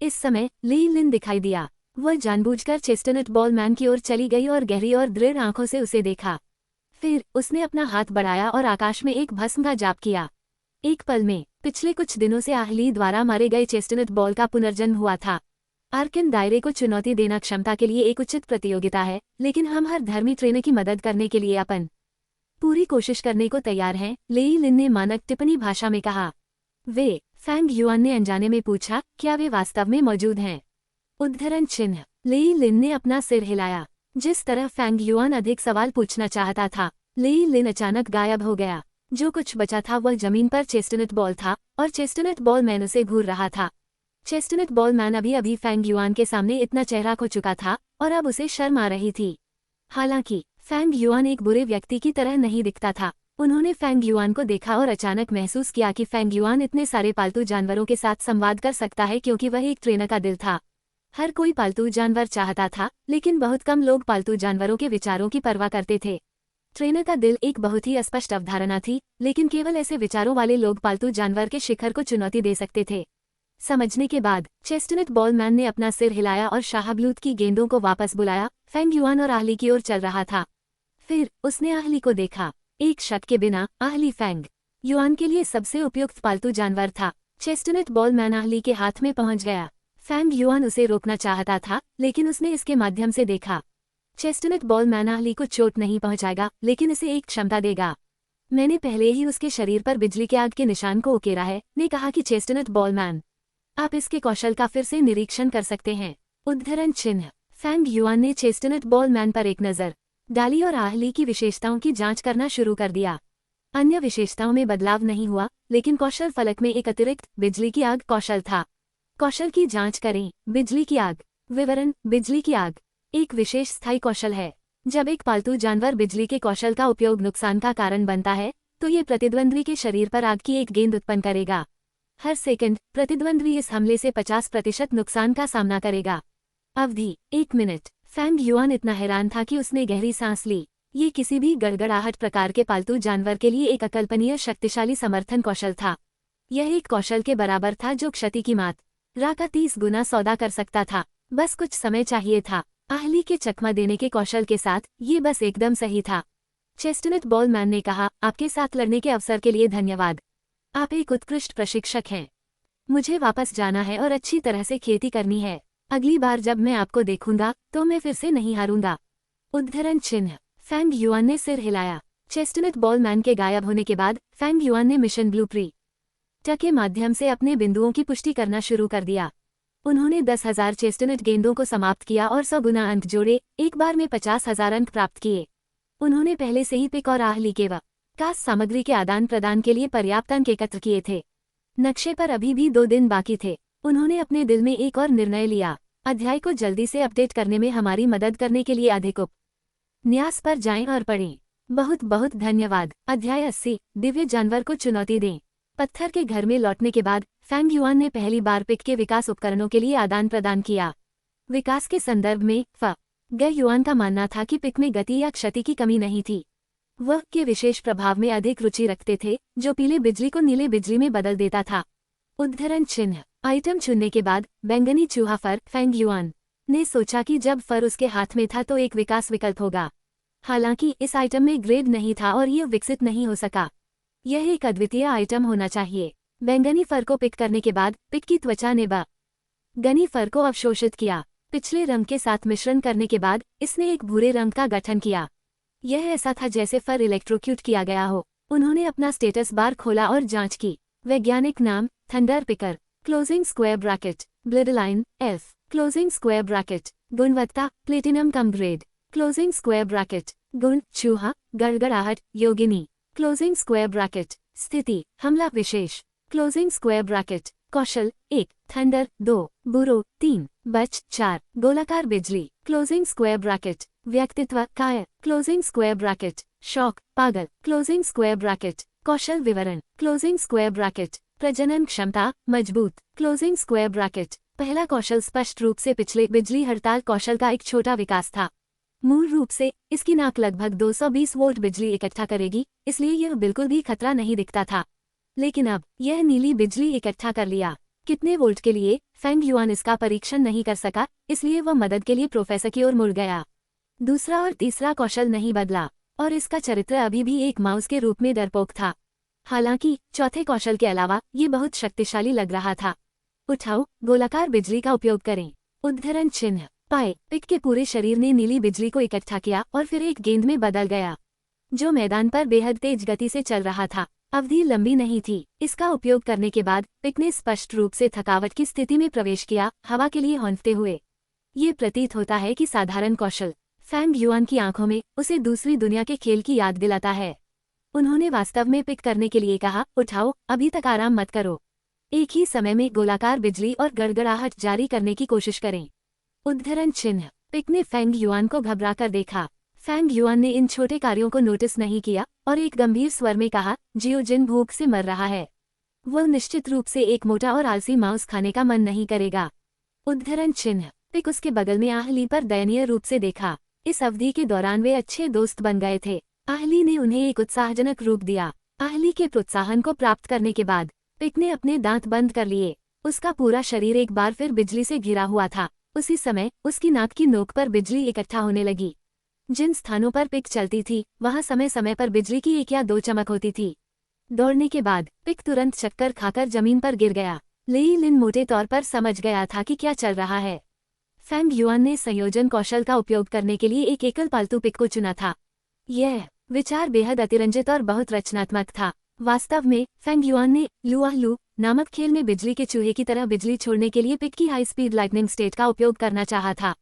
इस समय ली लिन दिखाई दिया। वह जानबूझकर चेस्टनट बॉल मैन की ओर चली गई और गहरी और दृढ़ आंखों से उसे देखा। फिर उसने अपना हाथ बढ़ाया और आकाश में एक भस्म का जाप किया। एक पल में पिछले कुछ दिनों से आहली द्वारा मारे गए चेस्टनट बॉल का पुनर्जन्म हुआ था। आर्कन दायरे को चुनौती देना क्षमता के लिए एक उचित प्रतियोगिता है, लेकिन हम हर धर्मी ट्रेनर की मदद करने के लिए अपन पूरी कोशिश करने को तैयार हैं, लेई लिन ने मानक टिप्पणी भाषा में कहा। वे फेंग युआन ने अनजाने में पूछा, क्या वे वास्तव में मौजूद हैं? उद्धरण चिन्ह। लेई लिन ने अपना सिर हिलाया। जिस तरह फेंग युआन अधिक सवाल पूछना चाहता था, लेई लिन अचानक गायब हो गया। जो कुछ बचा था वह जमीन पर चेस्टनट बॉल था, और चेस्टनट बॉल मैन उसे घूर रहा था। चेस्टनट बॉल मैन अभी अभी फेंग युआन के सामने इतना चेहरा खो चुका था, और अब उसे शर्म आ रही थी। हालांकि फेंग युआन एक बुरे व्यक्ति की तरह नहीं दिखता था। उन्होंने फेंग युआन को देखा और अचानक महसूस किया कि फेंग युआन इतने सारे पालतू जानवरों के साथ संवाद कर सकता है, क्योंकि वह एक ट्रेनर का दिल था। हर कोई पालतू जानवर चाहता था, लेकिन बहुत कम लोग पालतू जानवरों के विचारों की परवाह करते थे। ट्रेनर का दिल एक बहुत ही अस्पष्ट अवधारणा थी, लेकिन केवल ऐसे विचारों वाले लोग पालतू जानवर के शिखर को चुनौती दे सकते थे। समझने के बाद चेस्टनट बॉल मैन ने अपना सिर हिलाया और शाहबलूत की गेंदों को वापस बुलाया। फेंग युआन और आहली की ओर चल रहा था। फिर उसने आहली को देखा। एक शक के बिना आहली फेंग युआन के लिए सबसे उपयुक्त पालतू जानवर था। चेस्टनट बॉल मैन आहली के हाथ में पहुंच गया। फेंग युआन उसे रोकना चाहता था, लेकिन उसने इसके माध्यम से देखा। चेस्टनट बॉल मैन आहली को चोट नहीं पहुंचाएगा, लेकिन इसे एक क्षमता देगा। मैंने पहले ही उसके शरीर पर बिजली के आग के निशान को उकेरा है, ने कहा कि चेस्टनट बॉल मैन, आप इसके कौशल का फिर से निरीक्षण कर सकते हैं। उद्धरण चिन्ह। फेंग युआन ने चेस्टनट बॉल मैन पर एक नज़र डाली और आहली की विशेषताओं की जांच करना शुरू कर दिया। अन्य विशेषताओं में बदलाव नहीं हुआ, लेकिन कौशल फलक में एक अतिरिक्त बिजली की आग कौशल था। कौशल की जांच करें। बिजली की आग। विवरण। बिजली की आग एक विशेष स्थायी कौशल है। जब एक पालतू जानवर बिजली के कौशल का उपयोग नुकसान का कारण बनता है, तो ये प्रतिद्वंद्वी के शरीर पर आग की एक गेंद उत्पन्न करेगा। हर सेकंड प्रतिद्वंद्वी इस हमले से 50% नुकसान का सामना करेगा। अवधि 1 मिनट। फेंग युआन इतना हैरान था कि उसने गहरी सांस ली। ये किसी भी गड़गड़ाहट प्रकार के पालतू जानवर के लिए एक अकल्पनीय शक्तिशाली समर्थन कौशल था। यह एक कौशल के बराबर था जो क्षति की मात्रा का 30 गुना सौदा कर सकता था। बस कुछ समय चाहिए था। आहली के चकमा देने के कौशल के साथ ये बस एकदम सही था। चेस्टनट बॉल मैन ने कहा, आपके साथ लड़ने के अवसर के लिए धन्यवाद। आप एक उत्कृष्ट प्रशिक्षक हैं। मुझे वापस जाना है और अच्छी तरह से खेती करनी है। अगली बार जब मैं आपको देखूंगा तो मैं फिर से नहीं हारूंगा। उद्धरण चिन्ह। फेंग युआन ने सिर हिलाया। चेस्टनट बॉल मैन के गायब होने के बाद फेंग युआन ने मिशन ब्लूप्रिंट के माध्यम से अपने बिंदुओं की पुष्टि करना शुरू कर दिया। उन्होंने 10,000 चेस्टनट गेंदों को समाप्त किया और 100 गुना अंक जोड़े, एक बार में 50,000 अंक प्राप्त किए। उन्होंने पहले से ही पिक और आहली के विकास सामग्री के आदान प्रदान के लिए पर्याप्त अंक एकत्र किए थे। नक्शे पर अभी भी 2 दिन बाकी थे। उन्होंने अपने दिल में एक और निर्णय लिया। अध्याय को जल्दी से अपडेट करने में हमारी मदद करने के लिए अधिक उपन्यास पर जाएं और पढ़ें। बहुत बहुत धन्यवाद। अध्याय 80 दिव्य जानवर को चुनौती दें। पत्थर के घर में लौटने के बाद फैंग युआन ने पहली बार पिक के विकास उपकरणों के लिए आदान प्रदान किया। विकास के संदर्भ में गे युआन का मानना था कि पिक में गति या क्षति की कमी नहीं थी। वह के विशेष प्रभाव में अधिक रुचि रखते थे जो पीले बिजली को नीले बिजली में बदल देता था। उद्धरण चिन्ह। आइटम चुनने के बाद बैंगनी चूहा फर फैंग युआन ने सोचा कि जब फर उसके हाथ में था तो एक विकास विकल्प होगा। हालांकि इस आइटम में ग्रेड नहीं था और यह विकसित नहीं हो सका। यह एक अद्वितीय आइटम होना चाहिए। बैंगनी फर को पिक करने के बाद पिक की त्वचा ने बैंगनी फर को अवशोषित किया। पिछले रंग के साथ मिश्रण करने के बाद इसने एक भूरे रंग का गठन किया। यह ऐसा था जैसे फर इलेक्ट्रोक्यूट किया गया हो। उन्होंने अपना स्टेटस बार खोला और जांच की। वैज्ञानिक नाम thunder picker, closing square bracket, bloodline F, closing square bracket, गुणवत्ता प्लेटिनम कम ग्रेड, क्लोजिंग स्क्वायर ब्रैकेट, गुण चूहा गड़गड़ाहट योगिनी, क्लोजिंग स्क्वायर ब्रैकेट, स्थिति हमला विशेष, क्लोजिंग स्क्वायर ब्रैकेट, कौशल 1, थंडर 2, बुरो 3, बच 4, गोलाकार बिजली, क्लोजिंग स्क्वायर ब्रैकेट, व्यक्तित्व काय, क्लोजिंग स्क्वायर ब्रैकेट, शौक पागल, क्लोजिंग स्क्वायर ब्रैकेट, कौशल विवरण, क्लोजिंग स्क्वायर ब्रैकेट, प्रजनन क्षमता मजबूत, क्लोजिंग स्क्वायर ब्रैकेट। पहला कौशल स्पष्ट रूप से पिछले बिजली हड़ताल कौशल का एक छोटा विकास था। मूल रूप से इसकी नाक लगभग 220 वोल्ट बिजली इकट्ठा करेगी, इसलिए यह बिल्कुल भी खतरा नहीं दिखता था। लेकिन अब यह नीली बिजली इकट्ठा कर लिया। कितने वोल्ट के लिए फैंग युआन इसका परीक्षण नहीं कर सका, इसलिए वह मदद के लिए प्रोफेसर की ओर मुड़ गया। दूसरा और तीसरा कौशल नहीं बदला और इसका चरित्र अभी भी एक माउस के रूप में डरपोक था। हालांकि चौथे कौशल के अलावा ये बहुत शक्तिशाली लग रहा था। उठाओ गोलाकार बिजली का उपयोग करें। उद्धरण चिन्ह पाए पिक के पूरे शरीर ने नीली बिजली को इकट्ठा किया और फिर एक गेंद में बदल गया जो मैदान पर बेहद तेज गति से चल रहा था। अवधि लंबी नहीं थी। इसका उपयोग करने के बाद पिक ने स्पष्ट रूप से थकावट की स्थिति में प्रवेश किया, हवा के लिए हौंफते हुए। ये प्रतीत होता है कि साधारण कौशल फैंग युआन की आंखों में उसे दूसरी दुनिया के खेल की याद दिलाता है। उन्होंने वास्तव में पिक करने के लिए कहा, उठाओ अभी तक आराम मत करो। एक ही समय में गोलाकार बिजली और गड़गड़ाहट जारी करने की कोशिश करें। उद्धरण चिन्ह पिक ने फैंग युआन को घबराकर देखा। फैंग युआन ने इन छोटे कार्यों को नोटिस नहीं किया और एक गंभीर स्वर में कहा, जियोजिन भूख से मर रहा है। वह निश्चित रूप से एक मोटा और आलसी माउस खाने का मन नहीं करेगा। उद्धरण चिन्ह पिक उसके बगल में आहली पर दयनीय रूप से देखा। इस अवधि के दौरान वे अच्छे दोस्त बन गए थे। आहली ने उन्हें एक उत्साहजनक रूप दिया। आहली के प्रोत्साहन को प्राप्त करने के बाद पिक ने अपने दांत बंद कर लिए। उसका पूरा शरीर एक बार फिर बिजली से घिरा हुआ था। उसी समय उसकी नाक की नोक पर बिजली इकट्ठा होने लगी। जिन स्थानों पर पिक चलती थी वहां समय समय पर बिजली की एक या दो चमक होती थी। दौड़ने के बाद पिक तुरंत चक्कर खाकर जमीन पर गिर गया। लेई लिन मोटे तौर पर समझ गया था कि क्या चल रहा है। फैंग युआन ने संयोजन कौशल का उपयोग करने के लिए एक एकल पालतू पिक को चुना था। यह विचार बेहद अतिरंजित और बहुत रचनात्मक था। वास्तव में फैंग युआन ने लुआलू नामक खेल में बिजली के चूहे की तरह बिजली छोड़ने के लिए पिक की हाई स्पीड लाइटनिंग स्टेट का उपयोग करना चाहा था।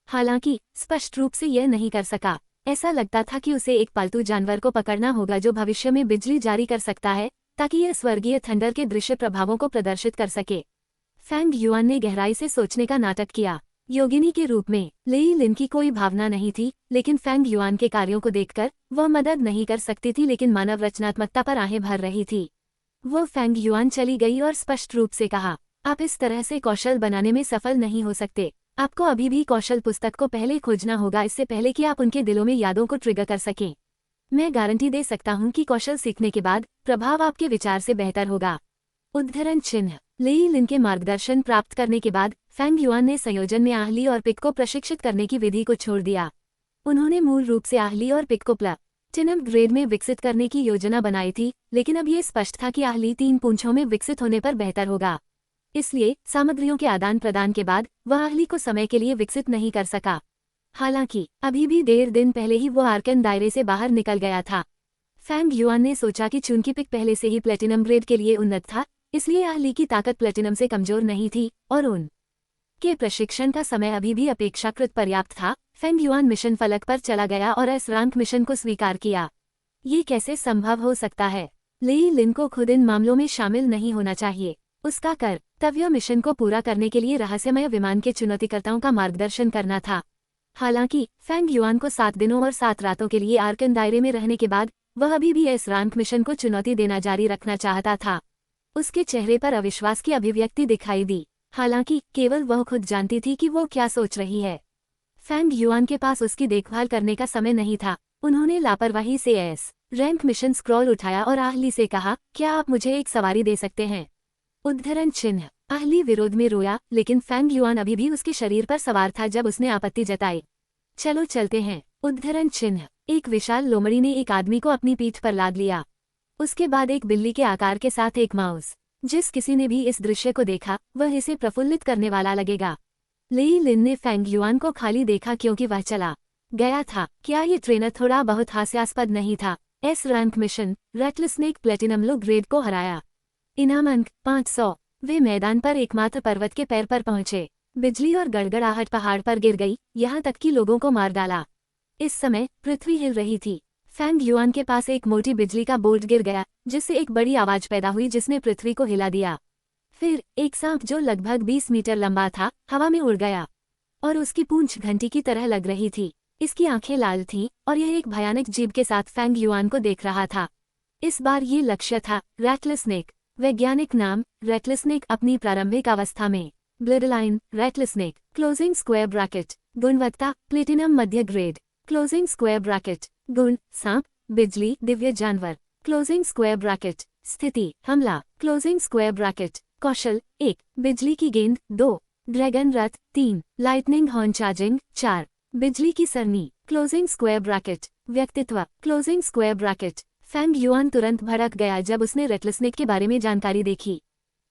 हालांकि स्पष्ट रूप से यह नहीं कर सका। ऐसा लगता था कि उसे एक पालतू जानवर को पकड़ना होगा जो भविष्य में बिजली जारी कर सकता है ताकि यह स्वर्गीय थंडर के दृश्य प्रभावों को प्रदर्शित कर सके। फैंग युआन ने गहराई से सोचने का नाटक किया। योगिनी के रूप में लेई लिन की कोई भावना नहीं थी, लेकिन फैंग युआन के कार्यों को देखकर वह मदद नहीं कर सकती थी, लेकिन मानव रचनात्मकता पर आहें भर रही थी। वह फैंग युआन चली गई और स्पष्ट रूप से कहा, आप इस तरह से कौशल बनाने में सफल नहीं हो सकते। आपको अभी भी कौशल पुस्तक को पहले खोजना होगा, इससे पहले कि आप उनके दिलों में यादों को ट्रिगर कर सकें। मैं गारंटी दे सकता हूं कि कौशल सीखने के बाद प्रभाव आपके विचार से बेहतर होगा। उद्धरण चिन्ह लेई लिन के मार्गदर्शन प्राप्त करने के बाद फैंग युआन ने संयोजन में आहली और पिक को प्रशिक्षित करने की विधि को छोड़ दिया। उन्होंने मूल रूप से आहली और पिक को प्लैटिनम ग्रेड में विकसित करने की योजना बनाई थी, लेकिन अब ये स्पष्ट था कि आहली 3 पूंछों में विकसित होने पर बेहतर होगा। इसलिए सामग्रियों के आदान प्रदान के बाद वह आहली को समय के लिए विकसित नहीं कर सका। हालांकि अभी भी 1.5 दिन पहले ही वो आर्कन दायरे से बाहर निकल गया था। फैंग युआन ने सोचा कि चूंकि पिक पहले से ही प्लेटिनम ग्रेड के लिए उन्नत था, इसलिए आहली की ताकत प्लेटिनम से कमजोर नहीं थी और उनके प्रशिक्षण का समय अभी भी अपेक्षाकृत पर्याप्त था। फैंग युआन मिशन फलक पर चला गया और एस रैंक मिशन को स्वीकार किया। ये कैसे संभव हो सकता है? लेई लिन को खुद इन मामलों में शामिल नहीं होना चाहिए। उसका कर्तव्य मिशन को पूरा करने के लिए रहस्यमय विमान के चुनौतीकर्ताओं का मार्गदर्शन करना था। हालांकि फेंग युआन को 7 दिनों और 7 रातों के लिए आर्कन दायरे में रहने के बाद वह अभी भी इस रैंक मिशन को चुनौती देना जारी रखना चाहता था। उसके चेहरे पर अविश्वास की अभिव्यक्ति दिखाई दी, हालांकि केवल वह खुद जानती थी कि वो क्या सोच रही है। फेंग युआन के पास उसकी देखभाल करने का समय नहीं था। उन्होंने लापरवाही से एस रैंक मिशन स्क्रॉल उठाया और आहली से कहा, क्या आप मुझे एक सवारी दे सकते हैं? उद्धरण चिन्ह। आहली विरोध में रोया, लेकिन फेंग युआन अभी भी उसके शरीर पर सवार था जब उसने आपत्ति जताई। चलो चलते हैं। उद्धरण चिन्ह। एक विशाल लोमड़ी ने एक आदमी को अपनी पीठ पर लाद लिया। उसके बाद एक बिल्ली के आकार के साथ एक माउस। जिस किसी ने भी इस दृश्य को देखा वह इसे प्रफुल्लित करने वाला लगेगा। लेई लिन ने फेंग युआन को खाली देखा क्योंकि वह चला गया था। क्या ये ट्रेनर थोड़ा बहुत हास्यास्पद नहीं था? S rank mission rattlesnake platinum low grade को हराया। इनाम अंक 500। वे मैदान पर एकमात्र पर्वत के पैर पर पहुंचे। बिजली और गड़गड़ाहट पहाड़ पर गिर गई, यहाँ तक कि लोगों को मार डाला। इस समय पृथ्वी हिल रही थी। फेंग युआन के पास एक मोटी बिजली का बोल्ट गिर गया, जिससे एक बड़ी आवाज पैदा हुई जिसने पृथ्वी को हिला दिया। फिर एक सांप जो लगभग 20 मीटर लंबा था हवा में उड़ गया और उसकी पूंछ घंटी की तरह लग रही थी। इसकी आंखें लाल थीं और यह एक भयानक जीभ के साथ फेंग युआन को देख रहा था। इस बार ये लक्ष्य था रेटलस्नेक। वैज्ञानिक नाम रेटलस्नेक। अपनी प्रारंभिक अवस्था में bloodline rattlesnake. Closing square bracket. गुणवत्ता प्लेटिनम मध्य ग्रेड। Closing square bracket. गुण सांप, बिजली, दिव्य जानवर। Closing square bracket. स्थिति हमला। Closing square bracket. कौशल 1, बिजली की गेंद 2, ड्रैगन रथ 3, लाइटनिंग हॉर्न चार्जिंग 4, बिजली की सरनी। Closing square bracket. व्यक्तित्व। Closing square bracket. Feng Yuan तुरंत भड़क गया जब उसने रेटलस्नेक के बारे में जानकारी देखी।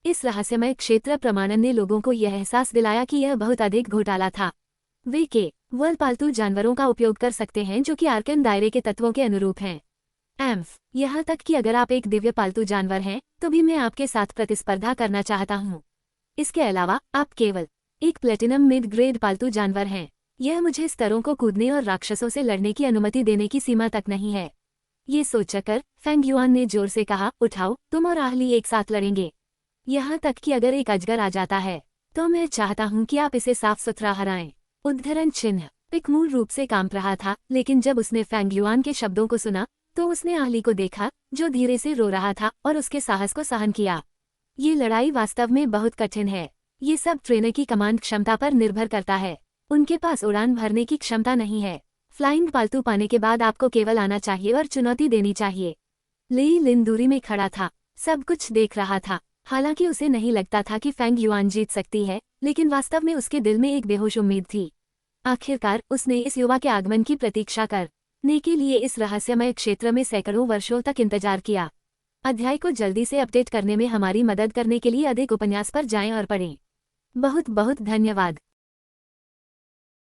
इस रहस्यमय क्षेत्र प्रमाणन ने लोगों को यह एहसास दिलाया कि यह बहुत अधिक घोटाला था। वे केवल पालतू जानवरों का उपयोग कर सकते हैं जो कि आर्कन दायरे के तत्वों के अनुरूप हैं। एम्फ यहाँ तक कि अगर आप एक दिव्य पालतू जानवर हैं तो भी मैं आपके साथ प्रतिस्पर्धा करना चाहता हूँ। इसके अलावा आप केवल एक प्लेटिनम मिड ग्रेड पालतू जानवर हैं। यह मुझे स्तरों को कूदने और राक्षसों से लड़ने की अनुमति देने की सीमा तक नहीं है। ये सोचकर फेंग युआन ने जोर से कहा, उठाओ, तुम और आहली एक साथ लड़ेंगे। यहाँ तक कि अगर एक अजगर आ जाता है तो मैं चाहता हूँ कि आप इसे साफ सुथरा हराएं। उद्धरण चिन्ह। पिक मूल रूप से कांप रहा था, लेकिन जब उसने फेंग युआन के शब्दों को सुना तो उसने आहली को देखा जो धीरे से रो रहा था और उसके साहस को सहन किया। ये लड़ाई वास्तव में बहुत कठिन है। ये सब ट्रेनर की कमांड क्षमता पर निर्भर करता है। उनके पास उड़ान भरने की क्षमता नहीं है। फ्लाइंग पालतू पाने के बाद आपको केवल आना चाहिए और चुनौती देनी चाहिए। लेई लिन दूरी में खड़ा था, सब कुछ देख रहा था। हालांकि उसे नहीं लगता था कि फेंग युआन जीत सकती है, लेकिन वास्तव में उसके दिल में एक बेहोश उम्मीद थी। आखिरकार उसने इस युवा के आगमन की प्रतीक्षा करने के लिए इस रहस्यमय क्षेत्र में सैकड़ों वर्षों तक इंतजार किया। अध्याय को जल्दी से अपडेट करने में हमारी मदद करने के लिए अधिक उपन्यास पर जाएं और पढ़ें। बहुत बहुत धन्यवाद।